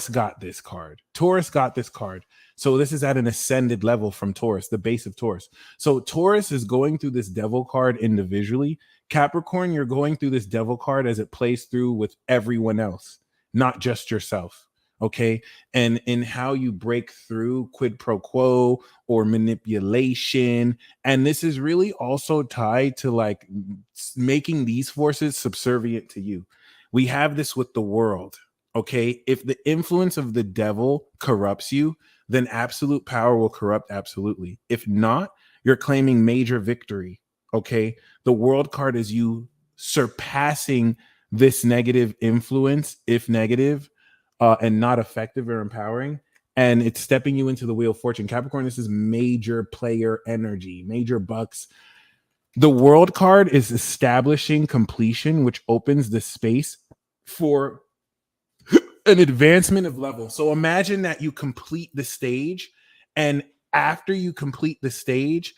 got this card. Taurus got this card. So this is at an ascended level from Taurus, the base of Taurus. So Taurus is going through this devil card individually. Capricorn, you're going through this devil card as it plays through with everyone else, not just yourself. Okay. And in how you break through quid pro quo or manipulation. And this is really also tied to like making these forces subservient to you. We have this with the world. Okay. If the influence of the devil corrupts you, then absolute power will corrupt absolutely. If not, you're claiming major victory. Okay. The world card is you surpassing this negative influence, if negative, and not effective or empowering. And it's stepping you into the wheel of fortune. Capricorn, this is major player energy, major bucks. The world card is establishing completion, which opens the space for an advancement of level. So imagine that you complete the stage, and after you complete the stage,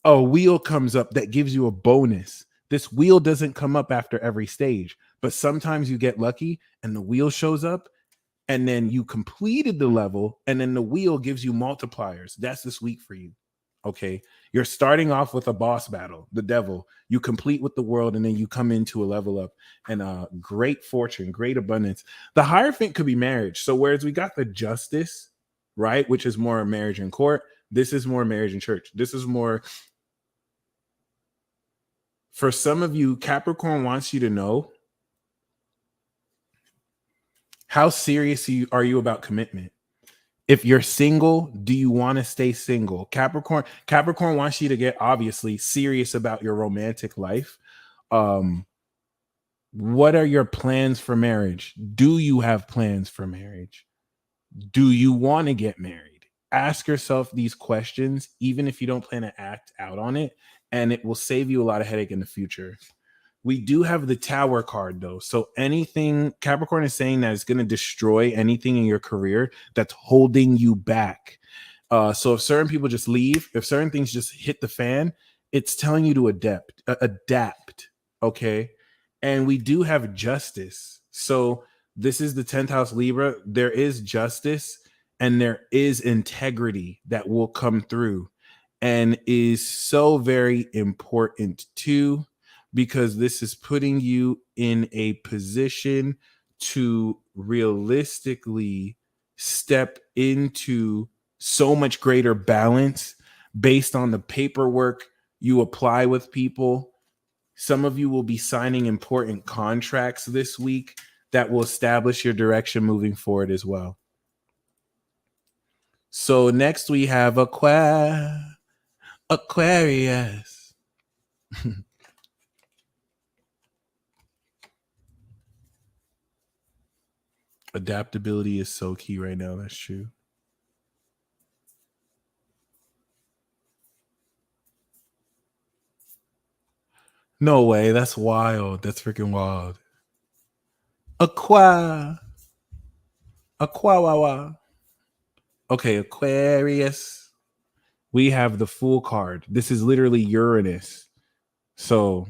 a wheel comes up that gives you a bonus. This wheel doesn't come up after every stage, but sometimes you get lucky and the wheel shows up, and then you completed the level, and then the wheel gives you multipliers. That's this week for you. Okay. You're starting off with a boss battle, the devil. You complete with the world, and then you come into a level up and great fortune, great abundance. The Hierophant could be marriage. So, whereas we got the Justice, right, which is more marriage in court, this is more marriage in church. This is more, for some of you, Capricorn wants you to know how serious are you about commitment. If you're single, do you want to stay single? Capricorn wants you to get obviously serious about your romantic life. What are your plans for marriage? Do you have plans for marriage? Do you want to get married? Ask yourself these questions, even if you don't plan to act out on it, and it will save you a lot of headache in the future. We do have the Tower card though. So anything, Capricorn is saying that it's going to destroy anything in your career that's holding you back. So if certain people just leave, if certain things just hit the fan, it's telling you to adapt. Okay. And we do have justice. So this is the 10th house Libra. There is justice and there is integrity that will come through and is so very important too, because this is putting you in a position to realistically step into so much greater balance based on the paperwork you apply with people. Some of you will be signing important contracts this week that will establish your direction moving forward as well. So next we have Aquarius. Adaptability is so key right now. That's true. No way. That's wild. That's freaking wild. Aquawawa. Okay, Aquarius. We have the Fool card. This is literally Uranus. So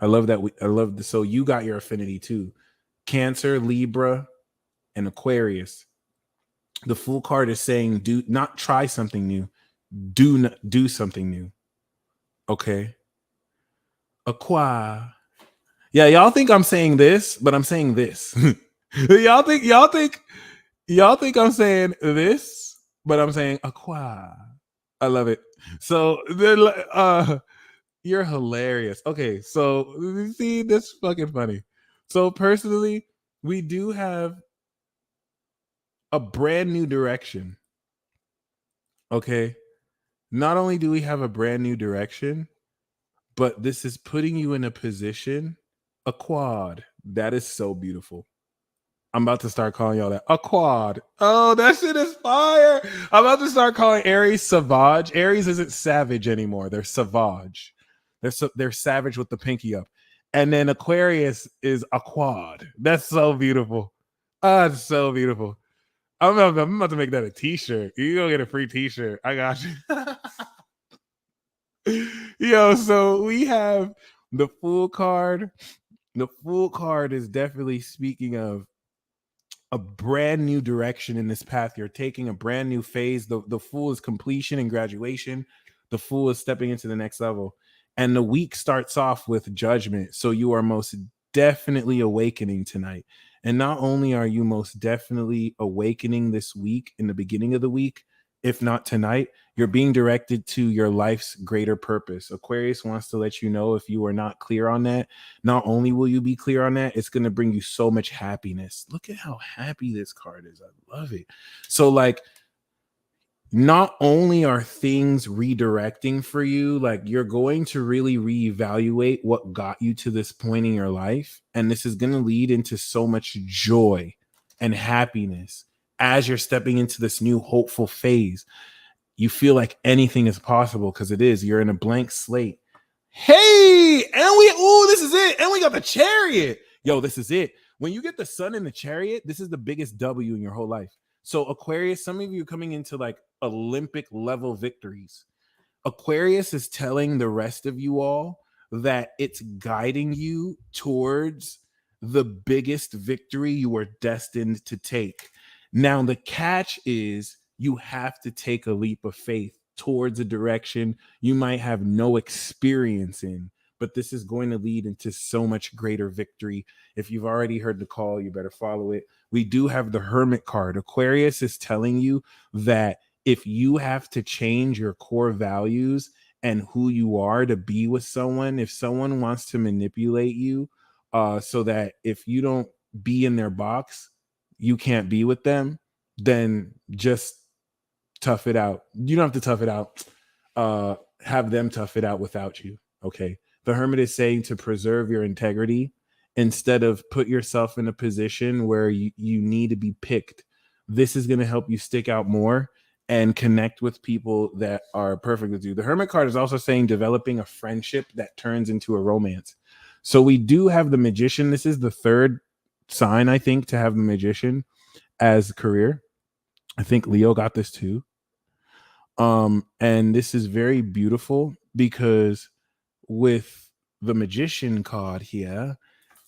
I love that. So you got your affinity too. Cancer, Libra, and Aquarius. The Fool card is saying do not try something new. Do something new. Okay. Yeah, y'all think I'm saying this, but I'm saying this. y'all think I'm saying this, but I'm saying I love it. So you're hilarious. Okay, so see, that's fucking funny. So personally, we do have a brand new direction. Okay. Not only do we have a brand new direction, but this is putting you in a position, a quad. That is so beautiful. I'm about to start calling y'all that. A quad. Oh, that shit is fire. I'm about to start calling Aries Savage. Aries isn't savage anymore. They're Savage. They're savage with the pinky up. And then Aquarius is a quad. That's so beautiful. Ah, it's so beautiful. I'm about to make that a t-shirt. You gonna get a free t-shirt. I got you. Yo, so we have the Fool card. The Fool card is definitely speaking of a brand new direction in this path. You're taking a brand new phase. The Fool is completion and graduation. The Fool is stepping into the next level. And the week starts off with judgment. So you are most definitely awakening tonight. And not only are you most definitely awakening this week in the beginning of the week, if not tonight, you're being directed to your life's greater purpose. Aquarius wants to let you know, if you are not clear on that, not only will you be clear on that, it's going to bring you so much happiness. Look at how happy this card is. I love it. So, like, not only are things redirecting for you, like, you're going to really reevaluate what got you to this point in your life. And this is going to lead into so much joy and happiness as you're stepping into this new hopeful phase. You feel like anything is possible because it is. You're in a blank slate. Hey, and this is it. And we got the Chariot. Yo, this is it. When you get the Sun in the Chariot, this is the biggest W in your whole life. So Aquarius, some of you are coming into like Olympic level victories. Aquarius is telling the rest of you all that it's guiding you towards the biggest victory you are destined to take. Now, the catch is you have to take a leap of faith towards a direction you might have no experience in, but this is going to lead into so much greater victory. If you've already heard the call, you better follow it. We do have the Hermit card. Aquarius is telling you that if you have to change your core values and who you are to be with someone, if someone wants to manipulate you so that if you don't be in their box, you can't be with them, then just tough it out. You don't have to tough it out. Have them tough it out without you. Okay. The Hermit is saying to preserve your integrity instead of put yourself in a position where you need to be picked. This is going to help you stick out more and connect with people that are perfect with you. The Hermit card is also saying developing a friendship that turns into a romance. So we do have the Magician. This is the third sign, I think, to have the Magician as career. I think Leo got this too. And this is very beautiful because with the Magician card here,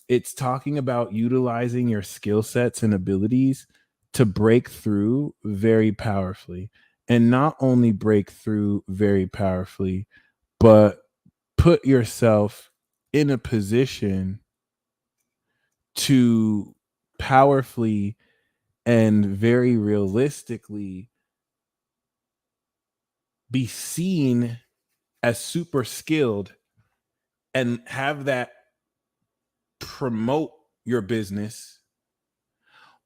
it's talking about utilizing your skill sets and abilities to break through very powerfully. And not only break through very powerfully, but put yourself in a position to powerfully and very realistically be seen as super skilled and have that promote your business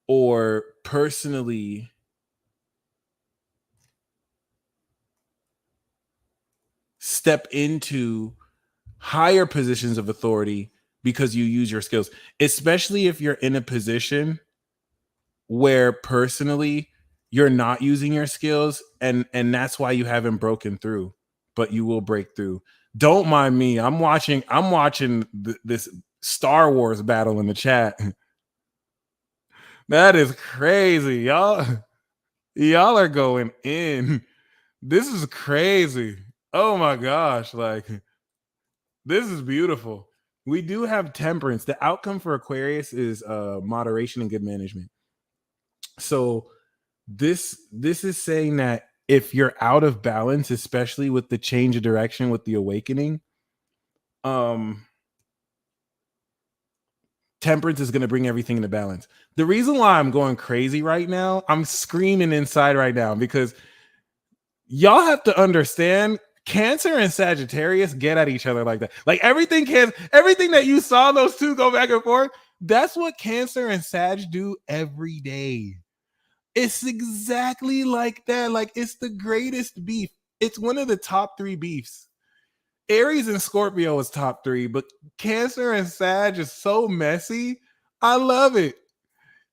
or personally step into higher positions of authority because you use your skills, especially if you're in a position where personally you're not using your skills and that's why you haven't broken through, but you will break through. Don't mind me. I'm watching this Star Wars battle in the chat. That is crazy. Y'all are going in. This is crazy. Oh my gosh, like, this is beautiful. We do have Temperance. The outcome for Aquarius is moderation and good management. So this is saying that if you're out of balance, especially with the change of direction with the awakening, Temperance is going to bring everything into balance. The reason why I'm going crazy right now, I'm screaming inside right now because y'all have to understand, Cancer and Sagittarius get at each other like that. Like everything that you saw those two go back and forth, that's what Cancer and Sag do every day. It's exactly like that. Like, it's the greatest beef. It's one of the top 3 beefs. Aries and Scorpio is top 3, but Cancer and Sag is so messy. I love it.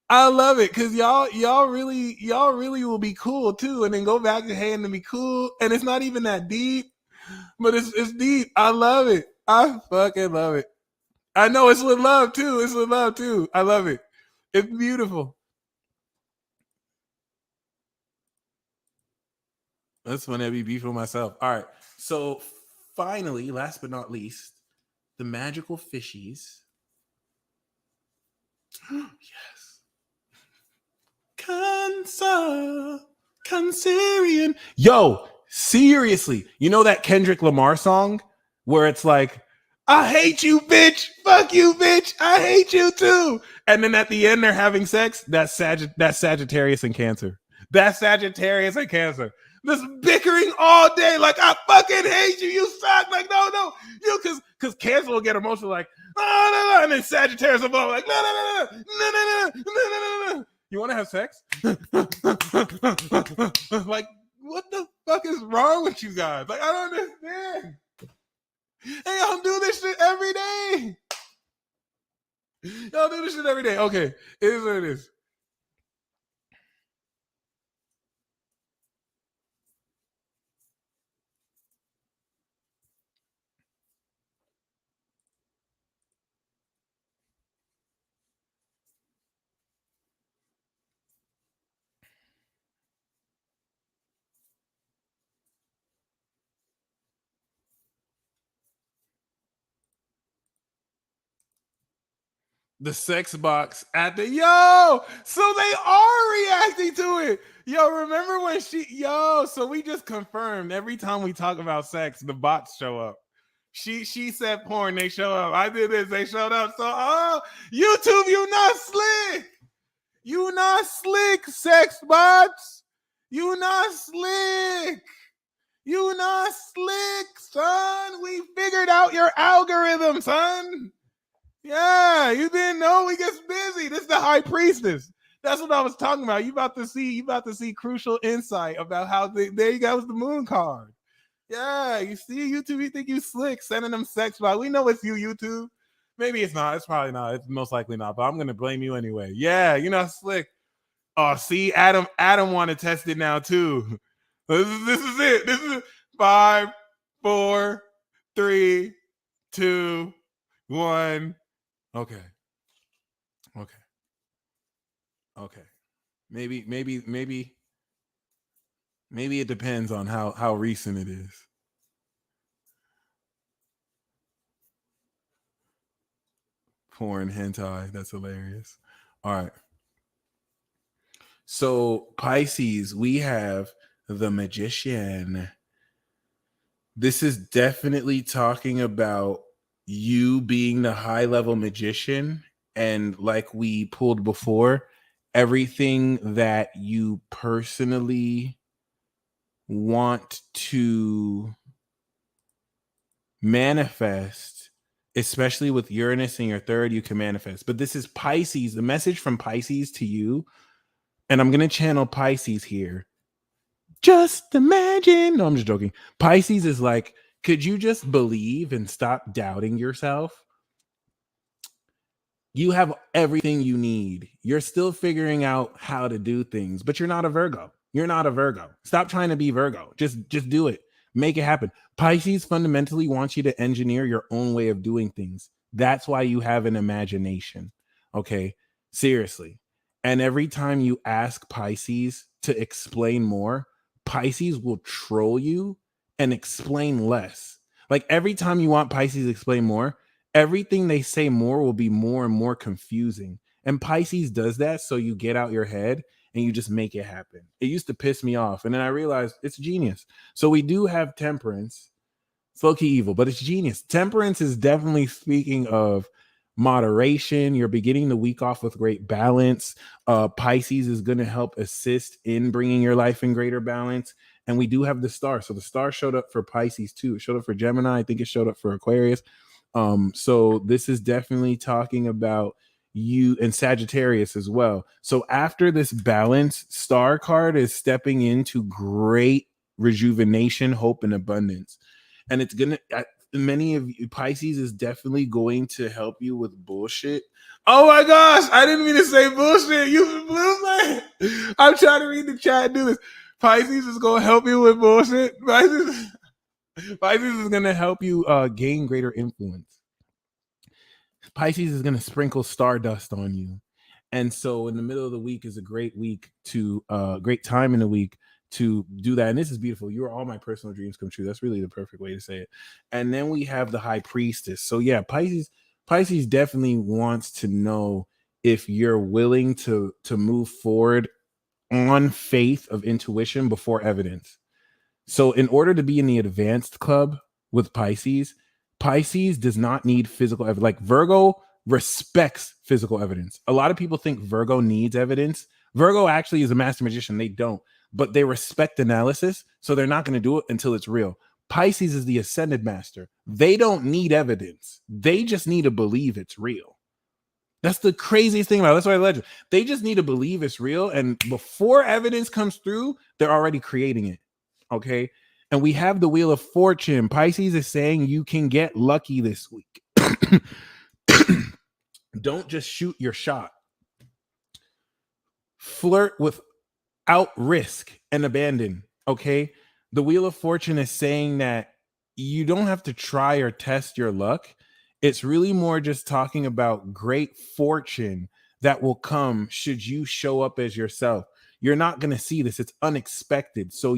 I love it because y'all really will be cool too, and then go back to hand and be cool. And it's not even that deep, but it's deep. I love it. I fucking love it. I know it's with love too. It's with love too. I love it. It's beautiful. That's when I be beefing myself. All right. So finally, last but not least, the magical fishies. Yes. Cancerian. Yo, seriously. You know that Kendrick Lamar song? where it's like, I hate you, bitch. Fuck you, bitch. I hate you too. And then at the end, they're having sex. That's Sagittarius and Cancer. That's Sagittarius and Cancer. Just bickering all day, like I fucking hate you. You suck. Like no, you because Cancer will get emotional, like no, and then Sagittarius will go like no. You want to have sex? Like what the fuck is wrong with you guys? Like I don't understand. Hey, y'all do this shit every day. Y'all do this shit every day. Okay, it is what it is. The sex box at the so they are reacting to it. Yo, remember when so we just confirmed every time we talk about sex, the bots show up. She said porn, they show up. I did this, they showed up. So YouTube, you not slick. You not slick, sex bots. You not slick. You not slick, son. We figured out your algorithm, son. Yeah, you didn't know we get busy. This is the high priestess. That's what I was talking about. You about to see crucial insight about how there you go, was the moon card. Yeah, you see YouTube, you think you slick, sending them sex by. We know it's you, YouTube. Maybe it's not. It's probably not. It's most likely not, but I'm gonna blame you anyway. Yeah, you're not slick. Oh, see, Adam want to test it now too. This is it. This is 5, 4, 3, 2, 1. Okay. Maybe it depends on how recent it is. Porn hentai. That's hilarious. All right. So Pisces, we have the Magician. This is definitely talking about you being the high level magician, and like we pulled before, everything that you personally want to manifest, especially with Uranus in your third, you can manifest. But this is Pisces, the message from Pisces to you. And I'm going to channel Pisces here. Just imagine. No, I'm just joking. Pisces is like, could you just believe and stop doubting yourself? You have everything you need. You're still figuring out how to do things, but you're not a Virgo. You're not a Virgo. Stop trying to be Virgo. Just do it. Make it happen. Pisces fundamentally wants you to engineer your own way of doing things. That's why you have an imagination. Okay? Seriously. And every time you ask Pisces to explain more, Pisces will troll you and explain less. Like every time you want Pisces to explain more, everything they say more will be more and more confusing. And Pisces does that so you get out your head and you just make it happen. It used to piss me off. And then I realized it's genius. So we do have temperance. It's low-key evil, but it's genius. Temperance is definitely speaking of moderation. You're beginning the week off with great balance. Pisces is going to help assist in bringing your life in greater balance. And we do have the star. So the star showed up for Pisces too. It showed up for Gemini. I think it showed up for Aquarius. So this is definitely talking about you and Sagittarius as well. So after this balance, star card is stepping into great rejuvenation, hope, and abundance. And it's gonna many of you, Pisces is definitely going to help you with bullshit. Oh my gosh, I didn't mean to say bullshit. You blew my. I'm trying to read the chat and do this. Pisces is gonna help you with bullshit. Pisces is going to help you gain greater influence. Pisces is going to sprinkle stardust on you. And so in the middle of the week is a great week to great time in the week to do that. And this is beautiful. You are all my personal dreams come true. That's really the perfect way to say it. And then we have the high priestess. So yeah, Pisces definitely wants to know if you're willing to move forward on faith of intuition before evidence. So in order to be in the advanced club with Pisces, Pisces does not need physical evidence. Like Virgo respects physical evidence. A lot of people think Virgo needs evidence. Virgo actually is a master magician. They don't, but they respect analysis. So they're not going to do it until it's real. Pisces is the ascended master. They don't need evidence. They just need to believe it's real. That's the craziest thing about it. That's why I legend. They just need to believe it's real. And before evidence comes through, they're already creating it. Okay. And we have the Wheel of Fortune. Pisces is saying you can get lucky this week. Don't just shoot your shot. Flirt without risk and abandon. Okay. The Wheel of Fortune is saying that you don't have to try or test your luck. It's really more just talking about great fortune that will come should you show up as yourself. You're not going to see this. It's unexpected. So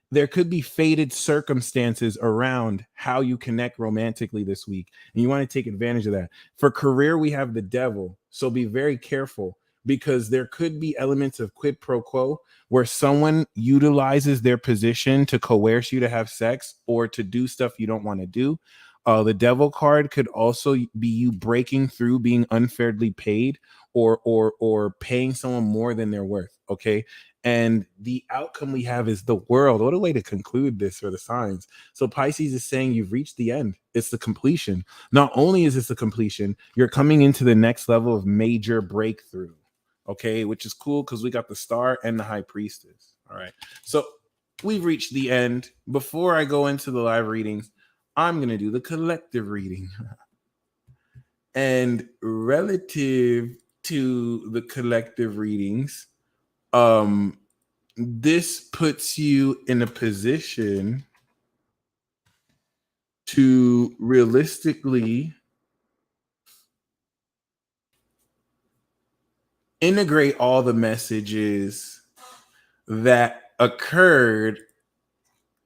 there could be fated circumstances around how you connect romantically this week. And you want to take advantage of that. For career, we have the devil. So be very careful, because there could be elements of quid pro quo where someone utilizes their position to coerce you to have sex or to do stuff you don't want to do. The devil card could also be you breaking through being unfairly paid or paying someone more than they're worth. Okay. And the outcome we have is the world. What a way to conclude this for the signs. So Pisces is saying you've reached the end. It's the completion. Not only is this the completion, you're coming into the next level of major breakthrough. Okay. Which is cool because we got the star and the high priestess. All right. So we've reached the end. Before I go into the live readings, I'm going to do the collective reading. And relative to the collective readings, this puts you in a position to realistically integrate all the messages that occurred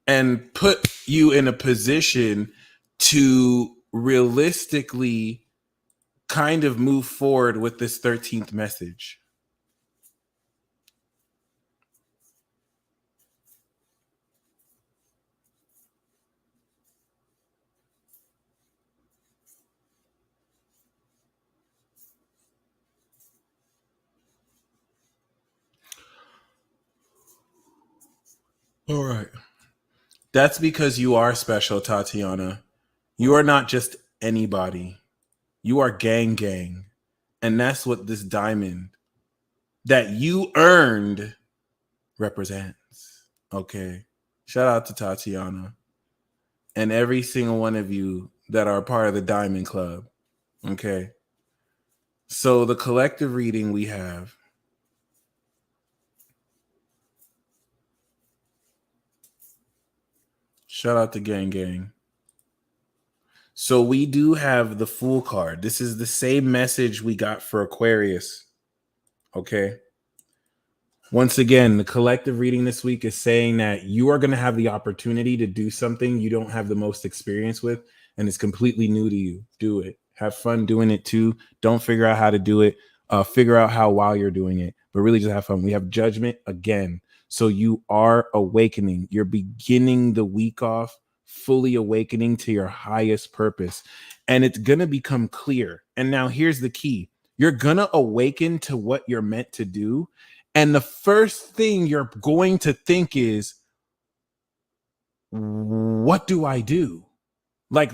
and put you in a position to realistically kind of move forward with this 13th message. All right. That's because you are special, Tatiana. You are not just anybody. You are gang. And that's what this diamond that you earned represents. Okay. Shout out to Tatiana and every single one of you that are part of the Diamond Club. Okay. So the collective reading we have. Shout out to gang. So we do have the Fool card. This is the same message we got for Aquarius. Okay. Once again, the collective reading this week is saying that you are going to have the opportunity to do something you don't have the most experience with, and it's completely new to you. Do it. Have fun doing it too. Don't figure out how to do it. Figure out how while you're doing it, but really just have fun. We have Judgment again. So you are awakening. You're beginning the week off fully awakening to your highest purpose, and it's going to become clear. And now here's the key. You're going to awaken to what you're meant to do. And the first thing you're going to think is, what do I do? Like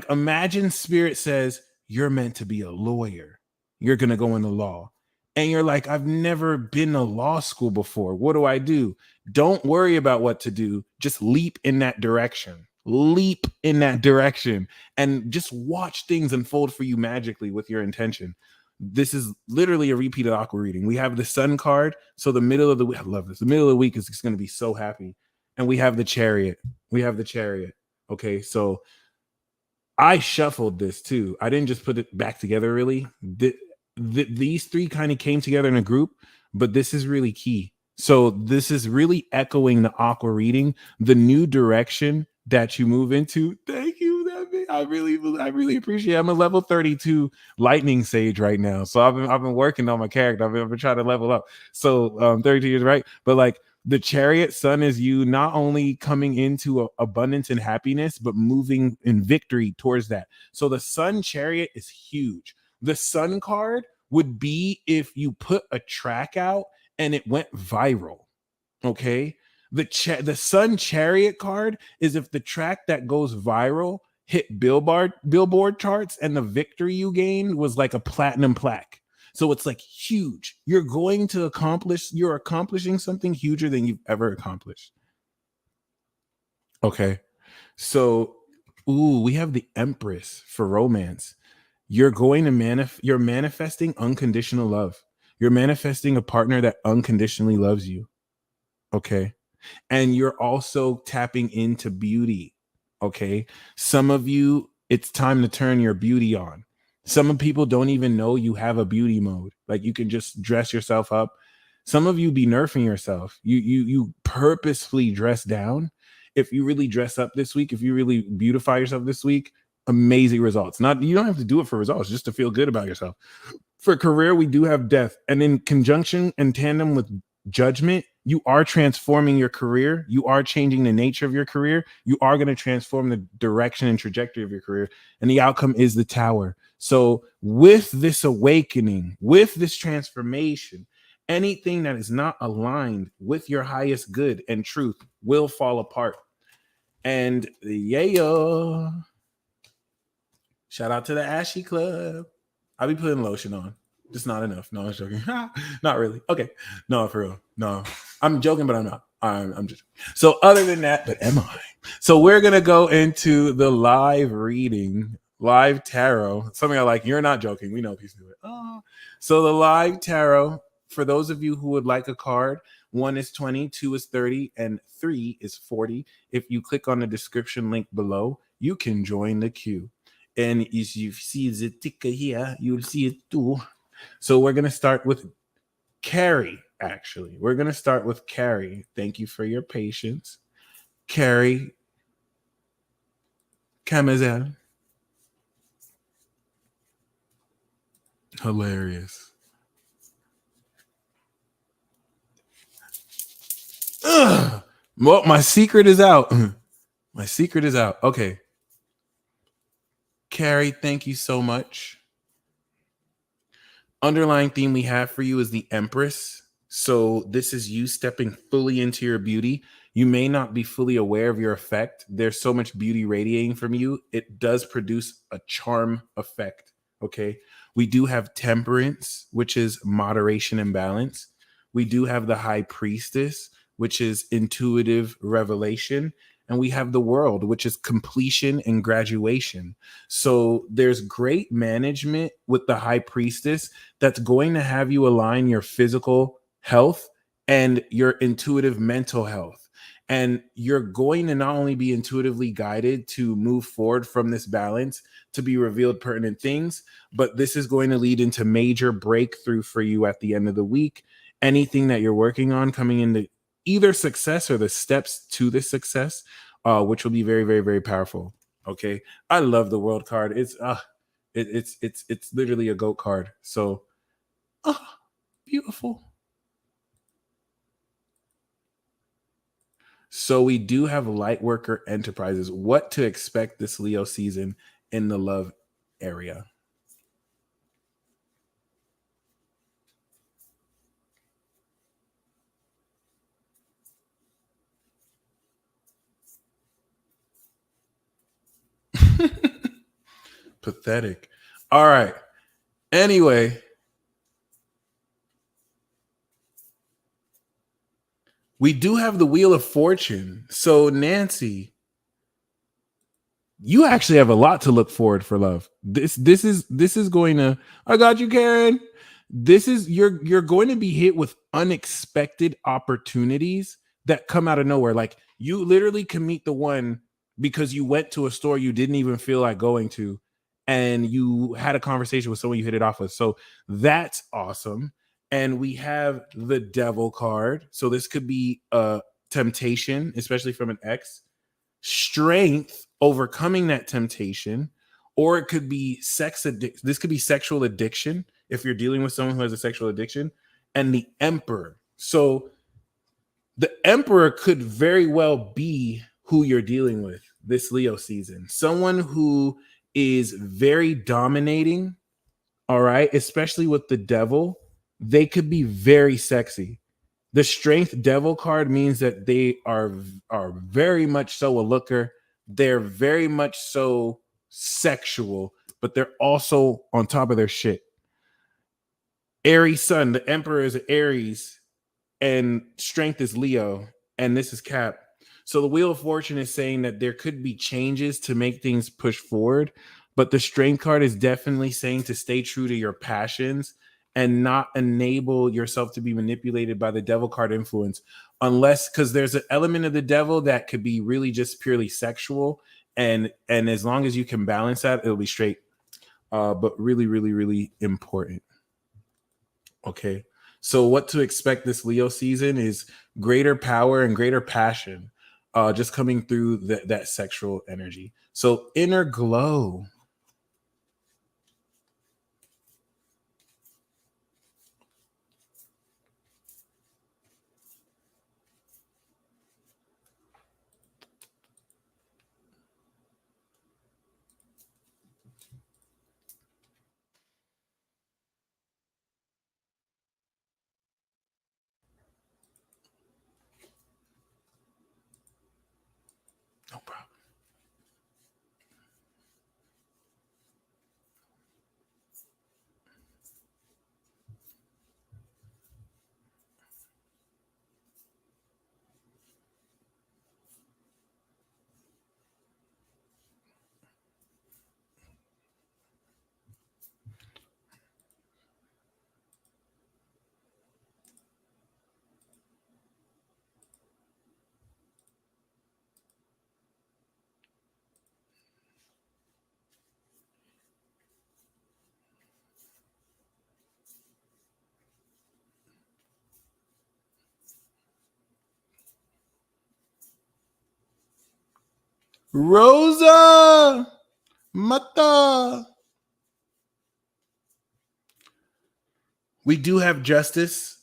imagine Spirit says, you're meant to be a lawyer. You're going to go into law. And you're like, I've never been to law school before. What do I do? Don't worry about what to do. Just leap in that direction. Leap in that direction and just watch things unfold for you magically with your intention. This is literally a repeated aqua reading. We have the Sun card. So the middle of the week, I love this. The middle of the week is going to be so happy. And we have the Chariot. Okay. So I shuffled this too. I didn't just put it back together really. These three kind of came together in a group, but this is really key. So this is really echoing the aqua reading, the new direction that you move into. Thank you. I really appreciate it. I'm a level 32 lightning sage right now. So I've been working on my character. I've been trying to level up. So 32 years, right? But like The chariot sun is you not only coming into abundance and happiness, but moving in victory towards that. So the sun chariot is huge. The sun card would be if you put a track out and it went viral. Okay. The sun chariot card is if the track that goes viral hit billboard charts and the victory you gained was like a platinum plaque. So it's like huge. You're accomplishing something huger than you've ever accomplished. Okay. So, we have the Empress for romance. You're manifesting unconditional love. You're manifesting a partner that unconditionally loves you. Okay. And you're also tapping into beauty. Okay. Some of you, it's time to turn your beauty on. Some people don't even know you have a beauty mode. Like you can just dress yourself up. Some of you be nerfing yourself. You purposefully dress down. If you really dress up this week, if you really beautify yourself this week, amazing results. Not You don't have to do it for results, just to feel good about yourself. For career, we do have death. And in conjunction and tandem with judgment, you are transforming your career. You are changing the nature of your career. You are going to transform the direction and trajectory of your career. And the outcome is the Tower. So with this awakening, with this transformation, anything that is not aligned with your highest good and truth will fall apart. And yeah, shout out to the Ashy Club. I'll be putting lotion on. Just not enough. No, I'm joking. Not really. Okay. No, for real. No, I'm joking, but I'm not. I'm just. So other than that, but am I? So we're gonna go into the live reading, live tarot. Something I like. You're not joking. We know people do it. Oh. So the live tarot. For those of you who would like a card, 1 is 20, 2 is 30, and 3 is 40. If you click on the description link below, you can join the queue. And if you see the ticker here, you'll see it too. So we're going to start with Carrie, actually. We're going to start with Carrie. Thank you for your patience. Carrie Camazel. Hilarious. Ugh. Well, my secret is out. My secret is out. Okay. Carrie, thank you so much. Underlying theme we have for you is the Empress. So this is you stepping fully into your beauty. You may not be fully aware of your effect. There's so much beauty radiating from you. It does produce a charm effect. Okay. We do have Temperance, which is moderation and balance. We do have the High Priestess, which is intuitive revelation. And we have the World, which is completion and graduation. So there's great management with the High Priestess that's going to have you align your physical health and your intuitive mental health. And you're going to not only be intuitively guided to move forward from this balance to be revealed pertinent things, but this is going to lead into major breakthrough for you at the end of the week. Anything that you're working on coming into either success or the steps to this success, which will be very, very, very powerful. Okay. I love the World card. It's literally a GOAT card. So beautiful. So we do have Lightworker Enterprises. What to expect this Leo season in the love area? Pathetic. All right. Anyway, we do have the Wheel of Fortune. So Nancy, you actually have a lot to look forward for love. This is going to. I got you, Karen. This is you're going to be hit with unexpected opportunities that come out of nowhere. Like you literally can meet the one because you went to a store you didn't even feel like going to, and you had a conversation with someone you hit it off with. So that's awesome. And we have the Devil card. So this could be a temptation, especially from an ex. Strength, overcoming that temptation, or it could be this could be sexual addiction if you're dealing with someone who has a sexual addiction. And the Emperor. So The Emperor could very well be who you're dealing with this Leo season. Someone who is very dominating, all right, especially with the Devil. They could be very sexy. The Strength Devil card means that they are very much so a looker. They're very much so sexual, but they're also on top of their shit. Aries Sun, the Emperor is Aries, and Strength is Leo, and this is Cap. So the Wheel of Fortune is saying that there could be changes to make things push forward, but the Strength card is definitely saying to stay true to your passions and not enable yourself to be manipulated by the Devil card influence, unless because there's an element of the Devil that could be really just purely sexual, and as long as you can balance that, it'll be straight. But really, really, really important. Okay. So what to expect this Leo season is greater power and greater passion, just coming through that sexual energy. So inner glow. No problem. Rosa Mata. We do have justice.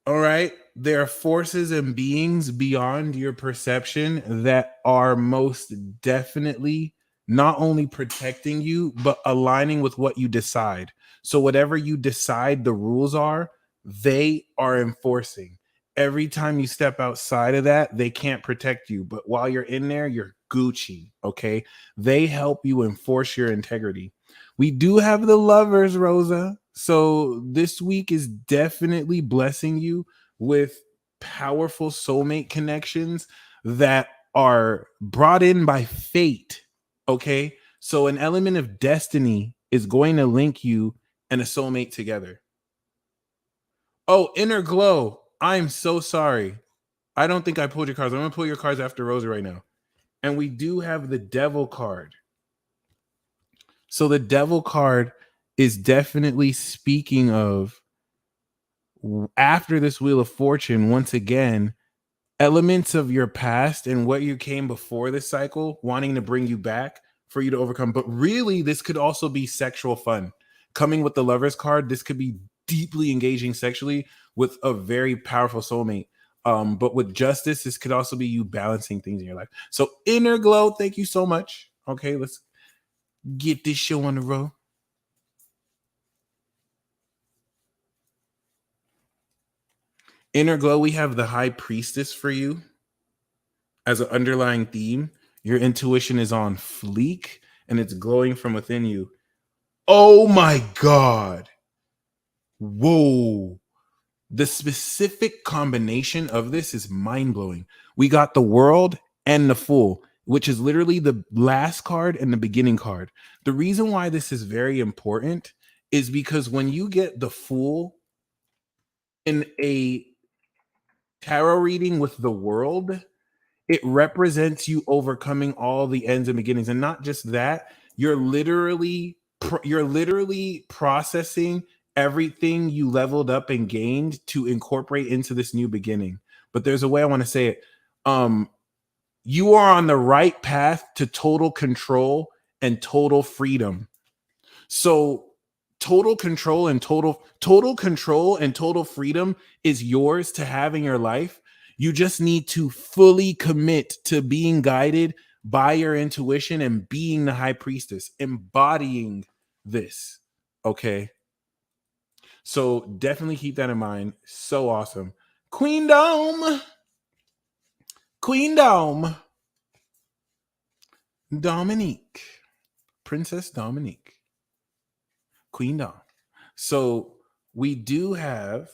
All right. There are forces and beings beyond your perception that are most definitely not only protecting you, but aligning with what you decide. So, whatever you decide the rules are, they are enforcing. Every time you step outside of that, they can't protect you. But while you're in there, you're Gucci. Okay. They help you enforce your integrity. We do have the lovers, Rosa. So this week is definitely blessing you with powerful soulmate connections that are brought in by fate. Okay. So an element of destiny is going to link you and a soulmate together. Oh, inner glow. I'm so sorry. I don't think I pulled your cards. I'm going to pull your cards after Rosa right now. And we do have the devil card. So the devil card is definitely speaking of after this Wheel of Fortune, once again, elements of your past and what you came before this cycle, wanting to bring you back for you to overcome. But really, this could also be sexual fun. Coming with the Lover's card, this could be deeply engaging sexually with a very powerful soulmate. But with justice, this could also be you balancing things in your life. So inner glow, thank you so much. Okay, let's get this show on the road. Inner glow, we have the high priestess for you as an underlying theme. Your intuition is on fleek and it's glowing from within you. Oh my God. Whoa. The specific combination of this is mind blowing. We got the world and the fool, which is literally the last card and the beginning card. The reason why this is very important is because when you get the fool in a tarot reading with the world, it represents you overcoming all the ends and beginnings. And not just that, you're literally processing everything you leveled up and gained to incorporate into this new beginning. But there's a way I want to say it. You are on the right path to total control and total freedom. So total control and total control and total freedom is yours to have in your life. You just need to fully commit to being guided by your intuition and being the high priestess, embodying this. Okay. So definitely keep that in mind. So awesome. Queendom. Queendom. Dominique. Princess Dominique. Queendom. So we do have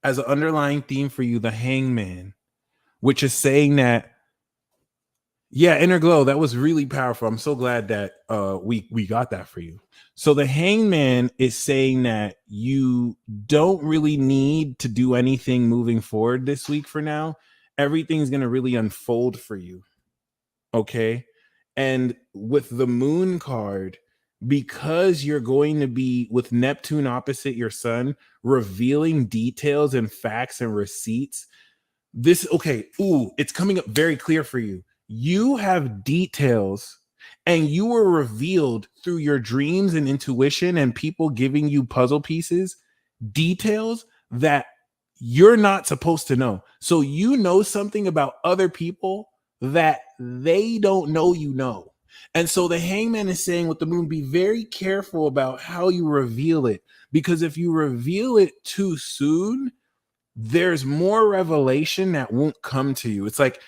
as an underlying theme for you the Hangman, which is saying that, yeah, inner glow. That was really powerful. I'm so glad that we got that for you. So the Hangman is saying that you don't really need to do anything moving forward this week for now. Everything's gonna really unfold for you. Okay. And with the moon card, because you're going to be with Neptune opposite your sun, revealing details and facts and receipts. This, okay, ooh, it's coming up very clear for you. You have details and you were revealed through your dreams and intuition and people giving you puzzle pieces, details that you're not supposed to know. So you know something about other people that they don't know you know. And so the Hangman is saying with the moon, be very careful about how you reveal it, because if you reveal it too soon, there's more revelation that won't come to you. It's like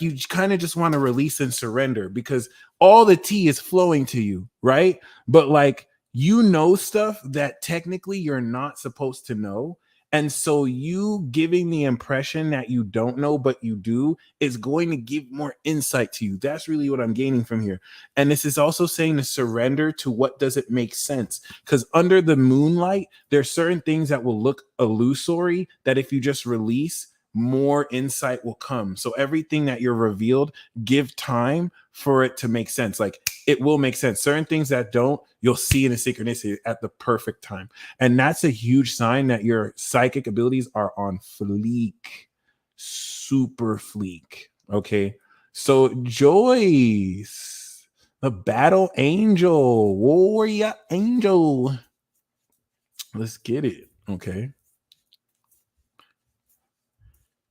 you kind of just want to release and surrender because all the tea is flowing to you, right? But like you know stuff that technically you're not supposed to know. And so you giving the impression that you don't know, but you do, is going to give more insight to you. That's really what I'm gaining from here. And this is also saying to surrender to what doesn't make sense. Because under the moonlight, there's certain things that will look illusory that if you just release, more insight will come. So everything that you're revealed, give time for it to make sense. Like it will make sense. Certain things that don't, you'll see in a synchronicity at the perfect time. And that's a huge sign that your psychic abilities are on fleek, super fleek. Okay. So Joyce, the battle angel, warrior angel. Let's get it. Okay.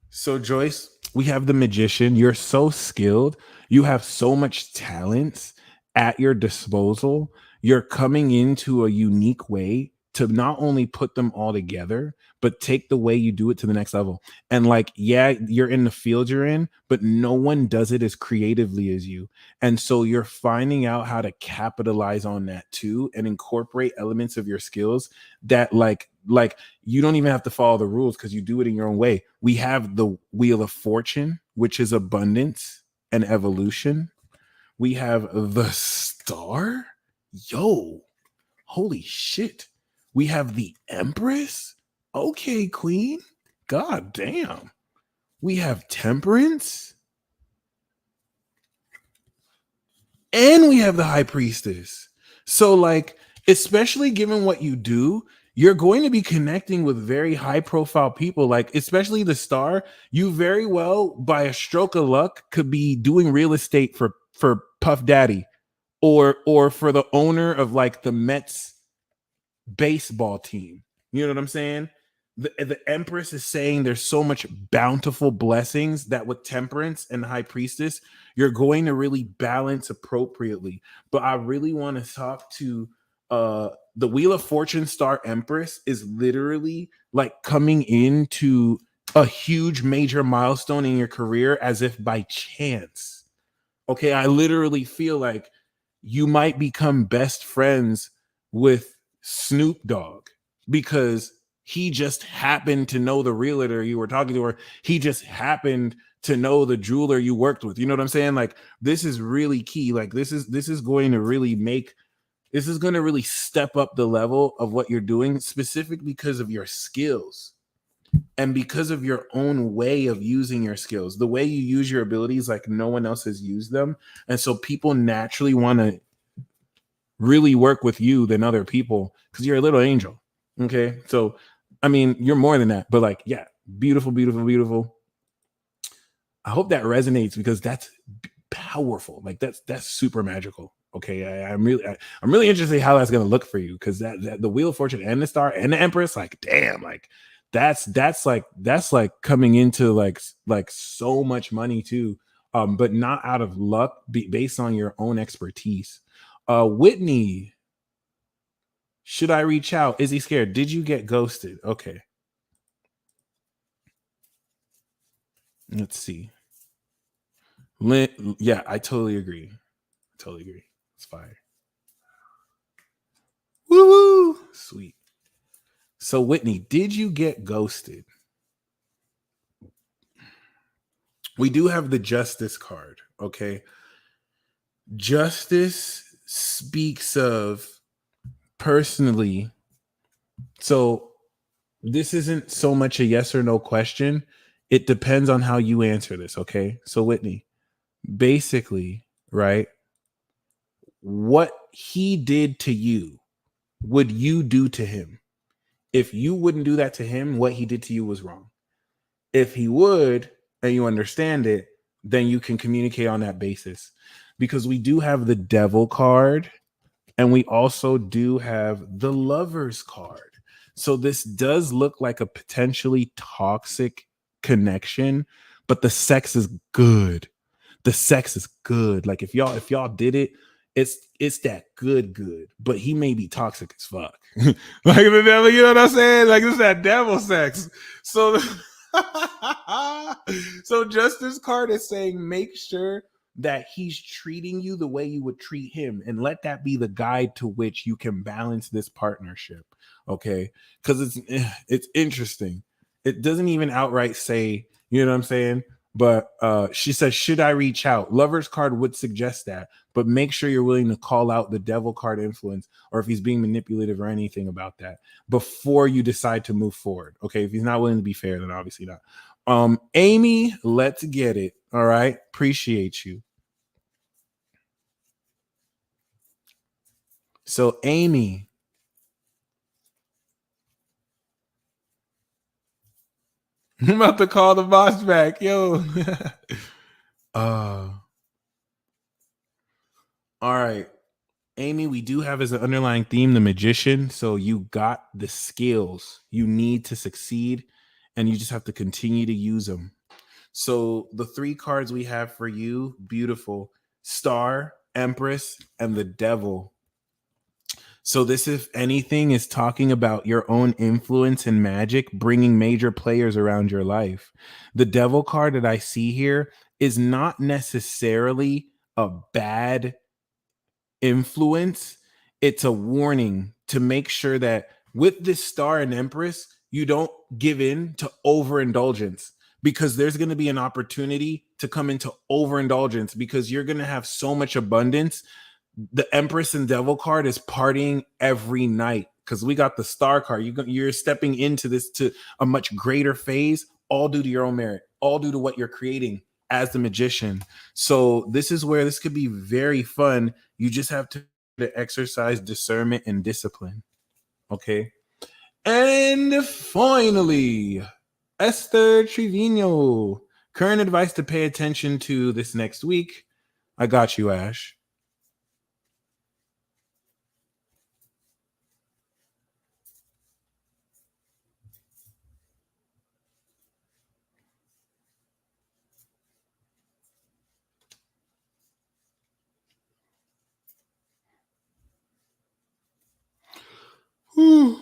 So Joyce, we have the magician. You're so skilled. You have so much talent at your disposal. You're coming into a unique way to not only put them all together, but take the way you do it to the next level. And like, yeah, you're in the field you're in, but no one does it as creatively as you. And so you're finding out how to capitalize on that too and incorporate elements of your skills that like you don't even have to follow the rules because you do it in your own way. We have the Wheel of Fortune, which is abundance and evolution. We have the Star. Yo, holy shit. We have the Empress. Okay, Queen. God damn. We have Temperance. And we have the High Priestess. So, like, especially given what you do, you're going to be connecting with very high profile people, like especially the Star. You very well, by a stroke of luck, could be doing real estate for Puff Daddy or for the owner of like the Mets baseball team. You know what I'm saying? The Empress is saying there's so much bountiful blessings that with Temperance and High Priestess, you're going to really balance appropriately. But I really want to talk to the Wheel of Fortune Star Empress is literally like coming into a huge major milestone in your career as if by chance. Okay, I literally feel like you might become best friends with Snoop Dogg because he just happened to know the realtor you were talking to, or he just happened to know the jeweler you worked with. You know what I'm saying? Like this is really key. Like this is going to really make this is going to really step up the level of what you're doing, specifically because of your skills and because of your own way of using your skills. The way you use your abilities, like no one else has used them, and so people naturally want to really work with you than other people because you're a little angel. Okay. So, I mean, you're more than that, but like, yeah, beautiful, beautiful, beautiful. I hope that resonates because that's powerful. Like that's super magical. Okay, I'm really interested in how that's gonna look for you, because that the Wheel of Fortune and the Star and the Empress, like damn, like that's like coming into like so much money too, but not out of luck, based on your own expertise. Whitney, should I reach out? Is he scared? Did you get ghosted? Okay, let's see. Yeah, I totally agree. Totally agree. It's fire. Woo woo. Sweet. So Whitney, did you get ghosted? We do have the Justice card. Okay. Justice speaks of personally. So this isn't so much a yes or no question. It depends on how you answer this. Okay. So Whitney, basically, right? What he did to you, would you do to him? If you wouldn't do that to him, what he did to you was wrong. If he would, and you understand it, then you can communicate on that basis. Because we do have the Devil card, and we also do have the Lovers card. So this does look like a potentially toxic connection, but the sex is good. The sex is good. Like if y'all did it, it's that good. But he may be toxic as fuck. Like the devil, you know what I'm saying? Like it's that devil sex. So so Justice card is saying make sure that he's treating you the way you would treat him, and let that be the guide to which you can balance this partnership. Okay, because it's interesting. It doesn't even outright say, you know what I'm saying, but she says, should I reach out? Lover's card would suggest that, but make sure you're willing to call out the Devil card influence, or if he's being manipulative or anything about that, before you decide to move forward. Okay, if he's not willing to be fair, then obviously not. Amy, let's get it. All right, appreciate you. So Amy, I'm about to call the boss back, yo. uh all right, Amy, we do have as an underlying theme the Magician. So you got the skills you need to succeed, and you just have to continue to use them. So the three cards we have for you, beautiful: Star, Empress, and the Devil. So this, if anything, is talking about your own influence and magic, bringing major players around your life. The Devil card that I see here is not necessarily a bad influence. It's a warning to make sure that with this Star and Empress, you don't give in to overindulgence, because there's going to be an opportunity to come into overindulgence because you're going to have so much abundance. The Empress and Devil card is partying every night, because we got the Star card. You're stepping into this to a much greater phase, all due to your own merit, all due to what you're creating as the Magician. So this is where this could be very fun. You just have to exercise discernment and discipline. Okay. And finally, Esther Trevino. Current advice to pay attention to this next week. I got you, Ash. All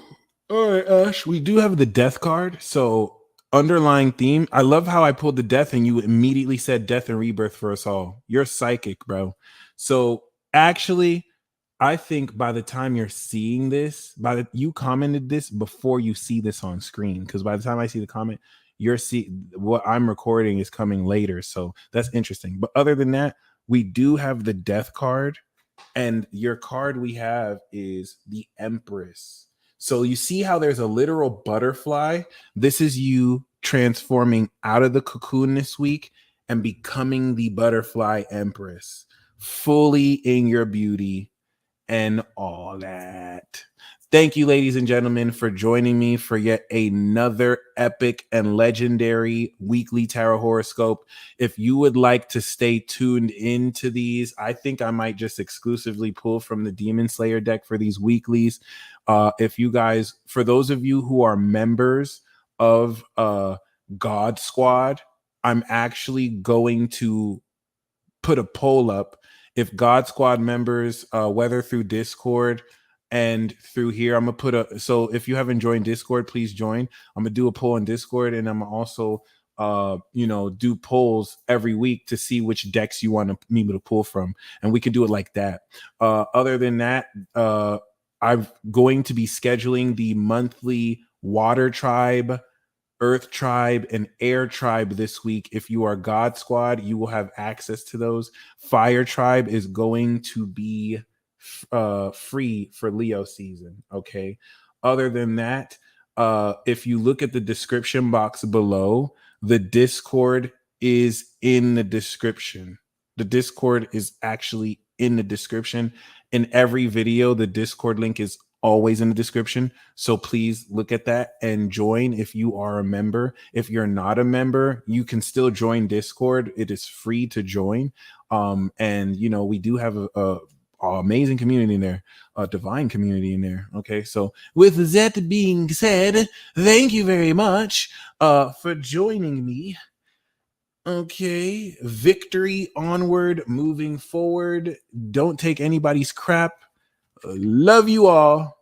right, Ash. We do have the death card. So underlying theme. I love how I pulled the death and you immediately said death and rebirth for us all. You're psychic, bro. So actually, I think by the time you're seeing this, you commented this before you see this on screen. Because by the time I see the comment, what I'm recording is coming later. So that's interesting. But other than that, we do have the death card. And your card we have is the Empress. So you see how there's a literal butterfly? This is you transforming out of the cocoon this week and becoming the butterfly Empress, fully in your beauty and all that. Thank you, ladies and gentlemen, for joining me for yet another epic and legendary weekly tarot horoscope. If you would like to stay tuned into these, I think I might just exclusively pull from the Demon Slayer deck for these weeklies. If you guys, for those of you who are members of God Squad, I'm actually going to put a poll up. If God Squad members, whether through Discord and through here, I'm gonna put a, so if you haven't joined Discord, please join. I'm gonna do a poll on Discord, and I'm also do polls every week to see which decks you want me to pull from, and we can do it like that. Other than that, I'm going to be scheduling the monthly Water Tribe, Earth Tribe, and Air Tribe this week. If you are God Squad, you will have access to those. Fire Tribe is going to be free for Leo season. Okay. Other than that, if you look at the description box below, the Discord is in the description. The Discord is actually in the description. In every video, the Discord link is always in the description. So please look at that and join if you are a member. If you're not a member, you can still join Discord. It is free to join. And we do have a amazing community in there, a divine community in there. Okay, so with that being said, thank you very much for joining me. Okay, victory onward, moving forward. Don't take anybody's crap. Love you all.